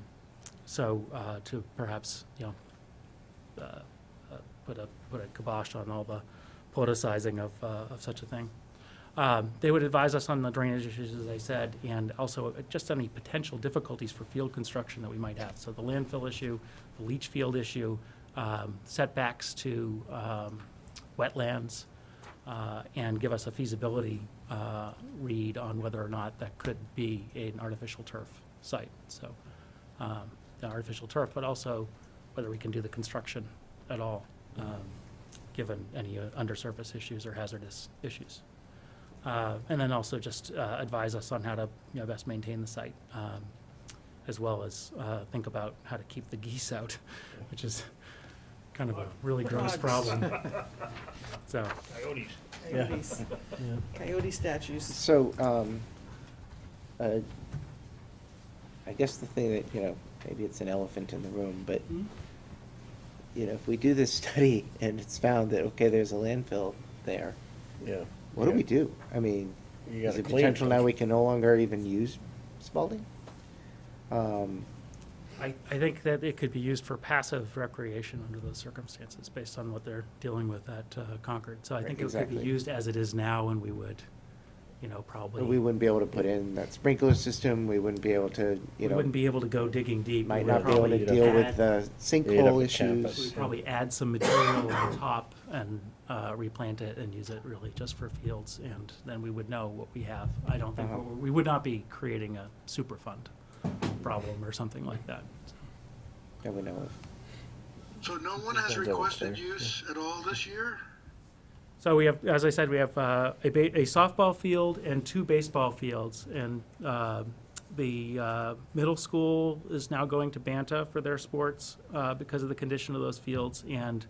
perhaps, put a kibosh on all the politicizing of such a thing. They would advise us on the drainage issues, as I said, and also just any potential difficulties for field construction that we might have. So the landfill issue, the leach field issue, setbacks to wetlands, and give us a feasibility read on whether or not that could be an artificial turf site. So the artificial turf, but also whether we can do the construction at all, given any undersurface issues or hazardous issues. And then also just advise us on how to best maintain the site, as well as think about how to keep the geese out, which is kind of a really gross problem. So Coyotes. Coyotes. Coyote statues. So, I guess the thing that, maybe it's an elephant in the room, but, if we do this study and it's found that, okay, there's a landfill there. Yeah. What do we do? I mean, You is gotta it clean potential it. now we can no longer even use Spalding? I think that it could be used for passive recreation under those circumstances, based on what they're dealing with at Concord. So I think it could Exactly. be used as it is now, and we would, probably. We wouldn't be able to put in that sprinkler system, we wouldn't be able to, We wouldn't be able to go digging deep. might We would not be able to probably deal with add- the You'd have sinkhole to camp it. issues. We'd probably add some material on top and replant it and use it really just for fields, and then we would know what we have. I don't think, we would not be creating a super fund problem or something like that. That we know of. So no one has requested use at all this year? So we have, as I said, we have a softball field and 2 baseball fields, and the middle school is now going to Banta for their sports because of the condition of those fields, and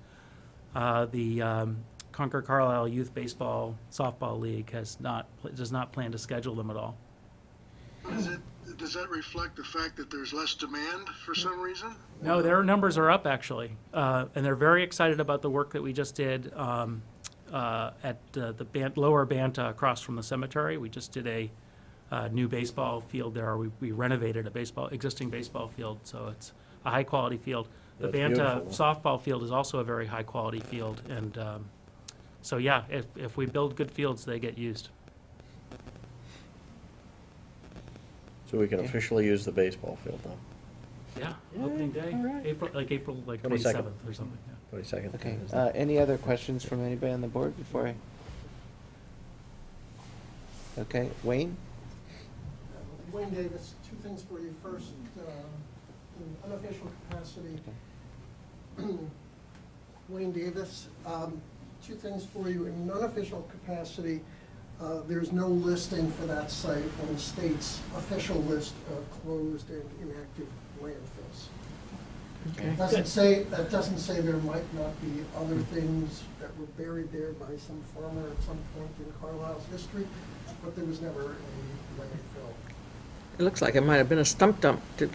the Concord Carlisle Youth Baseball Softball League does not plan to schedule them at all. Does that reflect the fact that there's less demand for some reason? No, their numbers are up, actually. And they're very excited about the work that we just did at the Lower Banta across from the cemetery. We just did a new baseball field there. We renovated existing baseball field, so it's a high-quality field. The That's Banta beautiful. softball field is also a very high-quality field. And so, yeah, if we build good fields, they get used. So we can officially use the baseball field now. Yeah, opening day, April 22nd. 27th or something, yeah. 22nd. Okay, any other questions from anybody on the board before I? Okay, Wayne? Wayne Davis, two things for you. First, in unofficial capacity, Wayne Davis, two things for you. In unofficial capacity, there's no listing for that site on the state's official list of closed and inactive landfills. Okay. That doesn't say there might not be other things that were buried there by some farmer at some point in Carlisle's history, but there was never a landfill. It looks like it might have been a stump dump. Who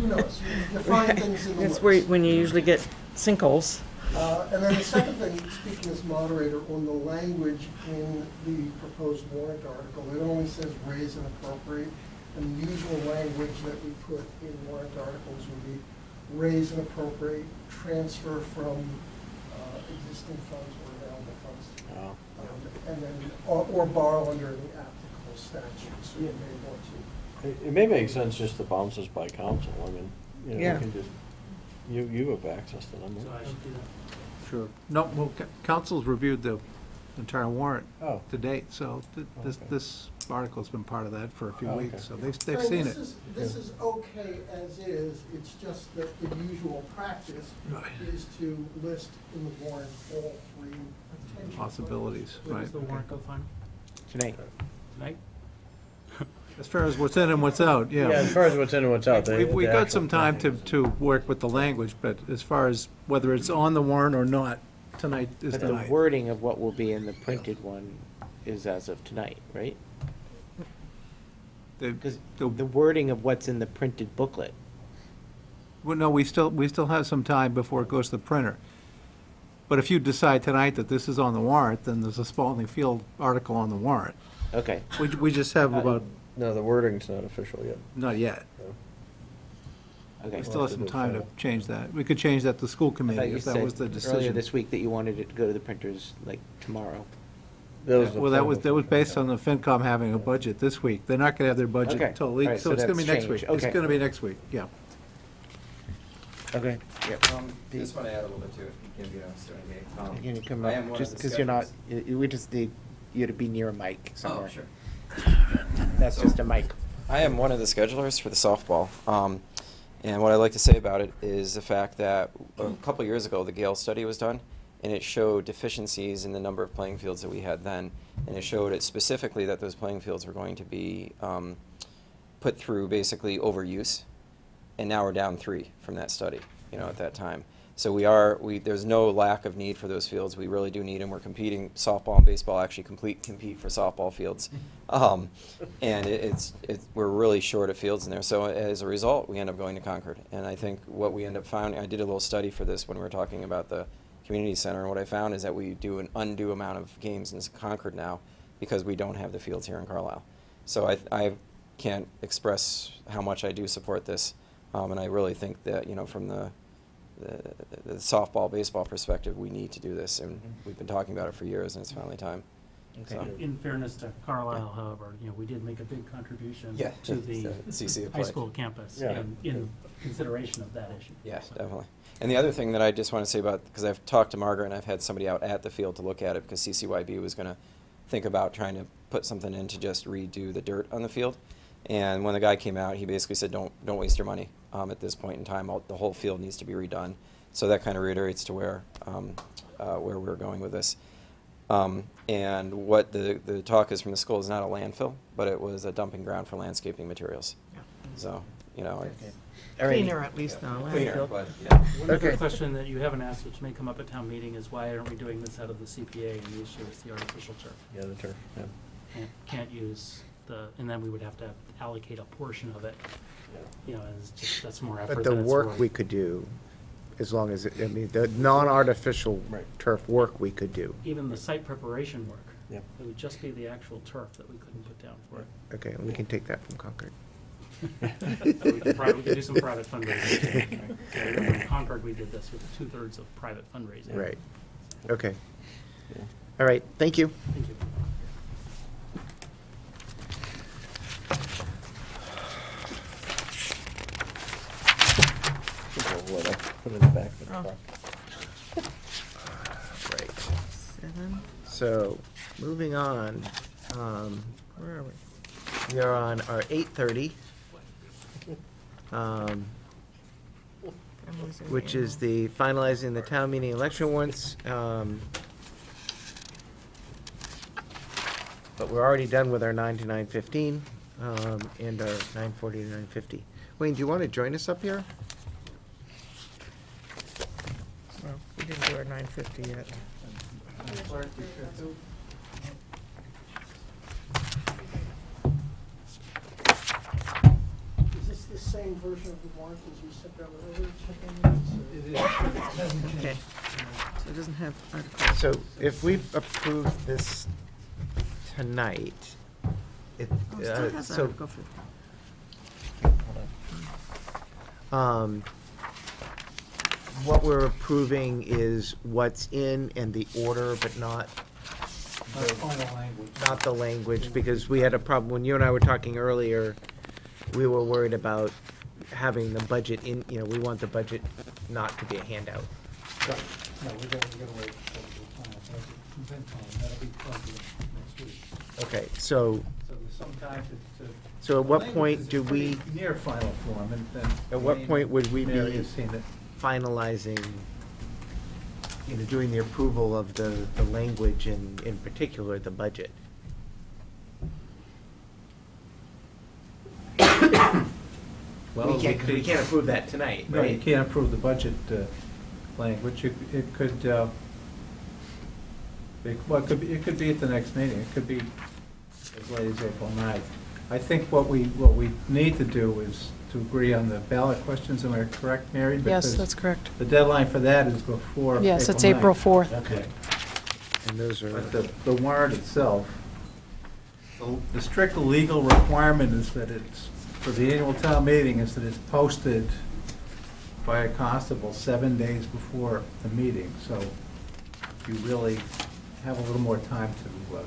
knows? You find things in the That's woods. when you usually get sinkholes. And then the second thing, speaking as moderator, on the language in the proposed warrant article, it only says raise and appropriate. And the usual language that we put in warrant articles would be raise and appropriate, transfer from existing funds or available funds. And then, or borrow under the applicable statutes. So you may want to. It may make sense just to bounce this by council. I mean, you know, Yeah. you can just, you have access to them. So I should do that. Sure. No, well, council's reviewed the entire warrant Oh. to date, so Okay. this article's been part of that for a few Oh, weeks, okay. so they've I mean, seen this it. This is okay as is, it's just that the usual practice Right. is to list in the warrant all three potential Possibilities, When right. does the warrant go final? Tonight. Tonight? As far as what's in and what's out, yeah. Yeah, as far as what's in and what's out. We the got actual some time plans. to work with the language, but as far as whether it's on the warrant or not, tonight is But the tonight. wording of what will be in the printed one is as of tonight, right? Because the wording of what's in the printed booklet. Well, no, we still have some time before it goes to the printer. But if you decide tonight that this is on the warrant, then there's a Spalding Field article on the warrant. Okay. We just have about, No, the wording's not official yet. not yet. Okay. We still have some time to change that. We could change that to school I thought committee you if that said was the earlier decision. this week that you wanted it to go to the printers like tomorrow. Well, that was based on the FinCom having a budget this week. They're not gonna have their budget Okay. until, All right, so so it's gonna be that's next week. changed. It's Okay. gonna be next week, yeah. Okay. Just want to add a little bit to it, if you can, Can you come I am up, one just of the because you're not, schedulers. we just need you to be near a mic somewhere. Oh, sure. That's So, just a mic. I am one of the schedulers for the softball. And what I'd like to say about it is the fact that a couple years ago, the Gale study was done, and it showed deficiencies in the number of playing fields that we had then. And it showed it specifically that those playing fields were going to be put through basically overuse. And now we're down 3 from that study, at that time. So there's no lack of need for those fields. We really do need them. We're competing, softball and baseball actually compete for softball fields. And we're really short of fields in there. So as a result, we end up going to Concord. And I think what we end up finding, I did a little study for this when we were talking about the community center, and what I found is that we do an undue amount of games in Concord now because we don't have the fields here in Carlisle. So I can't express how much I do support this. And I really think that, from the softball, baseball perspective, we need to do this, and we've been talking about it for years, and it's finally time. Okay. So. In fairness to Carlisle, however, we did make a big contribution Yeah, to the CC high applied. school campus Yeah. in consideration of that issue. Yes, definitely. And the other thing that I just want to say about, because I've talked to Margaret and I've had somebody out at the field to look at it, because CCYB was going to think about trying to put something in to just redo the dirt on the field. And when the guy came out, he basically said, don't waste your money at this point in time. The whole field needs to be redone. So that kind of reiterates to where we're going with this. And what the talk is from the school is not a landfill, but it was a dumping ground for landscaping materials. Yeah. So you know. Cleaner at least, though. Cleaner, but, One other question that you haven't asked, which may come up at town meeting, is why aren't we doing this out of the CPA and use the artificial turf? Yeah, the turf, yeah. Can't use and then we would have to allocate a portion of it, you know, and it's just, that's more effort But than the it's work worth. we could do, as long as, I mean, the non-artificial turf work we could do. Even the site preparation work. Yep. It would just be the actual turf that we couldn't put down for it. Okay, we can take that from Concord. We could do some private fundraising. Right? So in Concord, we did this with 2/3 of private fundraising. Right, okay. All right, thank you. Thank you. Put it in the back of the truck. Right. 7. So, moving on, where are we? We are on our 8:30, which is the finalizing the town meeting election warrants. But we're already done with our 9 to 9:15, and our 9:40 to 9:50. Wayne, do you want to join us up here? Well, we didn't do our 9:50 yet. Is this the same version of the warrant as you sent out earlier? It is. Okay. So it doesn't have articles. So if we approve this tonight, it, Oh, it still has so, Article 50. what we're approving is what's in and the order, but not Not final language. not the language, because we had a problem, when you and I were talking earlier, we were worried about having the budget in, you know, we want the budget not to be a handout. No, we're gonna wait until the final budget convention, that'll be probably next week. Okay, So there's some time to. So at what language point is do we- pretty near final form, and then. at what point would we Mary be has seen it. finalizing, you know, doing the approval of the language and in particular, the budget? Well, We can't approve that tonight, No, you right? can't approve the budget language. It could, well, it could be at the next meeting. It could be as late as April 9th. I think what we need to do is to agree on the ballot questions. Am I correct, Mary? Yes, Because that's correct. the deadline for that is before Yes, it's 9th. April 4th. Okay. And those are, But the warrant itself, the strict legal requirement is that it's, for the annual town meeting, is that it's posted by a constable 7 days before the meeting, so you really have a little more time to.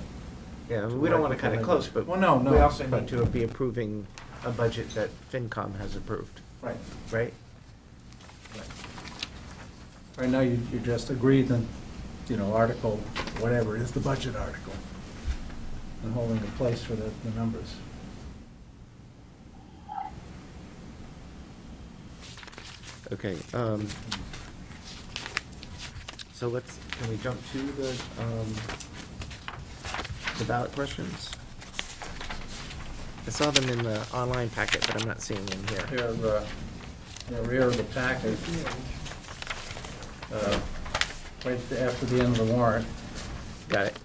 yeah, we don't want to cut it close, but Well, no, we also but- need to be approving a budget that FinCom has approved, Right. right? Right now, you just agreed on, you know, article, whatever, is the budget article, and holding the place for the numbers. Okay, so can we jump to the ballot questions? I saw them in the online packet, but I'm not seeing them here. Here, in the rear of the packet, right after the end of the warrant, Got it.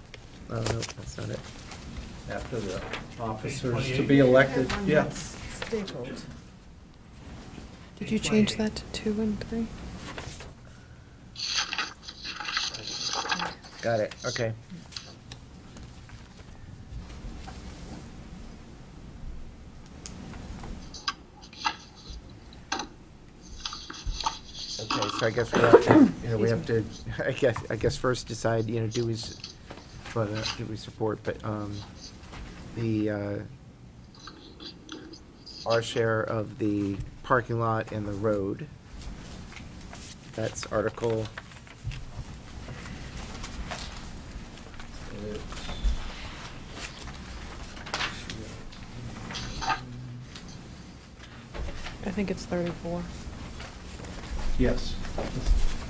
Oh, no, that's not it. after the officers to be elected, yeah. Stapled. Did you change that to 2 and 3? Got it, okay. Okay, so I guess we have to, you know, we have to, I guess first decide, you know, do we support, but, our share of the parking lot and the road. That's Article, I think it's 34. Yes.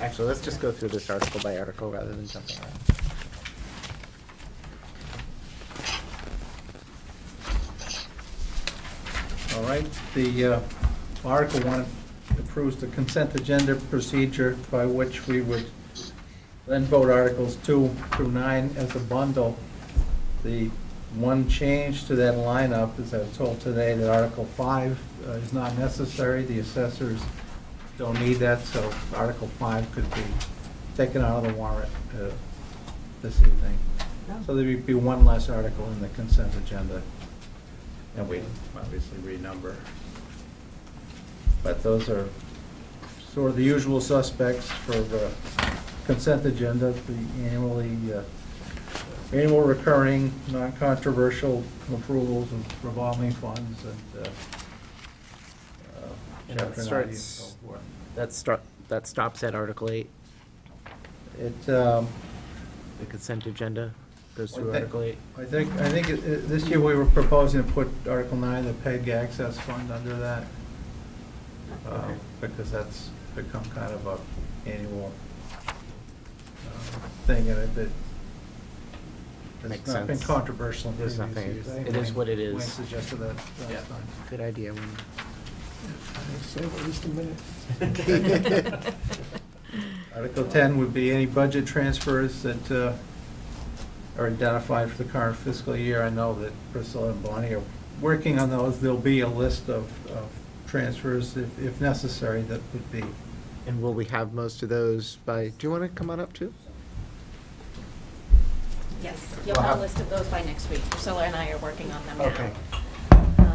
actually, let's just go through this article by article rather than jumping around. All right, the Article 1 approves the consent agenda procedure by which we would then vote Articles 2 through 9 as a bundle. The one change to that lineup is I was told today that Article 5 is not necessary. The assessors don't need that, so Article 5 could be taken out of the warrant this evening. So there would be one less article in the consent agenda, and we obviously renumber. But those are sort of the usual suspects for the consent agenda, the annual recurring, non-controversial approvals of revolving funds and Chapter 90 and so forth. That stops at Article 8. It, The consent agenda goes through Article 8. I think this year we were proposing to put Article 9, the PEG access fund, under that. Because that's become kind of a annual thing, and Makes it's not been sense. controversial in There's previous nothing. years. I think It is what it is. Wayne suggested that last time. Good idea, Wayne. Save at least a minute. Article 10 would be any budget transfers that are identified for the current fiscal year. I know that Priscilla and Bonnie are working on those. There'll be a list of transfers, if necessary, that would be. And will we have most of those by, do you want to come on up too? Yes, you'll have a list of those by next week. Priscilla and I are working on them now. Okay.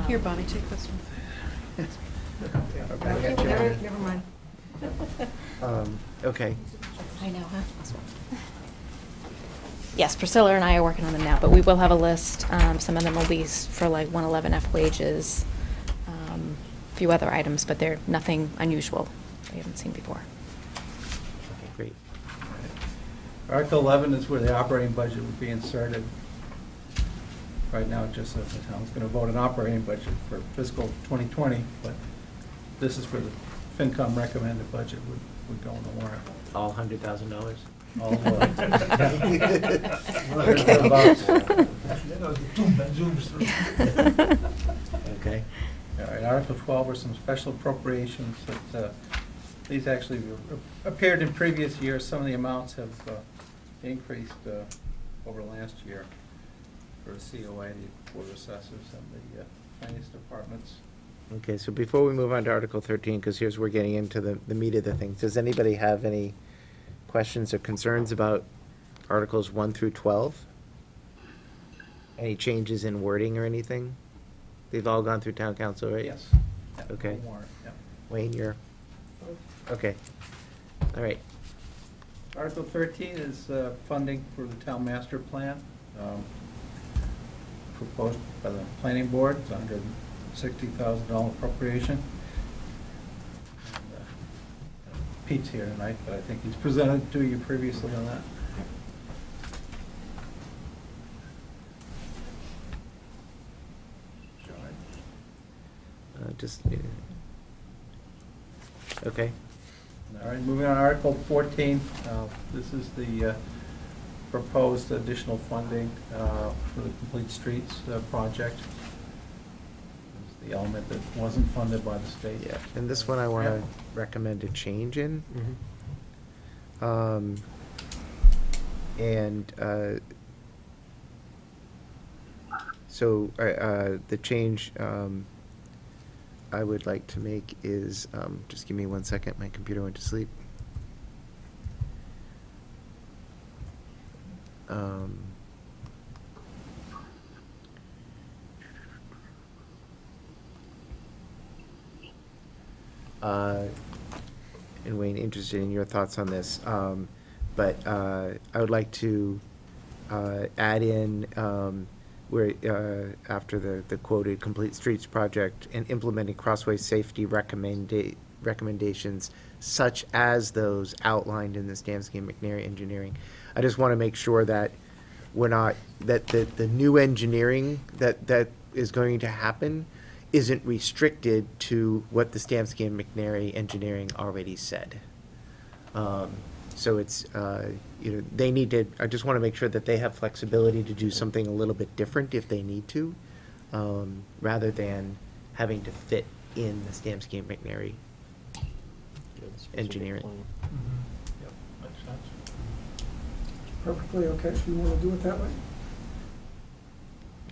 Here, Bonnie, take this one. Never mind. Okay. I know, huh? Yes, Priscilla and I are working on them now, but we will have a list. Some of them will be for like 111F wages, a few other items, but they're nothing unusual they haven't seen before. Okay, great. Article 11 is where the operating budget would be inserted. Right now, it just says the town's going to vote an operating budget for fiscal 2020, but this is where the FinCom recommended budget would go in the warrant. All $100,000? All the way. Okay. All right, Article 12 are some special appropriations that, these actually appeared in previous years. Some of the amounts have increased over last year for the COA, the Board of Assessors, and the finance departments. Okay, so before we move on to Article 13, because here's we're getting into the meat of the things, does anybody have any questions or concerns about Articles 1 through 12? Any changes in wording or anything? They've all gone through town council, right? Yes. Okay. Warrant, yeah. Wayne, you're, okay. All right. Article 13 is funding for the town master plan, proposed by the planning board. It's under $60,000 appropriation. And, Pete's here tonight, but I think he's presented to you previously on that. Okay. All right, moving on to Article 14. This is the proposed additional funding for the Complete Streets project. It's the element that wasn't funded by the state. Yeah, and this one I want to recommend a change in. So the change I would like to make is, just give me 1 second, my computer went to sleep. And Wayne, interested in your thoughts on this, but I would like to add in where, after the quoted Complete Streets project and implementing crossway safety recommendations such as those outlined in the Stamsky and McNary engineering. I just want to make sure that we're not, that the new engineering that is going to happen isn't restricted to what the Stamsky and McNary engineering already said. So it's, they need to, I just want to make sure that they have flexibility to do something a little bit different if they need to, rather than having to fit in the Stamsky and McNary engineering. Yep, makes sense. Perfectly okay if you want to do it that way.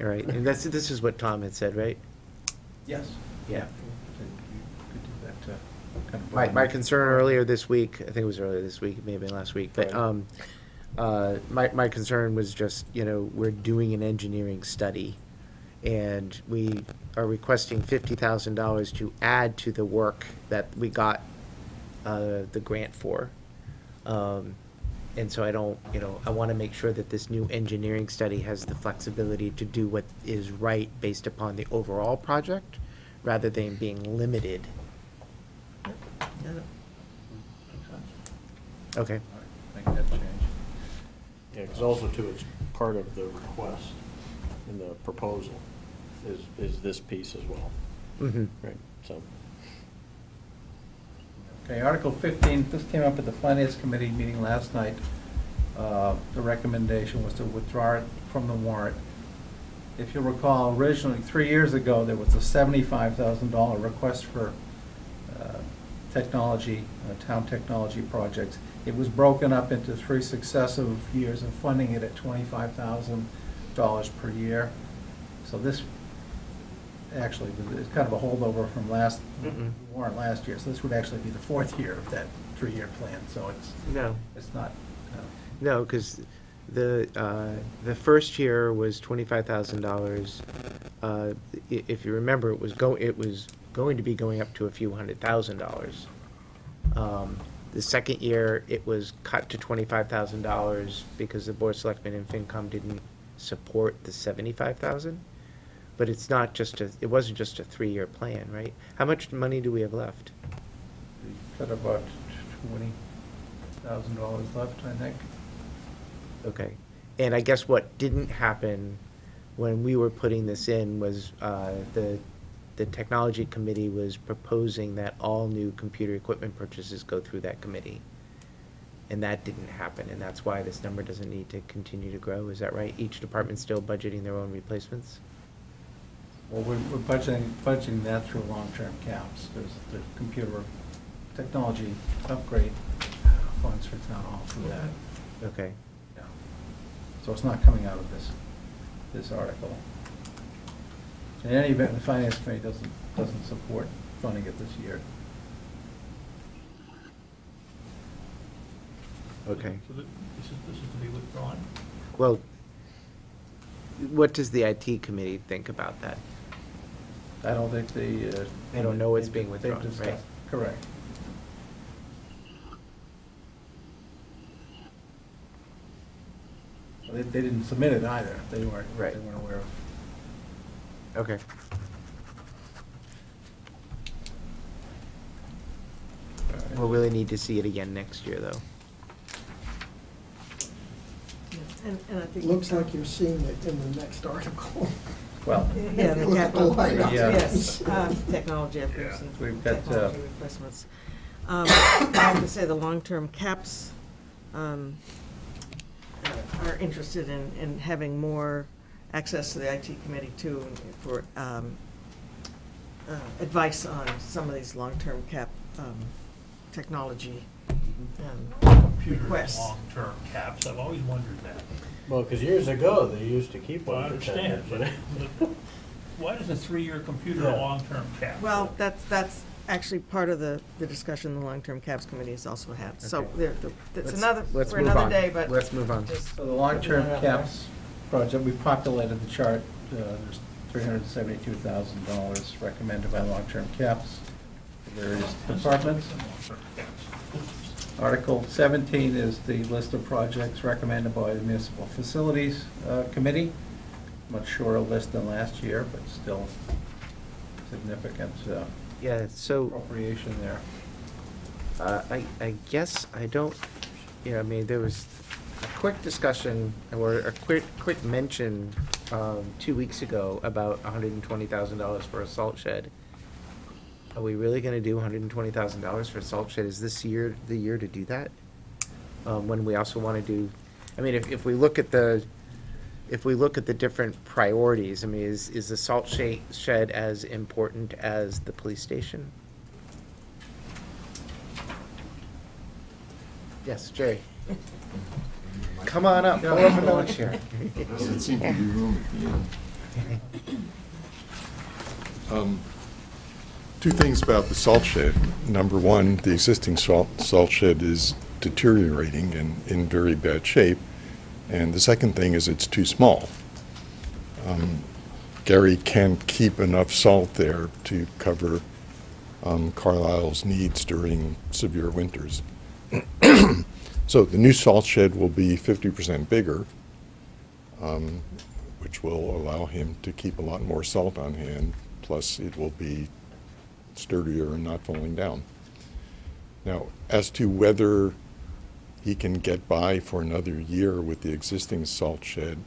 All right, and this is what Tom had said, right? Yes. Yeah. Could do that, kind of My broad. concern earlier this week, I think it was earlier this week, it may have been last week, but my concern was just, we're doing an engineering study, and we are requesting $50,000 to add to the work that we got the grant for. And so I don't, I want to make sure that this new engineering study has the flexibility to do what is right based upon the overall project, rather than being limited. Okay. Make that change. Yeah, because also too, it's part of the request in the proposal is this piece as well. Mm-hmm. Right, so. Okay, Article 15, this came up at the Finance Committee meeting last night. The recommendation was to withdraw it from the warrant. If you'll recall, originally, 3 years ago, there was a $75,000 request for technology, town technology projects. It was broken up into 3 successive years and funding it at $25,000 per year. So this actually is kind of a holdover from last warrant last year. So this would actually be the 4th year of that 3-year plan. So it's not. No, because the first year was $25,000. If you remember, it was going to be going up to a few $100,000. The second year, it was cut to $25,000 because the Board of Selectmen and FinCom didn't support the $75,000. But it's not just it wasn't just a 3-year plan, right? How much money do we have left? We've got about $20,000 left, I think. Okay. And I guess what didn't happen when we were putting this in was the technology committee was proposing that all new computer equipment purchases go through that committee. And that didn't happen, and that's why this number doesn't need to continue to grow. Is that right? Each department's still budgeting their own replacements? Well, we're budgeting that through long-term caps. There's the computer technology upgrade funds for town hall through that. Okay. Yeah. So it's not coming out of this article. In any event, the Finance Committee doesn't support funding it this year. Okay. So this is to be withdrawn? Well, what does the IT committee think about that? I don't think they don't know it's being withdrawn, they've right? discussed- Correct. They didn't submit it either. They weren't aware of. Okay. We'll really need to see it again next year, though. And I think. Looks like you're seeing it in the next article. Well. Yeah, the Look at the capital, line items. yes, technology upgrades and We've got, technology replacements. I have to say, the long-term caps are interested in having more access to the IT committee too, for advice on some of these long-term cap technology Computer requests. long-term caps, I've always wondered that. Well, because years ago, they used to keep Well, I one for 10 years. understand, but why is a 3-year computer a Yeah. long-term cap? Well, that's actually part of the discussion the long-term caps committee has also had. So Okay. that's Let's another, move for another on. day, but. Let's move on. just- So the long-term caps project, we populated the chart. There's $372,000 recommended by long-term caps for various departments. Article 17 is the list of projects recommended by the Municipal Facilities Committee. Much shorter list than last year, but still significant Yeah, so appropriation there. I guess I don't, I mean, there was a quick discussion or a quick mention 2 weeks ago about $120,000 for a salt shed. Are we really gonna do $120,000 for a salt shed? Is this year the year to do that? When we also wanna do, I mean, if we look at the if we look at the different priorities, I mean, is the salt shed as important as the police station? Yes, Jerry. Come on up, pull up another chair. Doesn't seem to be room at the end. Two things about the salt shed. Number one, the existing salt shed is deteriorating and in very bad shape. And the second thing is it's too small. Gary can't keep enough salt there to cover Carlisle's needs during severe winters. So the new salt shed will be 50% bigger, which will allow him to keep a lot more salt on hand, plus it will be sturdier and not falling down. Now, as to whether he can get by for another year with the existing salt shed,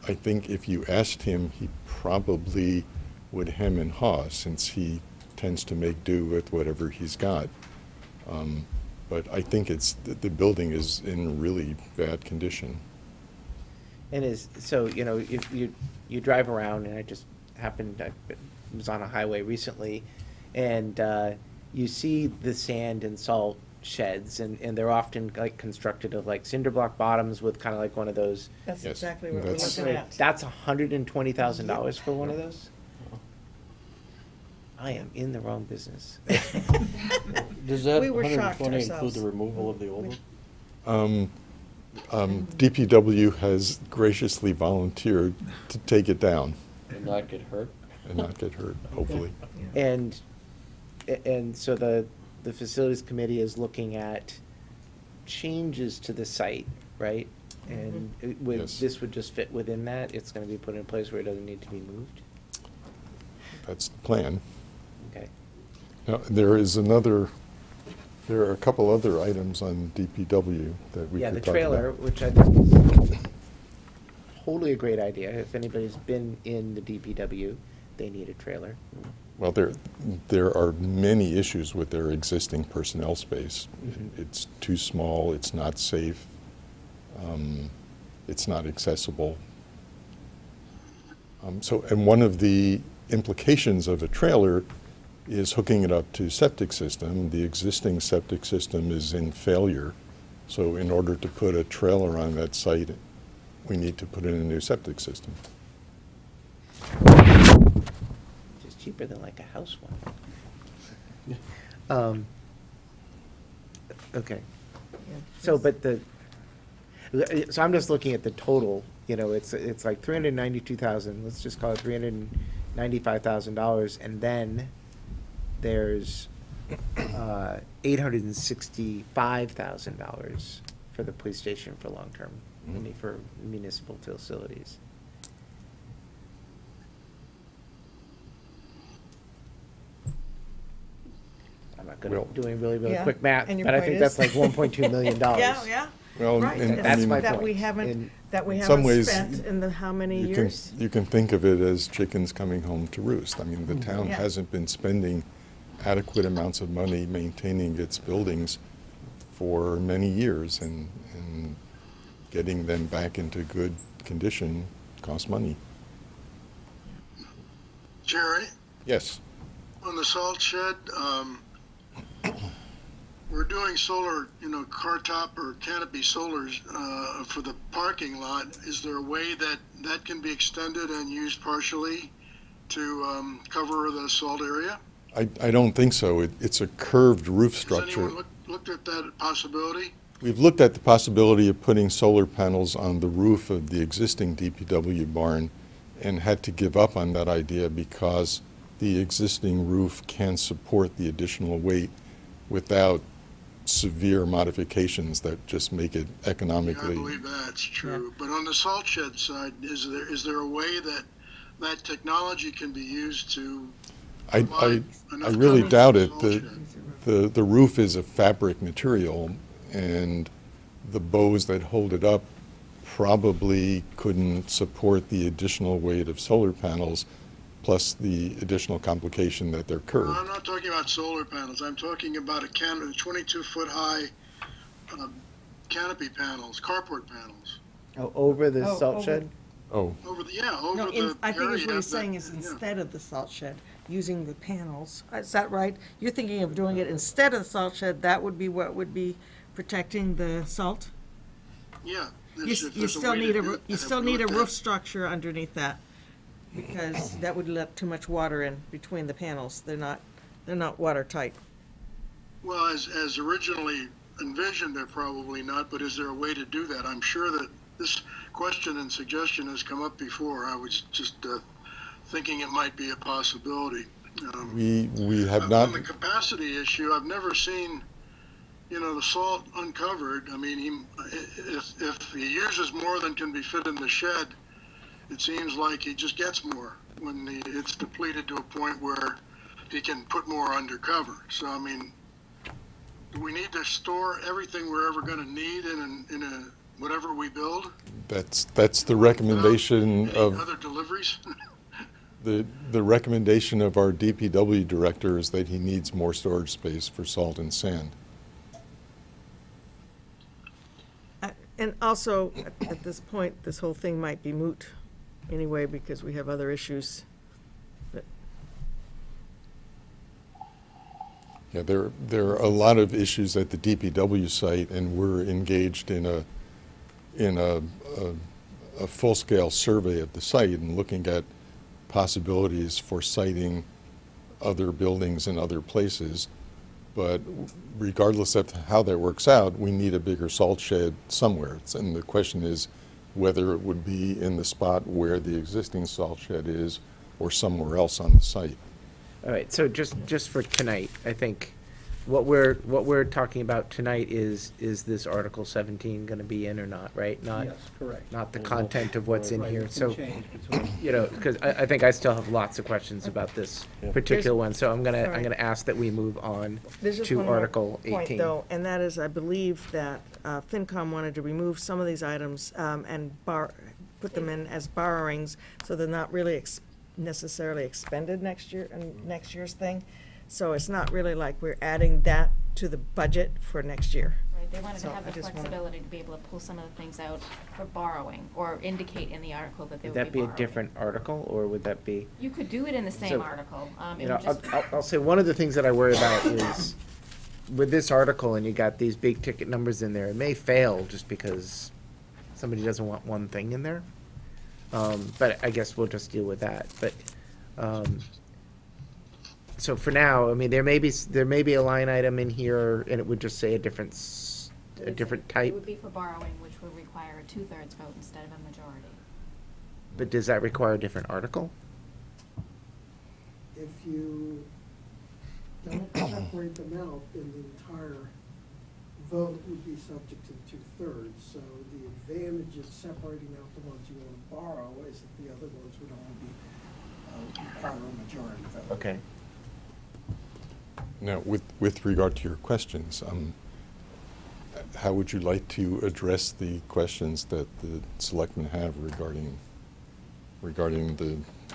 I think if you asked him, he probably would hem and haw, since he tends to make do with whatever he's got. But I think the building is in really bad condition. And so, you know, if you drive around, and I was on a highway recently, and you see the sand and salt sheds, and they're often like constructed of like cinder block bottoms with kind of like one of those. That's Yes. exactly what we're looking at. That's $120,000 for one of those? I am in the wrong business. Does that We were shocked 120 include ourselves. the removal of the old one? DPW has graciously volunteered to take it down And not get hurt? and not get hurt, hopefully. And so the facilities committee is looking at changes to the site, right? And Yes. this would just fit within that? It's gonna be put in a place where it doesn't need to be moved? That's the plan. Okay. Now, there are a couple other items on DPW that we Yeah, could the talk trailer, about. which I think is totally a great idea. If anybody's been in the DPW, they need a trailer. Well, there are many issues with their existing personnel space. It's too small, it's not safe, it's not accessible. And one of the implications of a trailer is hooking it up to septic system. The existing septic system is in failure, so in order to put a trailer on that site, we need to put in a new septic system. Just cheaper than like a house one. Okay. So, but so I'm just looking at the total, you know, it's like 392,000, let's just call it $395,000, and then there's $865,000 for the police station for long-term, I mean, for municipal facilities. I'm not good at doing really Yeah, quick math, and your but I point think that's is? like $1.2 million. Yeah. Well, Right. and- That's I mean, my That point. we haven't, that we in haven't some ways, spent in the how many You years? can think of it as chickens coming home to roost. I mean, the town Yeah. hasn't been spending adequate amounts of money maintaining its buildings for many years, and getting them back into good condition costs money. Jerry, Yes. on the salt shed, we're doing solar, car top or canopy solars for the parking lot. Is there a way that can be extended and used partially to cover the salt area? I don't think so. It's a curved roof Has structure. anyone looked at that possibility? We've looked at the possibility of putting solar panels on the roof of the existing DPW barn and had to give up on that idea because the existing roof can support the additional weight without severe modifications that just make it economically. I believe that's true. But on the salt shed side, is there a way that technology can be used to I enough really coverage doubt for it. the salt The roof is a fabric material, and the bows that hold it up probably couldn't support the additional weight of solar panels, plus the additional complication that they're No, curved. I'm not talking about solar panels. I'm talking about a 22-foot high canopy panels, carport panels. Oh, over the Oh, salt over- shed? Oh. Over the, yeah, over No, the I think is what area he's that- saying is yeah. instead of the salt shed, using the panels. Is that right? You're thinking of doing it instead of the salt shed, that would be what would be protecting the salt? Yeah. You if you there's a still way to need do a, it, you have still we need a looked at roof it? structure underneath that, because that would let too much water in between the panels. They're not watertight. Well, as originally envisioned, they're probably not, but is there a way to do that? I'm sure that this question and suggestion has come up before. I was just thinking it might be a possibility. We have not. On the capacity issue, I've never seen, the salt uncovered. I mean, if he uses more than can be fit in the shed, it seems like he just gets more when it's depleted to a point where he can put more undercover. So, I mean, do we need to store everything we're ever going to need in a whatever we build? That's the recommendation of Other deliveries? the recommendation of our DPW director is that he needs more storage space for salt and sand. And also, at this point, this whole thing might be moot anyway, because we have other issues. But Yeah, there are a lot of issues at the DPW site, and we're engaged in a full-scale survey of the site and looking at possibilities for siting other buildings in other places. But regardless of how that works out, we need a bigger salt shed somewhere. And the question is whether it would be in the spot where the existing salt shed is or somewhere else on the site. All right, so just for tonight, I think what we're talking about tonight is this Article 17 going to be in or not, right? Not, Yes, correct. not the content of what's in Right, here. it can So, change between- because I think I still have lots of questions about this particular one. So I'm All gonna right. ask that we move on There's just to one more Article 18. point, though, and that is, I believe that FinCom wanted to remove some of these items and put them in as borrowings, so they're not really necessarily expended next year, and next year's thing. So it's not really like we're adding that to the budget for next year. Right, they wanted So to have I the just wanna- flexibility to be able to pull some of the things out for borrowing, or indicate in the article that they Would would that be be a borrowing. different article, or would that be? You could do it in the same So, article. It You know, would just, I'll say one of the things that I worry about is with this article and you got these big ticket numbers in there, it may fail just because somebody doesn't want one thing in there. But I guess we'll just deal with that. But, so for now, I mean, there may be a line item in here and it would just say a different it type. would be for borrowing, which would require a 2/3 vote instead of a majority. But does that require a different article? If you don't separate them out, then the entire vote would be subject to 2/3. So the advantage of separating out the ones you want to borrow is that the other ones would only be require a majority vote. Okay. Now, with regard to your questions, how would you like to address the questions that the selectmen have regarding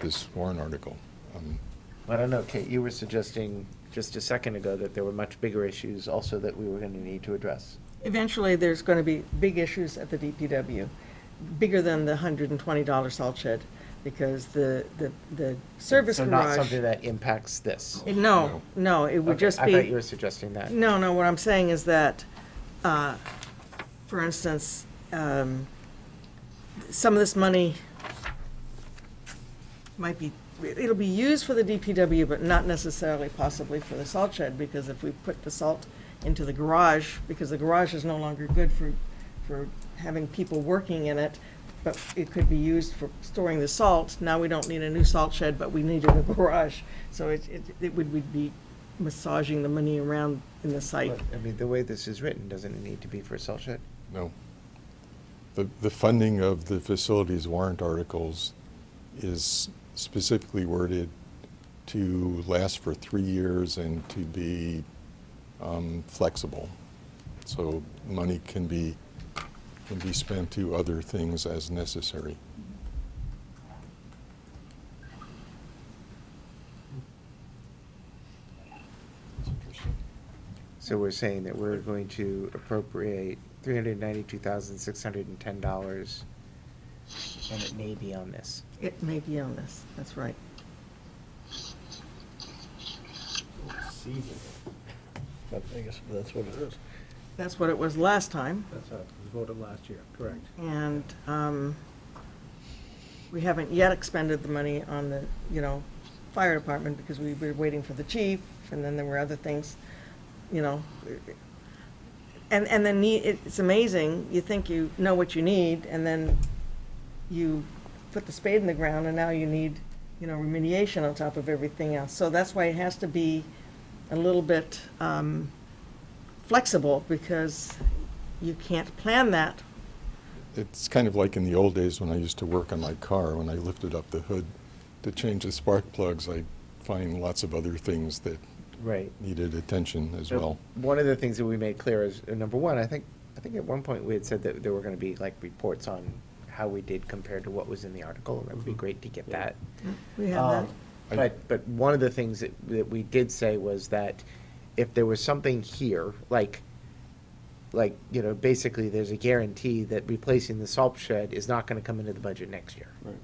this warrant article? I don't know, Kate, you were suggesting just a second ago that there were much bigger issues also that we were going to need to address. Eventually, there's going to be big issues at the DPW, bigger than the $120 salt shed, because the service So garage. not something that impacts this? No, it would Okay, just be. I thought you were suggesting that. No, what I'm saying is that, for instance, some of this money might be, it'll be used for the DPW, but not necessarily possibly for the salt shed, because if we put the salt into the garage, because the garage is no longer good for having people working in it, but it could be used for storing the salt. Now we don't need a new salt shed, but we need a new garage. So it would be massaging the money around in the site. But, I mean, the way this is written, doesn't it need to be for a salt shed? No. The funding of the facilities warrant articles is specifically worded to last for 3 years and to be flexible. So money can be spent to other things as necessary. So we're saying that we're going to appropriate $392,610 And it may be on this. It may be on this, that's right. But I guess that's what it is. That's what it was last time. That's how it was voted last year, correct. And we haven't yet expended the money on the, fire department because we were waiting for the chief, and then there were other things, And then it's amazing, you think you know what you need, and then you put the spade in the ground, and now you need, remediation on top of everything else. So that's why it has to be a little bit flexible, because you can't plan that. It's kind of like in the old days when I used to work on my car, when I lifted up the hood to change the spark plugs, I'd find lots of other things that Right. needed attention as So well. One of the things that we made clear is, number one, I think at one point we had said that there were gonna be like reports on how we did compared to what was in the article, and it would be great to get that. We have that. But one of the things that we did say was that if there was something here, like, basically there's a guarantee that replacing the salt shed is not gonna come into the budget next year. Right.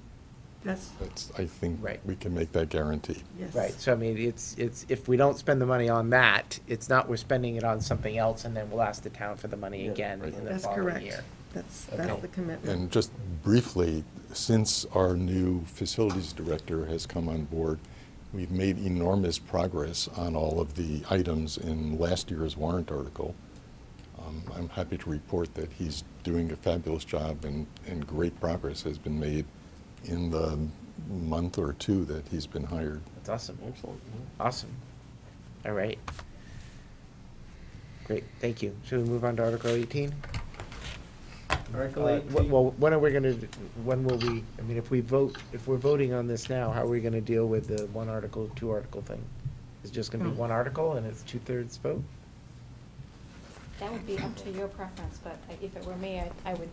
That's, I think Right. we can make that guarantee. yes. Right, so I mean, it's, if we don't spend the money on that, it's not we're spending it on something else, and then we'll ask the town for the money again in the That's following correct. year. That's Okay. the commitment. And just briefly, since our new facilities director has come on board, we've made enormous progress on all of the items in last year's warrant article. I'm happy to report that he's doing a fabulous job, and great progress has been made in the month or two that he's been hired. That's awesome. Excellent. Awesome. All right. Great, thank you. Should we move on to Article 18? Article 18. Well, when are we gonna, when will we, I mean, if we're voting on this now, how are we gonna deal with the one article, two article thing? Is it just gonna be one article and it's 2/3 vote? That would be up to your preference, but if it were me, I would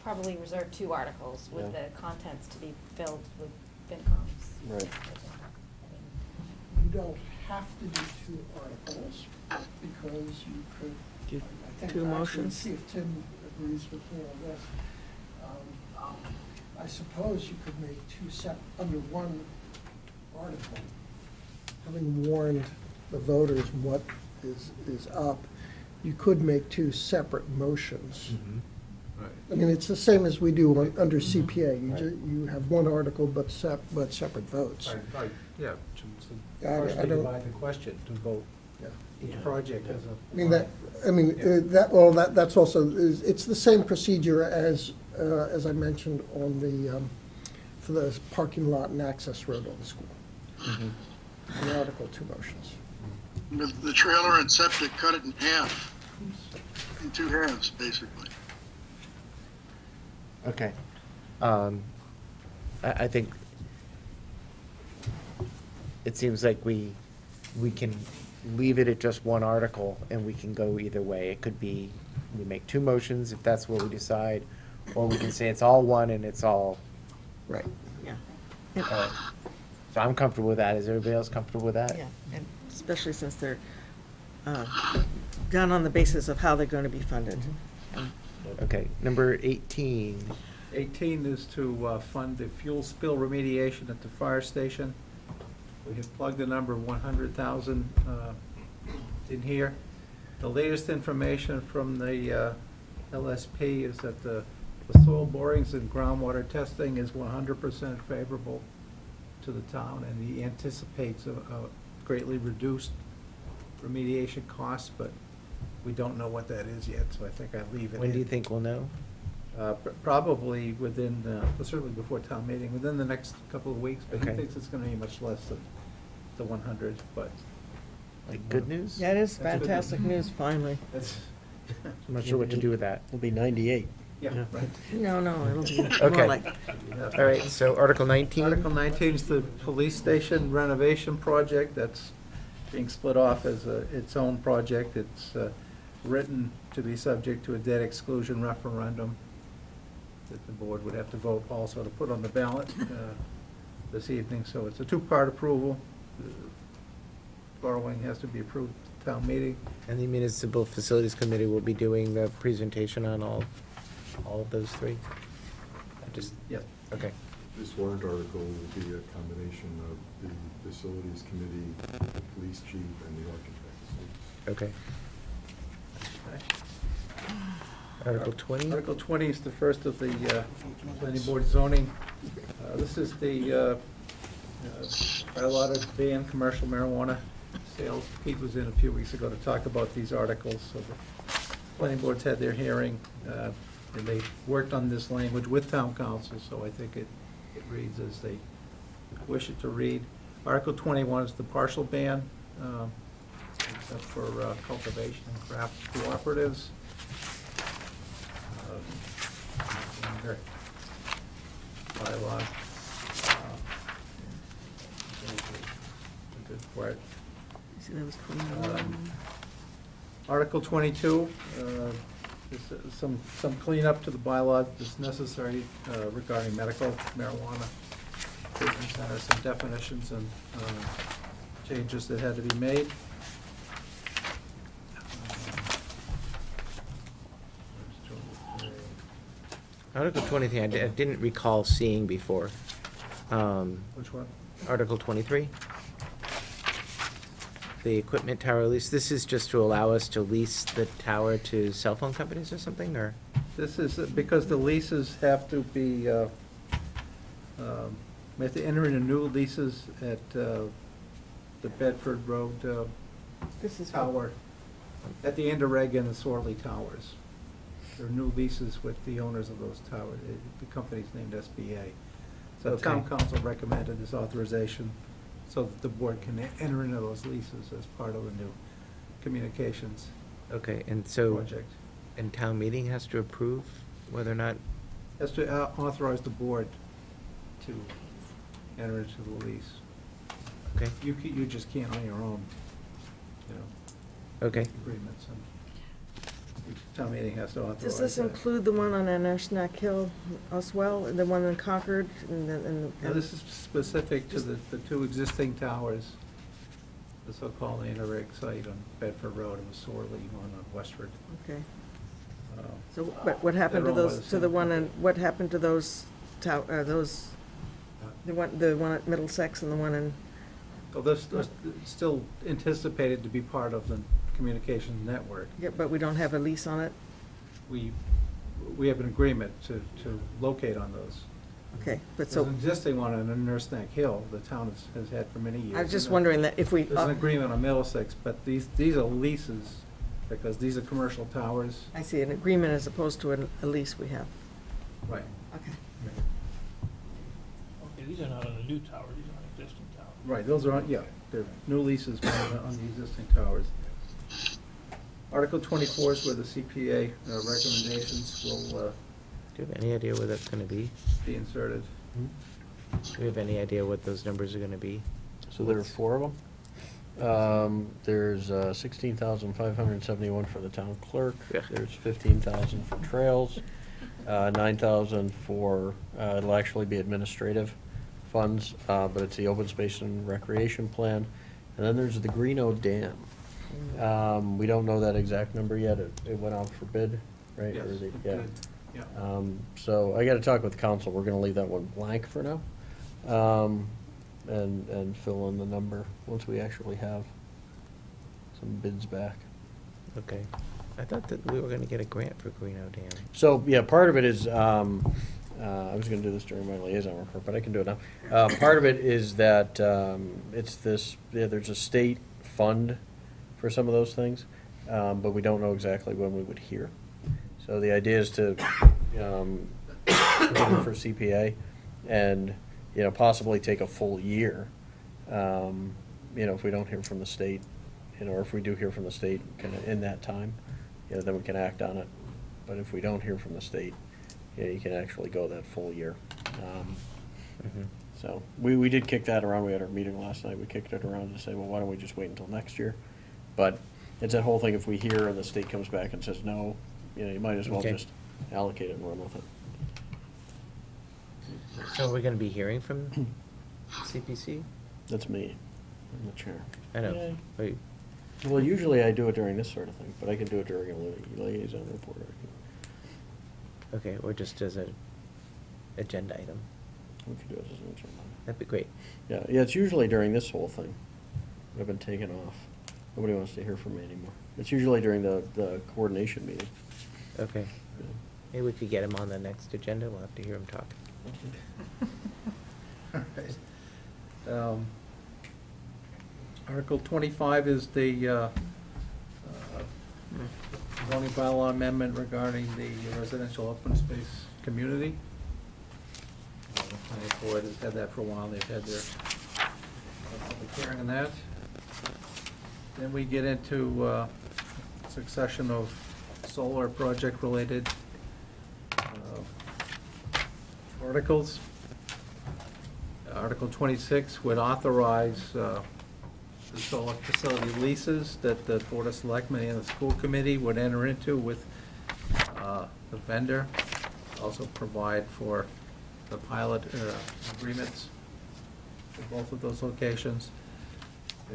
probably reserve 2 articles with Yeah. the contents to be filled with FinComs. Right. You don't have to do 2 articles, because you could. Do I think 2 actually, motions? See if Tim agrees with me on this. I suppose you could make 2 under one article, having warned the voters what is up, you could make 2 separate motions. Right. I mean, it's the same as we do under CPA. You have one article, but separate votes. Right, yeah. I Partially don't- divide the question to vote Yeah. each project as a. I mean, that's also, it's the same procedure as I mentioned on the, for the parking lot and access road on the school. The article, 2 motions. With the trailer and septic, cut it in half, in 2 halves, basically. Okay. I think it seems like we can leave it at just one article, and we can go either way. It could be, we make 2 motions if that's what we decide, or we can say it's all one and it's all. Right. Yeah. So I'm comfortable with that. Is everybody else comfortable with that? Yeah, and especially since they're done on the basis of how they're going to be funded. Okay, number 18. 18 is to fund the fuel spill remediation at the fire station. We have plugged the number of 100,000 in here. The latest information from the LSP is that the soil borings and groundwater testing is 100% favorable to the town, and he anticipates a greatly reduced remediation cost, but we don't know what that is yet, so I think I'll leave it in. When do you think we'll know? Probably within, certainly before town meeting, within the next couple of weeks, but he Okay. thinks it's gonna be much less than the 100, but. Like, good news? That is That's good fantastic news, finally. That's. I'm not sure what to do with that. It'll be 98. Yeah, right. No, it'll be more Okay. like, All right, so Article 19? Article 19 is the police station renovation project. That's being split off as its own project. It's written to be subject to a debt exclusion referendum that the board would have to vote also to put on the ballot this evening. So it's a 2-part approval. The borrowing has to be approved at town meeting. And the Municipal Facilities Committee will be doing the presentation on all of those 3? Yeah. Okay. This warrant article will be a combination of the facilities committee, the police chief, and the architects. Okay. Article 20? Article 20 is the first of the planning board zoning. This is the bylaw to ban commercial marijuana sales. Pete was in a few weeks ago to talk about these articles. So the planning board's had their hearing, and they worked on this language with town council, so I think it reads as they wish it to read. Article 21 is the partial ban, except for cultivation and craft cooperatives. Under bylaws. A good part. See, that was 21. Article 22, some cleanup to the bylaw that's necessary regarding medical marijuana treatment centers, some definitions and changes that had to be made. Article 23, I didn't recall seeing before. Which one? Article 23. The equipment tower lease, this is just to allow us to lease the tower to cell phone companies or something, or? This is because the leases have to be, we have to enter into new leases at the Bedford Road tower, at the Interreg and the Sorley Towers. There are new leases with the owners of those towers. The company's named SBA. So the town council recommended this authorization so that the board can enter into those leases as part of the new communications Okay, and so, project. and town meeting has to approve whether or not, Has to authorize the board to enter into the lease. okay, You just can't on your own, you know, okay. agreements, and town meeting has to authorize Does this that. include the one on Snack Hill as well, the one in Concord? Now, this is specific to the two existing towers, the so-called Interreg site on Bedford Road and the Sorley one on Westford. Okay. So, but what happened to They're owned by those, the to the same one in, company. what happened to those those, the one at Middlesex and the one in, Well, this is still anticipated to be part of the communications network. yeah, but we don't have a lease on it? We have an agreement to locate on those. Okay, but There's so, an existing one on Nurse Neck Hill, the town has had for many years. I was just wondering that if we. There's an agreement on Middlesex, but these are leases, because these are commercial towers. I see, an agreement as opposed to a lease we have. Right. Okay. Okay, these are not on a new tower, these are on existing towers. Right, those are, on yeah, they're new leases on the existing towers. Article 24 is where the CPA recommendations will Do you have any idea where that's gonna be? be inserted. Do we have any idea what those numbers are gonna be? So there are 4 of them. There's 16,571 for the town clerk. Yeah. There's 15,000 for trails, 9,000 for, it'll actually be administrative funds, but it's the open space and recreation plan. And then there's the Greeno Dam. We don't know that exact number yet. It went out for bid, right? Yes, Or is it- it yeah. did, yeah. So I gotta talk with council. We're gonna leave that one blank for now. And fill in the number once we actually have some bids back. Okay. I thought that we were gonna get a grant for Greeno Dam. So, yeah, part of it is, I was gonna do this during my liaison report, but I can do it now. Part of it is that, it's this, yeah, there's a state fund for some of those things, but we don't know exactly when we would hear. So the idea is to, for CPA and, possibly take a full year, if we don't hear from the state, or if we do hear from the state kind of in that time, then we can act on it. But if we don't hear from the state, you can actually go that full year. So we did kick that around. We had our meeting last night. We kicked it around to say, well, why don't we just wait until next year? But it's that whole thing, if we hear and the state comes back and says no, you might as well Okay. just allocate it and run with it. So we're gonna be hearing from CPC? That's me. I'm the chair. I know. Yay. Wait, Well, usually I do it during this sort of thing, but I can do it during a liaison report. okay, or just as a agenda item? We could do it as an interim. That'd be great. Yeah, it's usually during this whole thing. I've been taken off. Nobody wants to hear from me anymore. It's usually during the coordination meeting. Okay. Maybe we could get him on the next agenda. We'll have to hear him talk. All right. Article 25 is the zoning bylaw amendment regarding the residential open space community. The planning board has had that for a while. They've had their public hearing on that. Then we get into succession of solar project-related articles. Article 26 would authorize the solar facility leases that the Board of Selectmen and the school committee would enter into with the vendor. Also provide for the pilot agreements for both of those locations,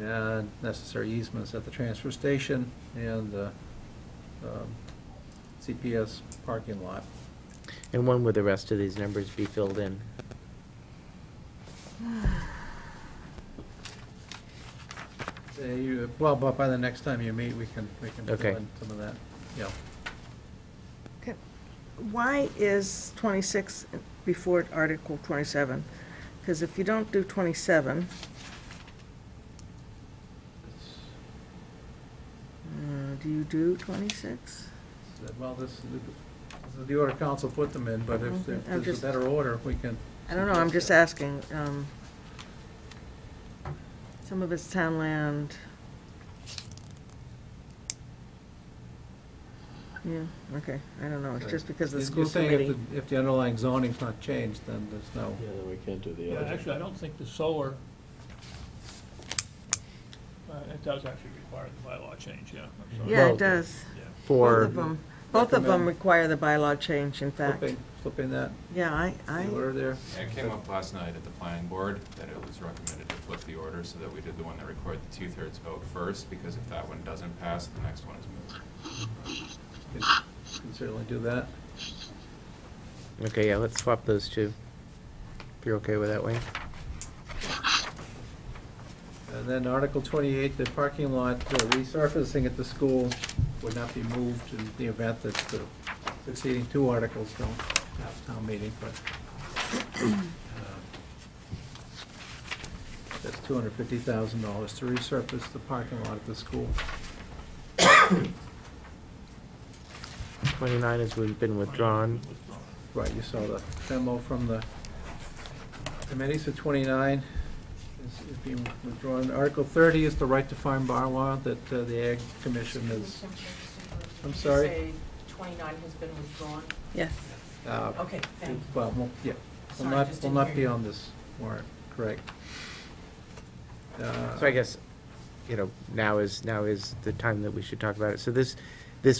and necessary easements at the transfer station and the CPS parking lot. And when would the rest of these numbers be filled in? Well, but by the next time you meet, we can fill Okay. in some of that, yeah. Okay. Why is 26 before Article 27? Because if you don't do 27, do you do 26? Well, this is the order council put them in, but if I'm there's just- a better order, we can. I don't know, I'm just asking. Some of it's town land. Yeah, okay, I don't know, it's just because the You're school saying committee. if the underlying zoning's not changed, then there's no. Yeah, then we can't do the Yeah, other. actually, I don't think the solar, it does actually require the bylaw change, yeah. I'm sorry. Yeah, it does. For- Both of them Recommend- require the bylaw change, in fact. Flipping that, Yeah, the order there. Yeah, it came up last night at the planning board that it was recommended to flip the order so that we did the one that required the 2/3 vote first, because if that one doesn't pass, the next one is moved. Can certainly do that. Okay, yeah, let's swap those two. If you're okay with that, Wayne? And then Article 28, the parking lot resurfacing at the school would not be moved in the event that the succeeding two articles don't have town meeting, but that's $250,000 to resurface the parking lot at the school. 29 has been withdrawn. Right, you saw the memo from the committee, so 29 is being withdrawn. Article 30 is the right to farm bylaw that the Ag Commission is, I'm sorry? Say 29 has been withdrawn? Yes. Okay, thank you. Well, yeah, will Sorry, not, just will didn't not hear be you. on this warrant, correct. So I guess, now is the time that we should talk about it. So this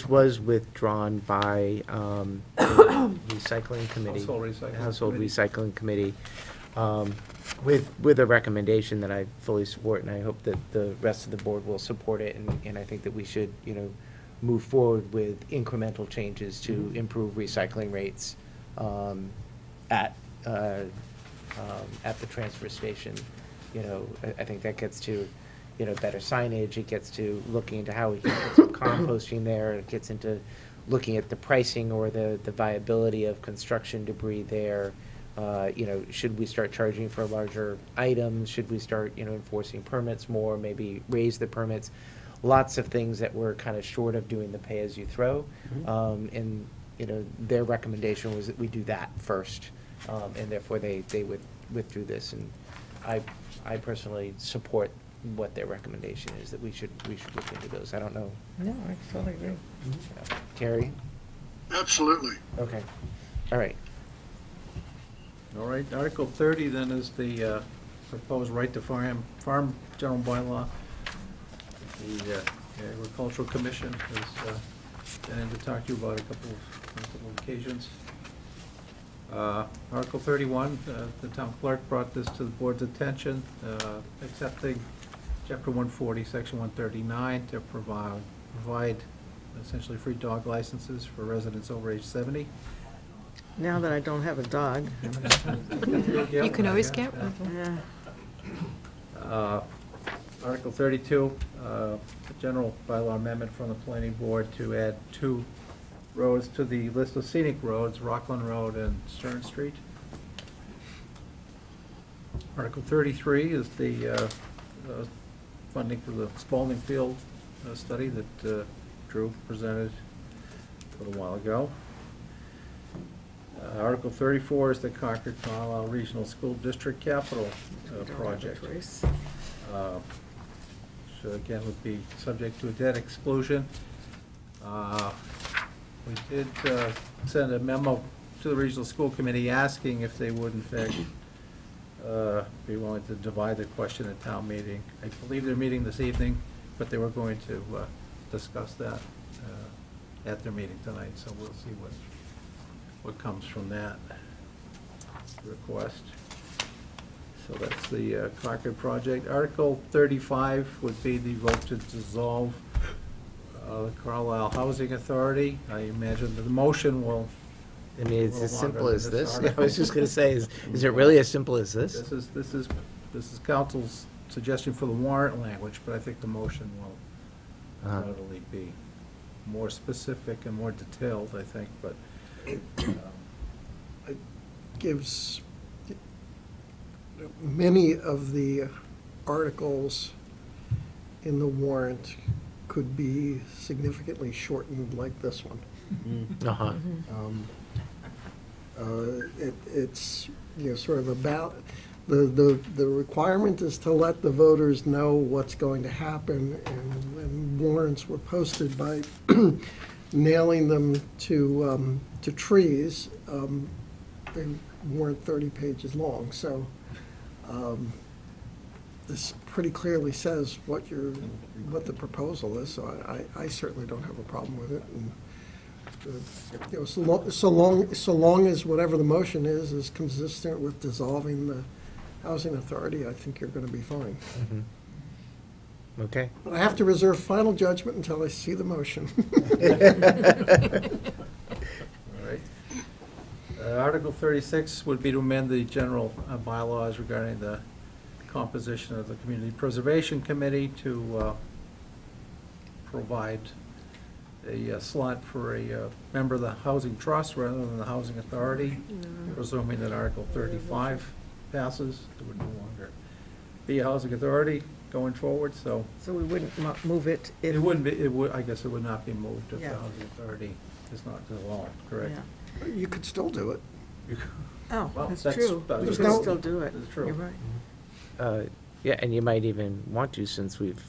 was withdrawn by the recycling committee. Household Recycling Committee. Household Recycling Committee, with a recommendation that I fully support, and I hope that the rest of the board will support it, and I think that we should, move forward with incremental changes to improve recycling rates at the transfer station. I think that gets to, better signage, it gets to looking into how we can put some composting there, it gets into looking at the pricing or the viability of construction debris there. Should we start charging for larger items? Should we start, enforcing permits more, maybe raise the permits? Lots of things that we're kind of short of doing the pay-as-you-throw. And, their recommendation was that we do that first, and therefore they withdrew this. And I personally support what their recommendation is, that we should look into those. I don't know. No, I totally agree. Terry? Absolutely. Okay. All right. All right, Article 30 then is the proposed right to farm general bylaw. The Agricultural Commission has been in to talk to you about a couple of occasions. Article 31, the town clerk brought this to the board's attention, accepting Chapter 140, Section 139 to provide essentially free dog licenses for residents over age 70. Now that I don't have a dog. You can always get one. Yeah. Article 32, a general bylaw amendment from the planning board to add 2 roads to the list of scenic roads, Rockland Road and Stern Street. Article 33 is the funding for the Spalding Field study that Drew presented a little while ago. Article 34 is the Concord Carlisle Regional School District Capital project. So again, would be subject to a debt exclusion. We did send a memo to the Regional School Committee asking if they would in fact be willing to divide the question at town meeting. I believe they're meeting this evening, but they were going to discuss that at their meeting tonight, so we'll see what comes from that request. So that's the Concord project. Article 35 would be the vote to dissolve the Carlisle Housing Authority. I imagine the motion will. I mean, it's as simple as this. I was just going to say, is it really as simple as this? This is council's suggestion for the warrant language, but I think the motion will probably be more specific and more detailed, I think, but. It gives, many of the articles in the warrant could be significantly shortened like this one. Uh-huh. It's, sort of about, the requirement is to let the voters know what's going to happen, and when warrants were posted by nailing them to trees, they weren't 30 pages long, so this pretty clearly says what the proposal is, so I certainly don't have a problem with it. And, so long as whatever the motion is consistent with dissolving the housing authority, I think you're going to be fine. Mm-hmm. Okay. But I have to reserve final judgment until I see the motion. All right. Article 36 would be to amend the general bylaws regarding the composition of the Community Preservation Committee to provide a slot for a member of the Housing Trust rather than the Housing Authority, presuming that Article 35 passes. It would no longer be a Housing Authority going forward, so. So we wouldn't move it if. It wouldn't be, it would, I guess it would not be moved if the Yeah. Housing Authority is not dissolved, correct? Yeah. You could still do it. Oh, Well, that's that's- true. that's We true. can still do it. That's true. You're right. Yeah, and you might even want to, since we've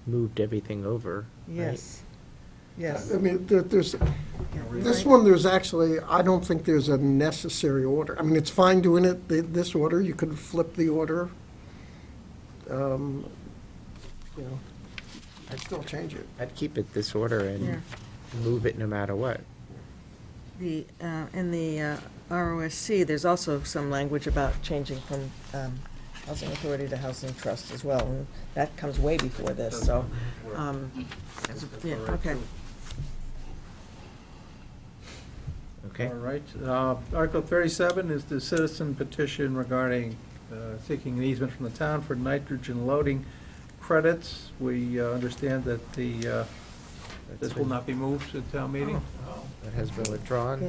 moved everything over. Yes. Yes. I mean, there's, this one, there's actually, I don't think there's a necessary order. I mean, it's fine doing it this order, you could flip the order. I'd still change it. I'd keep it this order and move it no matter what. The, in the ROSC, there's also some language about changing from Housing Authority to Housing Trust as well, and that comes way before this, so, yeah, okay. Okay. All right. Article 37 is the citizen petition regarding seeking an easement from the town for nitrogen loading credits. We understand that this will not be moved to town meeting. That has been withdrawn.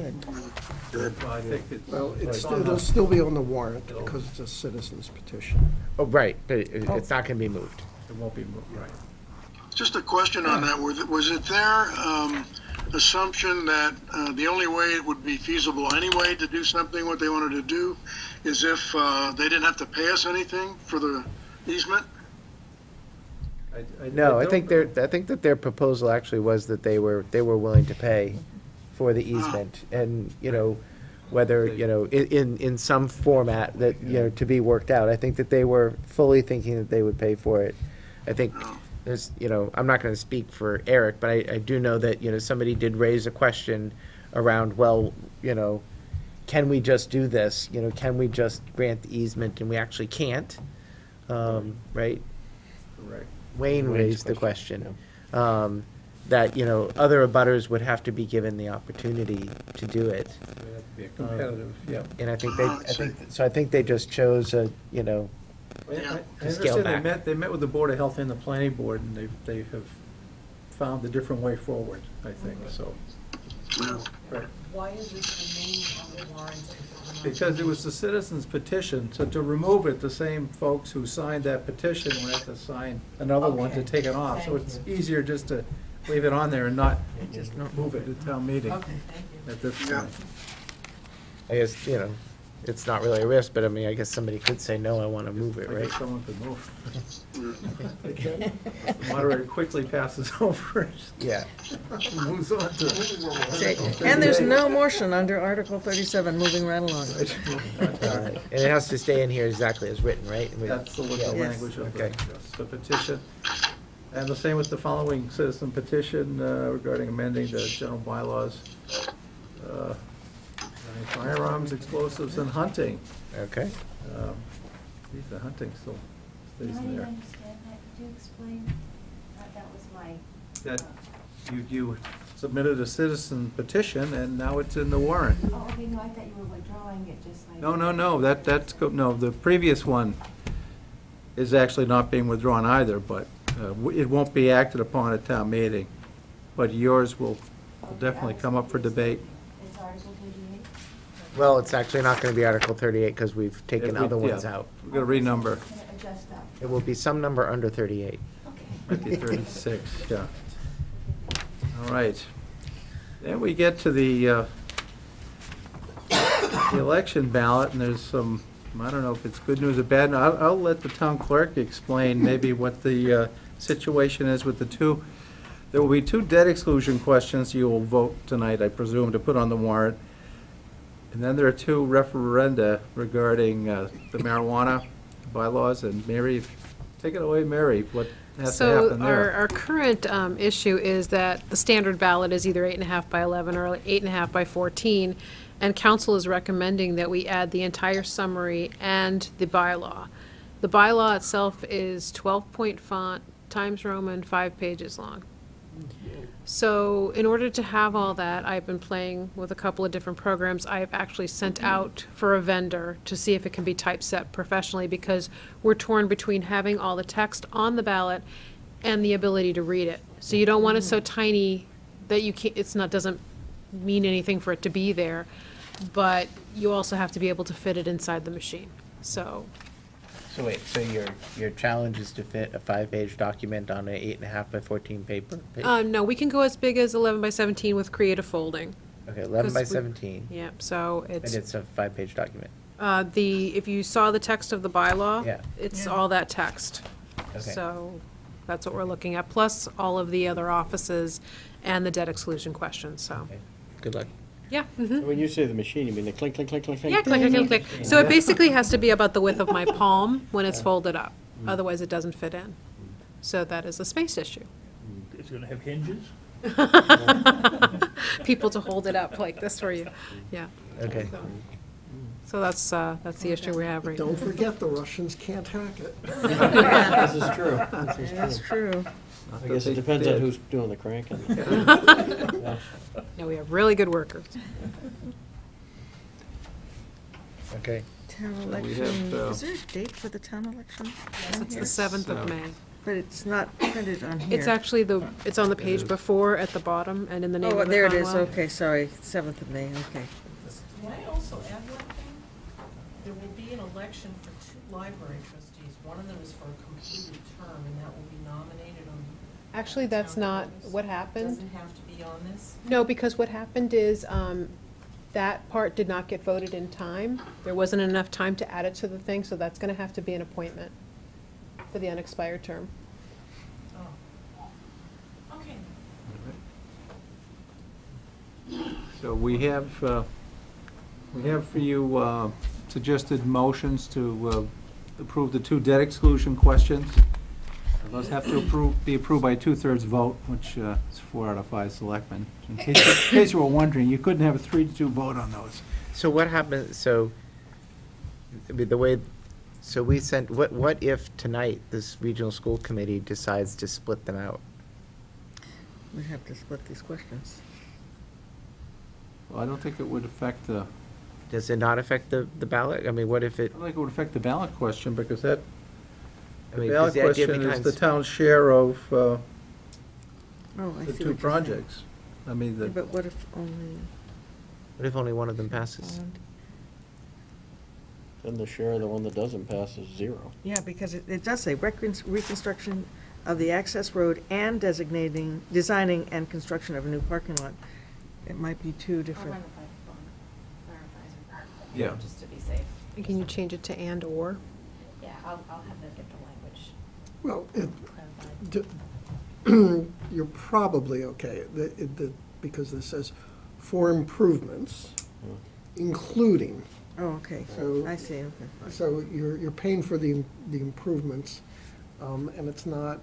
Good. I think Well, it'll still be on the warrant because it's a citizen's petition. Oh, right, but it's not going to be moved. It won't be moved, right. Just a question on that. Was it their assumption that the only way it would be feasible anyway to do something what they wanted to do is if they didn't have to pay us anything for the easement? No, I think that their proposal actually was that they were willing to pay for the easement, and whether in some format that to be worked out. I think that they were fully thinking that they would pay for it. I think there's I'm not going to speak for Eric, but I do know that somebody did raise a question around, well, can we just do this? Can we just grant the easement? And we actually can't, right? Correct. Wayne raised the question, that, other abutters would have to be given the opportunity to do it. Yeah, competitive, yeah. And I think they just chose a, you know, I to understand scale back. they met with the Board of Health and the Planning Board, and they have found a different way forward, I think, so. Right. Why is this remaining on the warrant? Because it was the citizens petition, so to remove it, the same folks who signed that petition will have to sign another one to take it off. So it's easier just to leave it on there and not move it to town meeting at this point. I guess, you know, it's not really a risk, but I mean, I guess somebody could say, no, I want to move it, I right? guess someone could move. The moderator quickly passes over it. Yeah. Moves on to. And there's no motion under Article 37, moving right along. And it has to stay in here exactly as written, right? That's the legal Yeah. language of Okay. the petition. And the same with the following citizen petition regarding amending the general bylaws. Firearms, explosives, and hunting. Okay. The hunting still stays I in didn't there. understand that. Could you explain? That was my. That you submitted a citizen petition, and now it's in the warrant. Oh, okay, no, I thought you were withdrawing it just like. No, no, the previous one is actually not being withdrawn either, but it won't be acted upon at town meeting. But yours will definitely come up for debate. It's Article 38? Well, it's actually not going to be Article 38 because we've taken other ones out. We're going to renumber. Can I adjust that? It will be some number under 38. Might be 36, yeah. All right. Then we get to the election ballot, and there's some, I don't know if it's good news or bad. I'll let the town clerk explain maybe what the situation is with the two. There will be two debt exclusion questions you will vote tonight, I presume, to put on the warrant. And then there are two referenda regarding the marijuana bylaws. And Mary, take it away, Mary. What has to happen there? So our current issue is that the standard ballot is either 8.5 by 11 or 8.5 by 14, and council is recommending that we add the entire summary and the bylaw. The bylaw itself is 12-point font, Times Roman, 5 pages long. So in order to have all that, I've been playing with a couple of different programs. I have actually sent out for a vendor to see if it can be typeset professionally, because we're torn between having all the text on the ballot and the ability to read it. So you don't want it so tiny that you can't, doesn't mean anything for it to be there, but you also have to be able to fit it inside the machine. So So wait, so your challenge is to fit a 5-page document on an 8.5 by 14 paper? no, we can go as big as 11 by 17 with creative folding. Okay, 11 by 'Cause 17. Yep, so it's. And it's a 5-page document. If you saw the text of the bylaw, Yeah. it's all that text. Okay. So that's what we're looking at, plus all of the other offices and the debt exclusion questions, so. Good luck. Yeah. mhm. When you say the machine, you mean the clink, clink, clink, clink, clink? Yeah, click, click, click, click. So it basically has to be about the width of my palm when it's folded up. Otherwise, it doesn't fit in. So that is a space issue. It's gonna have hinges? People to hold it up like this for you, yeah. Okay. So that's the issue we have right now. Don't forget, the Russians can't hack it. This is true. This is That's true. I guess it depends on who's doing the cranking. No, we have really good workers. Okay. Town we election, have, is there a date for the town election? Yes, it's the 7th of May. But it's not printed on here. It's actually it's on the page before at the bottom and in the name Oh, of the there it is, Commonwealth. okay, sorry, 7th of May, okay. Can I also add one thing? There will be an election for 2 library trustees. One of them is for a completed term, and that will be nominated on. Actually, that's town not voters. what happened. Doesn't have to be on this? No, because what happened is, that part did not get voted in time. There wasn't enough time to add it to the thing, so that's gonna have to be an appointment for the unexpired term. Oh. Okay. So we have for you suggested motions to approve the 2 debt exclusion questions. Those have to be approved by a 2/3 vote, which is 4 out of 5 selectmen. In case you were wondering, you couldn't have a 3-2 vote on those. So what happens, so, I mean, so we sent, what if tonight this regional school committee decides to split them out? We have to split these questions. Well, I don't think it would affect the Does it not affect the ballot? I mean, what if it, I don't think it would affect the ballot question, because that, I the mean, ballot because the idea question is behind the town's share of Oh, I the see what two you're saying. projects. I mean, Yeah, the, but what if only? what if only one of them passes? Then the share of the one that doesn't pass is 0. Yeah, because it does say reconstruction of the access road and designing and construction of a new parking lot. It might be two I'll different. run it by Clarify, Yeah. just to be safe. And can you change it to and/or? Yeah, I'll have them get the language Well, clarified. you're probably okay, because this says for improvements, including. Oh, okay, So- I see, okay. So you're paying for the improvements, and it's not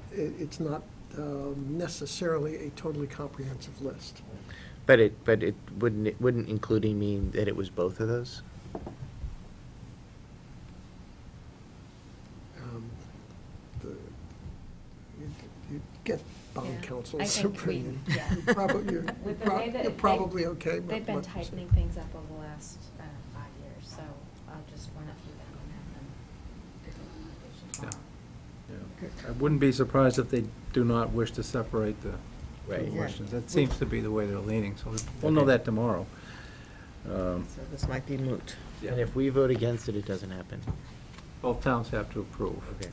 necessarily a totally comprehensive list. But it wouldn't including mean that it was both of those? You get bond Yeah. I counsel's think opinion. yeah. You're probably, With the way that you're probably okay. They've been tightening things up over the last 5 years, so I'll just run it through them and have them give me recommendations tomorrow. I wouldn't be surprised if they do not wish to separate the Right. two Yeah. questions. That seems to be the way they're leaning, so we'll know Okay. that tomorrow. So this might be moot. And if we vote against it, it doesn't happen. Both towns have to approve. Okay.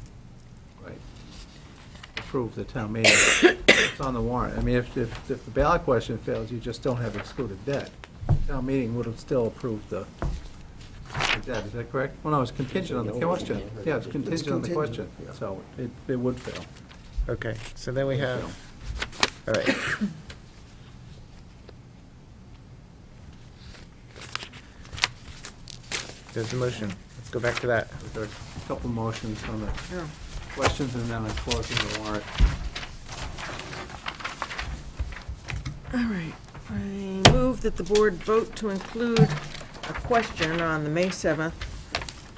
Right. Approve the town meeting. It's on the warrant. I mean, if the ballot question fails, you just don't have excluded debt. Town meeting would have still approved the debt, is that correct? Well, no, it's contingent on the question. Yeah, it's contingent on the question, contingent, yeah. so it would fail. Okay, so then we have, all right. There's a motion. Let's go back to that. There are a couple motions on the Yeah. questions and then on closing the warrant. All right, I move that the board vote to include a question on the May 7th,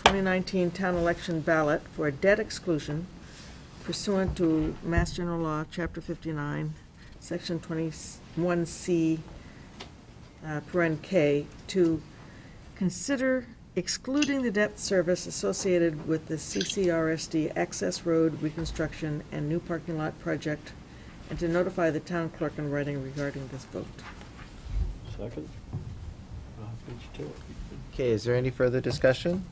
2019 town election ballot for a debt exclusion pursuant to Mass General Law, Chapter 59, Section 21C, paren K, to consider excluding the debt service associated with the CCRSD access road reconstruction and new parking lot project, and to notify the town clerk in writing regarding this vote. Second? Page 2. Okay, is there any further discussion?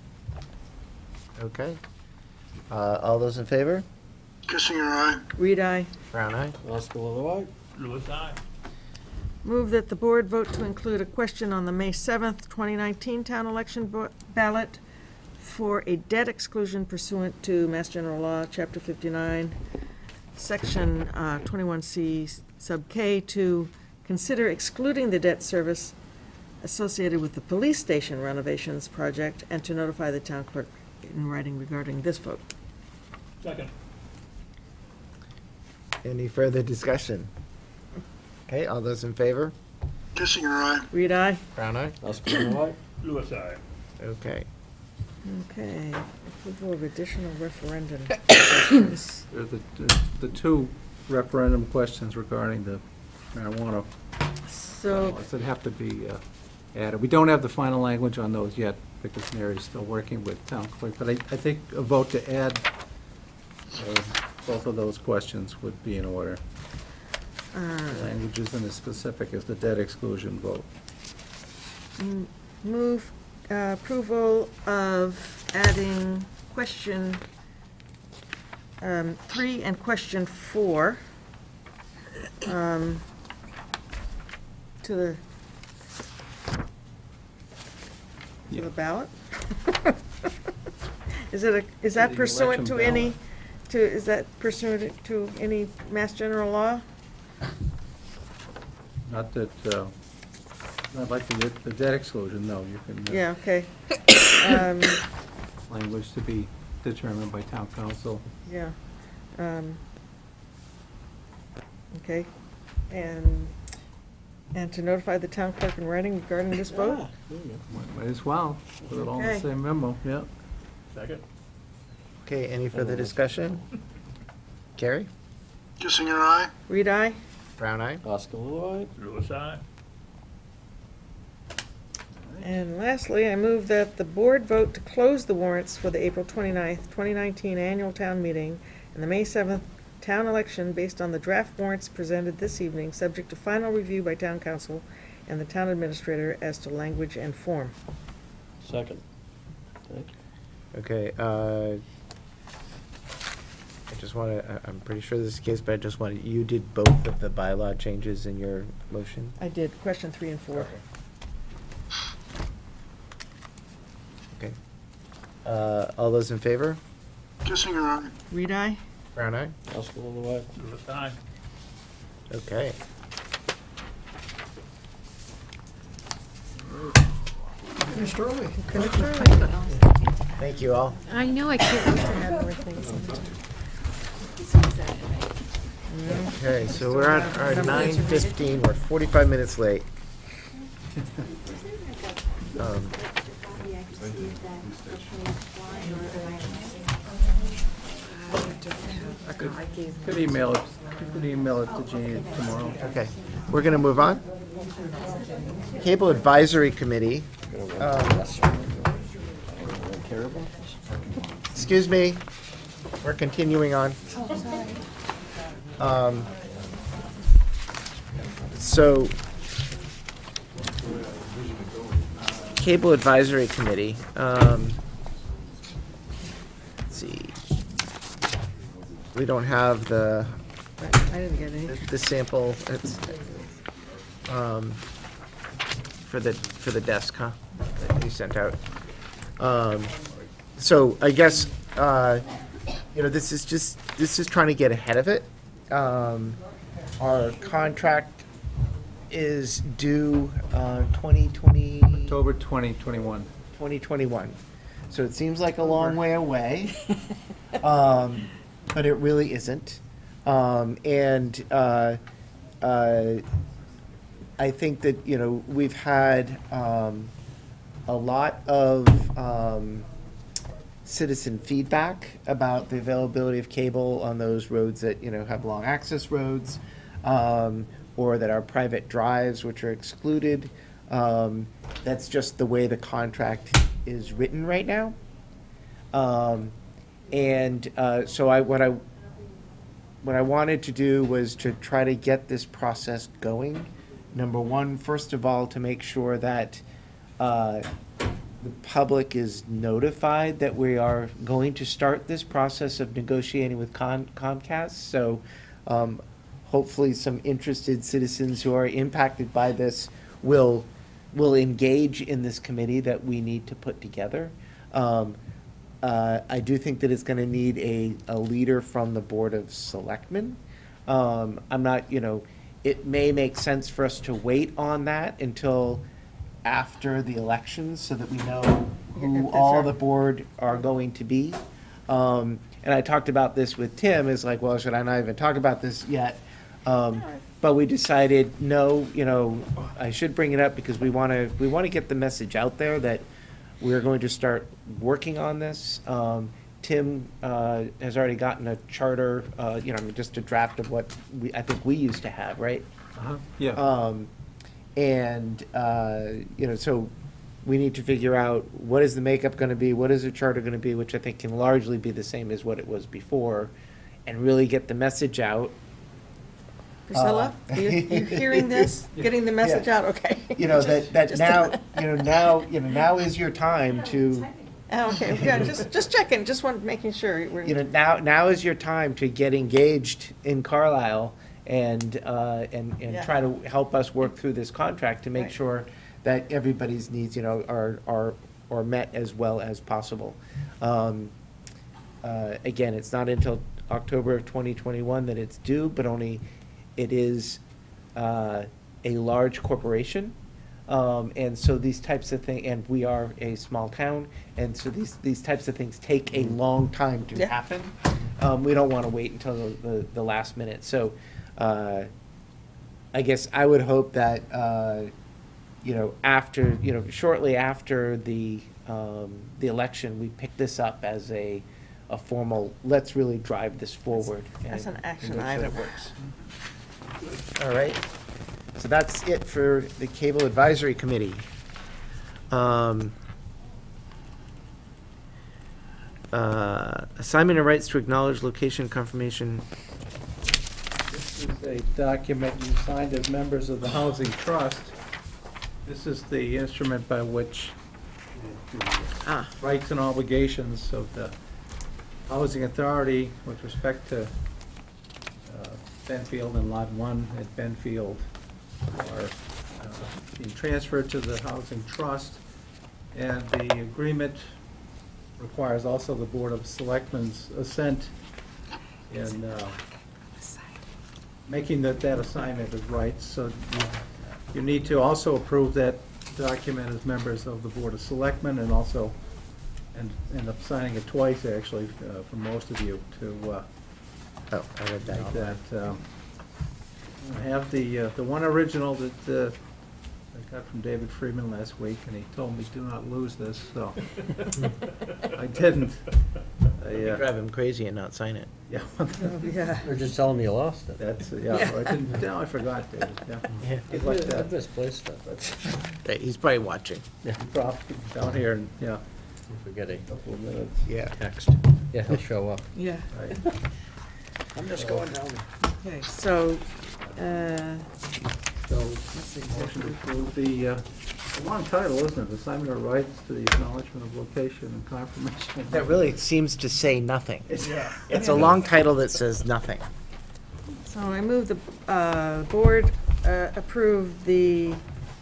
Okay. All those in favor? Kissinger, aye. Reed, aye. Brown eye? Oscar Lilloye? Louis, aye. Move that the board vote to include a question on the May 7th, 2019 town election ballot for a debt exclusion pursuant to Mass General Law, Chapter 59, Section 21C, sub K, to consider excluding the debt service associated with the police station renovations project, and to notify the town clerk in writing regarding this vote. Second. Any further discussion? Okay, all those in favor? Kissinger, aye. Reed, aye. Brown eye? Oscar Lilloye? Louis, aye. Okay. Okay, approval of additional referendum questions. There are the two referendum questions regarding the marijuana So, bylaws that have to be added. We don't have the final language on those yet because Mary's still working with town clerk, but I think a vote to add both of those questions would be in order. The language isn't as specific as the debt exclusion vote. move approval of adding question 3 and question 4 to the ballot? Is that The pursuant to election any, ballot. is that pursuant to any Mass General Law? Not that, not like the debt exclusion, no, you can. Yeah, okay. Language to be determined by town council. Yeah. Okay, and to notify the town clerk in writing regarding this vote? Might as well, put it all in the Okay. same memo, yeah. Second. Okay, any further discussion? Carrie? Kissinger, aye. Reed, aye. Brown eye? Oscar Lilloye? Louis, aye. And lastly, I move that the board vote to close the warrants for the April 29th, 2019 annual town meeting and the May 7th town election based on the draft warrants presented this evening, subject to final review by town council and the town administrator as to language and form. Second. Okay, I just want to, I'm pretty sure this is the case, but I just wanted, you did both of the bylaw changes in your motion? I did question 3 and 4. Okay. All those in favor? Kissinger, aye. Reed, aye? Brown eye? Oscar the way. Lewis, aye. Okay. Finished early. Thank you all. I know, I can't wait to have more things. Okay, so we're at our 9:15, we're 45 minutes late. Could email it, you could email it to Jeannie tomorrow. Okay, we're gonna move on. Cable Advisory Committee. Excuse me, we're continuing on. So, Cable Advisory Committee, let's see. We don't have the, I didn't get any. the sample, it's, for the desk, huh, that you sent out. So I guess, this is trying to get ahead of it. Our contract is due, 2020. October 2021. 2021. So it seems like a long way away, but it really isn't. I think that, we've had a lot of citizen feedback about the availability of cable on those roads that, have long access roads, or that are private drives, which are excluded. That's just the way the contract is written right now. So what I wanted to do was to try to get this process going. Number one, first of all, to make sure that the public is notified that we are going to start this process of negotiating with Comcast. So hopefully some interested citizens who are impacted by this will engage in this committee that we need to put together. I do think that it's going to need a leader from the Board of Selectmen. I'm not, it may make sense for us to wait on that until after the elections so that we know who all the board are going to be. And I talked about this with Tim, is like, well, should I not even talk about this yet? But we decided, no, I should bring it up because we want to get the message out there that we're going to start working on this. Tim has already gotten a charter, just a draft of what I think we used to have, right? Yeah. So we need to figure out what is the makeup going to be, what is the charter going to be, which I think can largely be the same as what it was before, and really get the message out. Priscilla, you hearing this? Getting the message out? Okay. Now is your time to. Oh, okay, yeah, just checking, making sure we're. Now is your time to get engaged in Carlisle and try to help us work through this contract to make sure that everybody's needs, are met as well as possible. Again, it's not until October of 2021 that it's due, but it is a large corporation. And so these types of things, and we are a small town, and so these types of things take a long time to happen. We don't want to wait until the last minute. So I guess I would hope that, shortly after the election, we pick this up as a formal, let's really drive this forward. That's an action make sure item. it works. All right. So that's it for the Cable Advisory Committee. Assignment of rights to acknowledge location confirmation. This is a document you signed as members of the Housing Trust. This is the instrument by which the rights and obligations of the Housing Authority with respect to Benfield and Lot 1 at Benfield are being transferred to the Housing Trust. And the agreement requires also the Board of Selectmen's assent in making that assignment of rights. So you need to also approve that document as members of the Board of Selectmen, and also end up signing it twice, actually, for most of you to I read that. make that. I have the one original that I got from David Freeman last week, and he told me, do not lose this, so I didn't. You drive him crazy and not sign it. Yeah. Yeah. Or just tell them you lost it. That's, yeah, I didn't, no, I forgot, David, yeah. Yeah. He'd like that. I've misplaced stuff, that's, Right, he's probably watching. He dropped it down here, and, yeah, forget a couple of minutes. Yeah. text. Yeah, he'll show up. Yeah. Right. I'm just going down there. Okay, so, So, motion to approve the, a long title, isn't it? Assignment of rights to the acknowledgement of location and confirmation. That really seems to say nothing. Yeah. It's a long title that says nothing. so I move the board approve the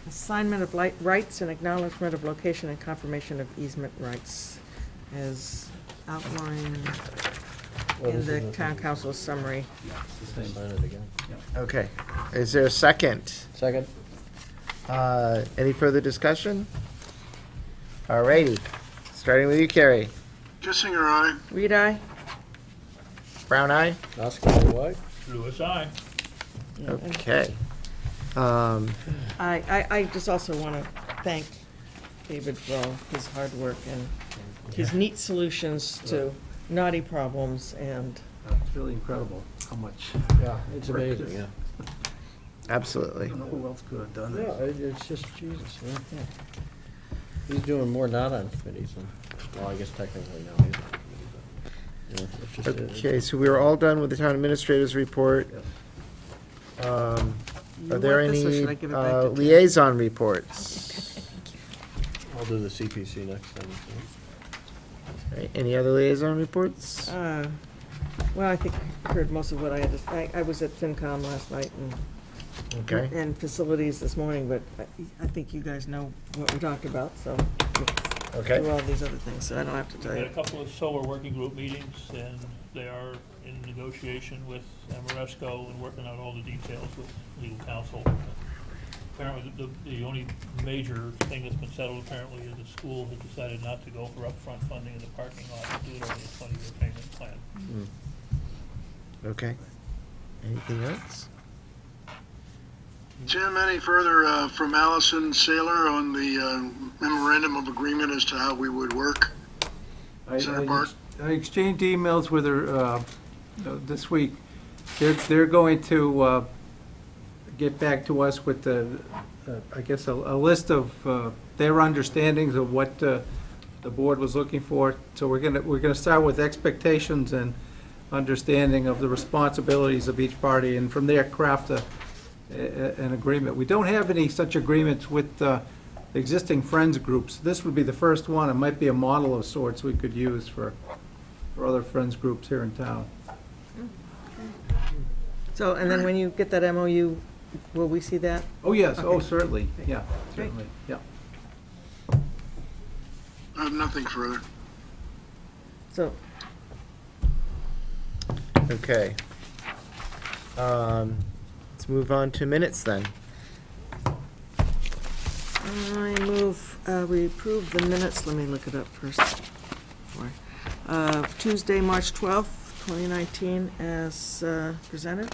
assignment of rights and acknowledgement of location and confirmation of easement rights as outlined in the town council summary. Sign it again. Okay. Is there a second? Second? Any further discussion? All righty. Starting with you, Carrie. Kissinger, aye. Reed, aye? Brown eye? Oscar, white? Louis, aye. Okay. I just also want to thank David for all his hard work and his neat solutions to knotty problems, and It's really incredible how much. Yeah, it's work amazing, this- yeah. Absolutely. I don't know who else could have done Yeah, it. it's just, Jesus, yeah. He's doing more not on committees than, well, I guess technically now he's on committee, but, yeah, it's just. Okay, so we are all done with the town administrator's report. You Are there want this, or any should I give it back to Tim? liaison reports? I'll do the CPC next time. Right, any other liaison reports? Well, I think I heard most of what I had to, I was at FinCom last night Okay. and facilities this morning, but I think you guys know what we're talking about, so. Okay. Do all these other things, so I don't have to tell We you. had a couple of solar working group meetings, and they are in negotiation with Amoresco and working out all the details with legal counsel. Apparently, the only major thing that's been settled apparently is the school has decided not to go for upfront funding in the parking lot, and do it over a 20-year payment plan. Okay. Anything else? Tim, any further from Allison Saylor on the memorandum of agreement as to how we would work? I Senator Bart? exchanged emails with her this week. They're going to get back to us with I guess, a list of their understandings of what the board was looking for. So we're gonna start with expectations and understanding of the responsibilities of each party, and from there craft an agreement. We don't have any such agreements with existing friends groups. This would be the first one. It might be a model of sorts we could use for other friends groups here in town. So, and then when you get that MOU, will we see that? Oh, yes, oh, Okay. certainly, yeah, Great. certainly, yeah. I have nothing further. So, Okay. Let's move on to minutes then. I move, we approve the minutes, let me look it up first. Tuesday, March 12th, 2019, as presented.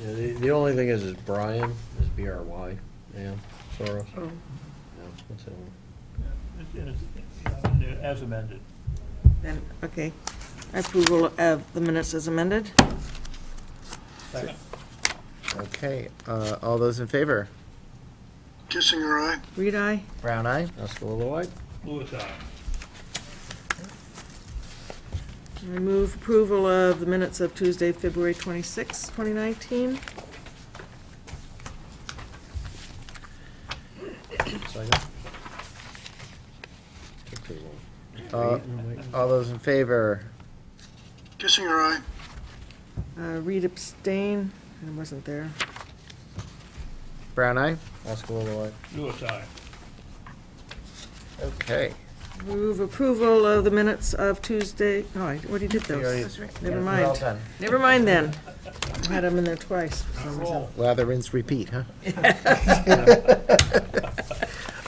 Yeah, the only thing is Brian, is B-R-Y, yeah, Soros. Oh. Yeah, that's it. As amended. Then, okay. Approval of the minutes as amended? Second. Okay, all those in favor? Kissinger, aye. Reed, aye. Brown eye? Oskalolo, aye. Lewis, aye. I move approval of the minutes of Tuesday, February 26, 2019. Second. All those in favor? Kissinger, aye. Reed abstain, I wasn't there. Brown eye? Oskalolo, aye. Lewis, aye. Okay. Move approval of the minutes of Tuesday, oh, I already did You already- those. yeah, Never well mind. done. Never mind then. I had them in there twice for some reason. Lather, rinse, repeat, huh?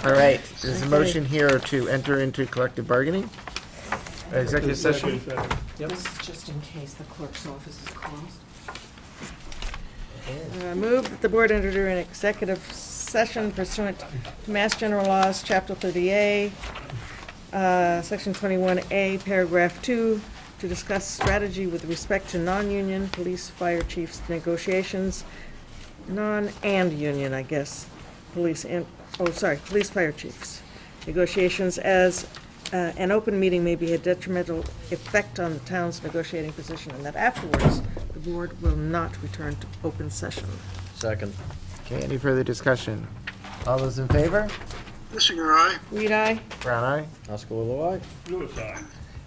All right, there's a motion here to enter into collective bargaining? Executive session? Yep. This is just in case the clerk's office is closed. Move that the board enter an executive session pursuant to Mass General Laws, Chapter 30A, Section 21A, Paragraph 2, to discuss strategy with respect to non-union police fire chiefs negotiations, union, I guess, police fire chiefs negotiations, as an open meeting may be a detrimental effect on the town's negotiating position, and that afterwards, the board will not return to open session. Second. Okay, any further discussion? All those in favor? Kissinger, aye. Reed, aye. Brown eye? Oskalolo, aye. Lewis, aye.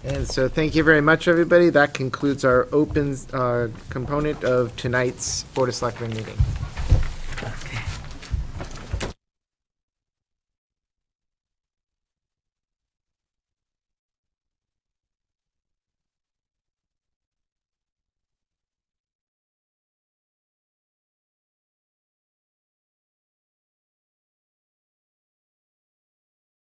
And so thank you very much, everybody. That concludes our open component of tonight's Board of Selectmen meeting.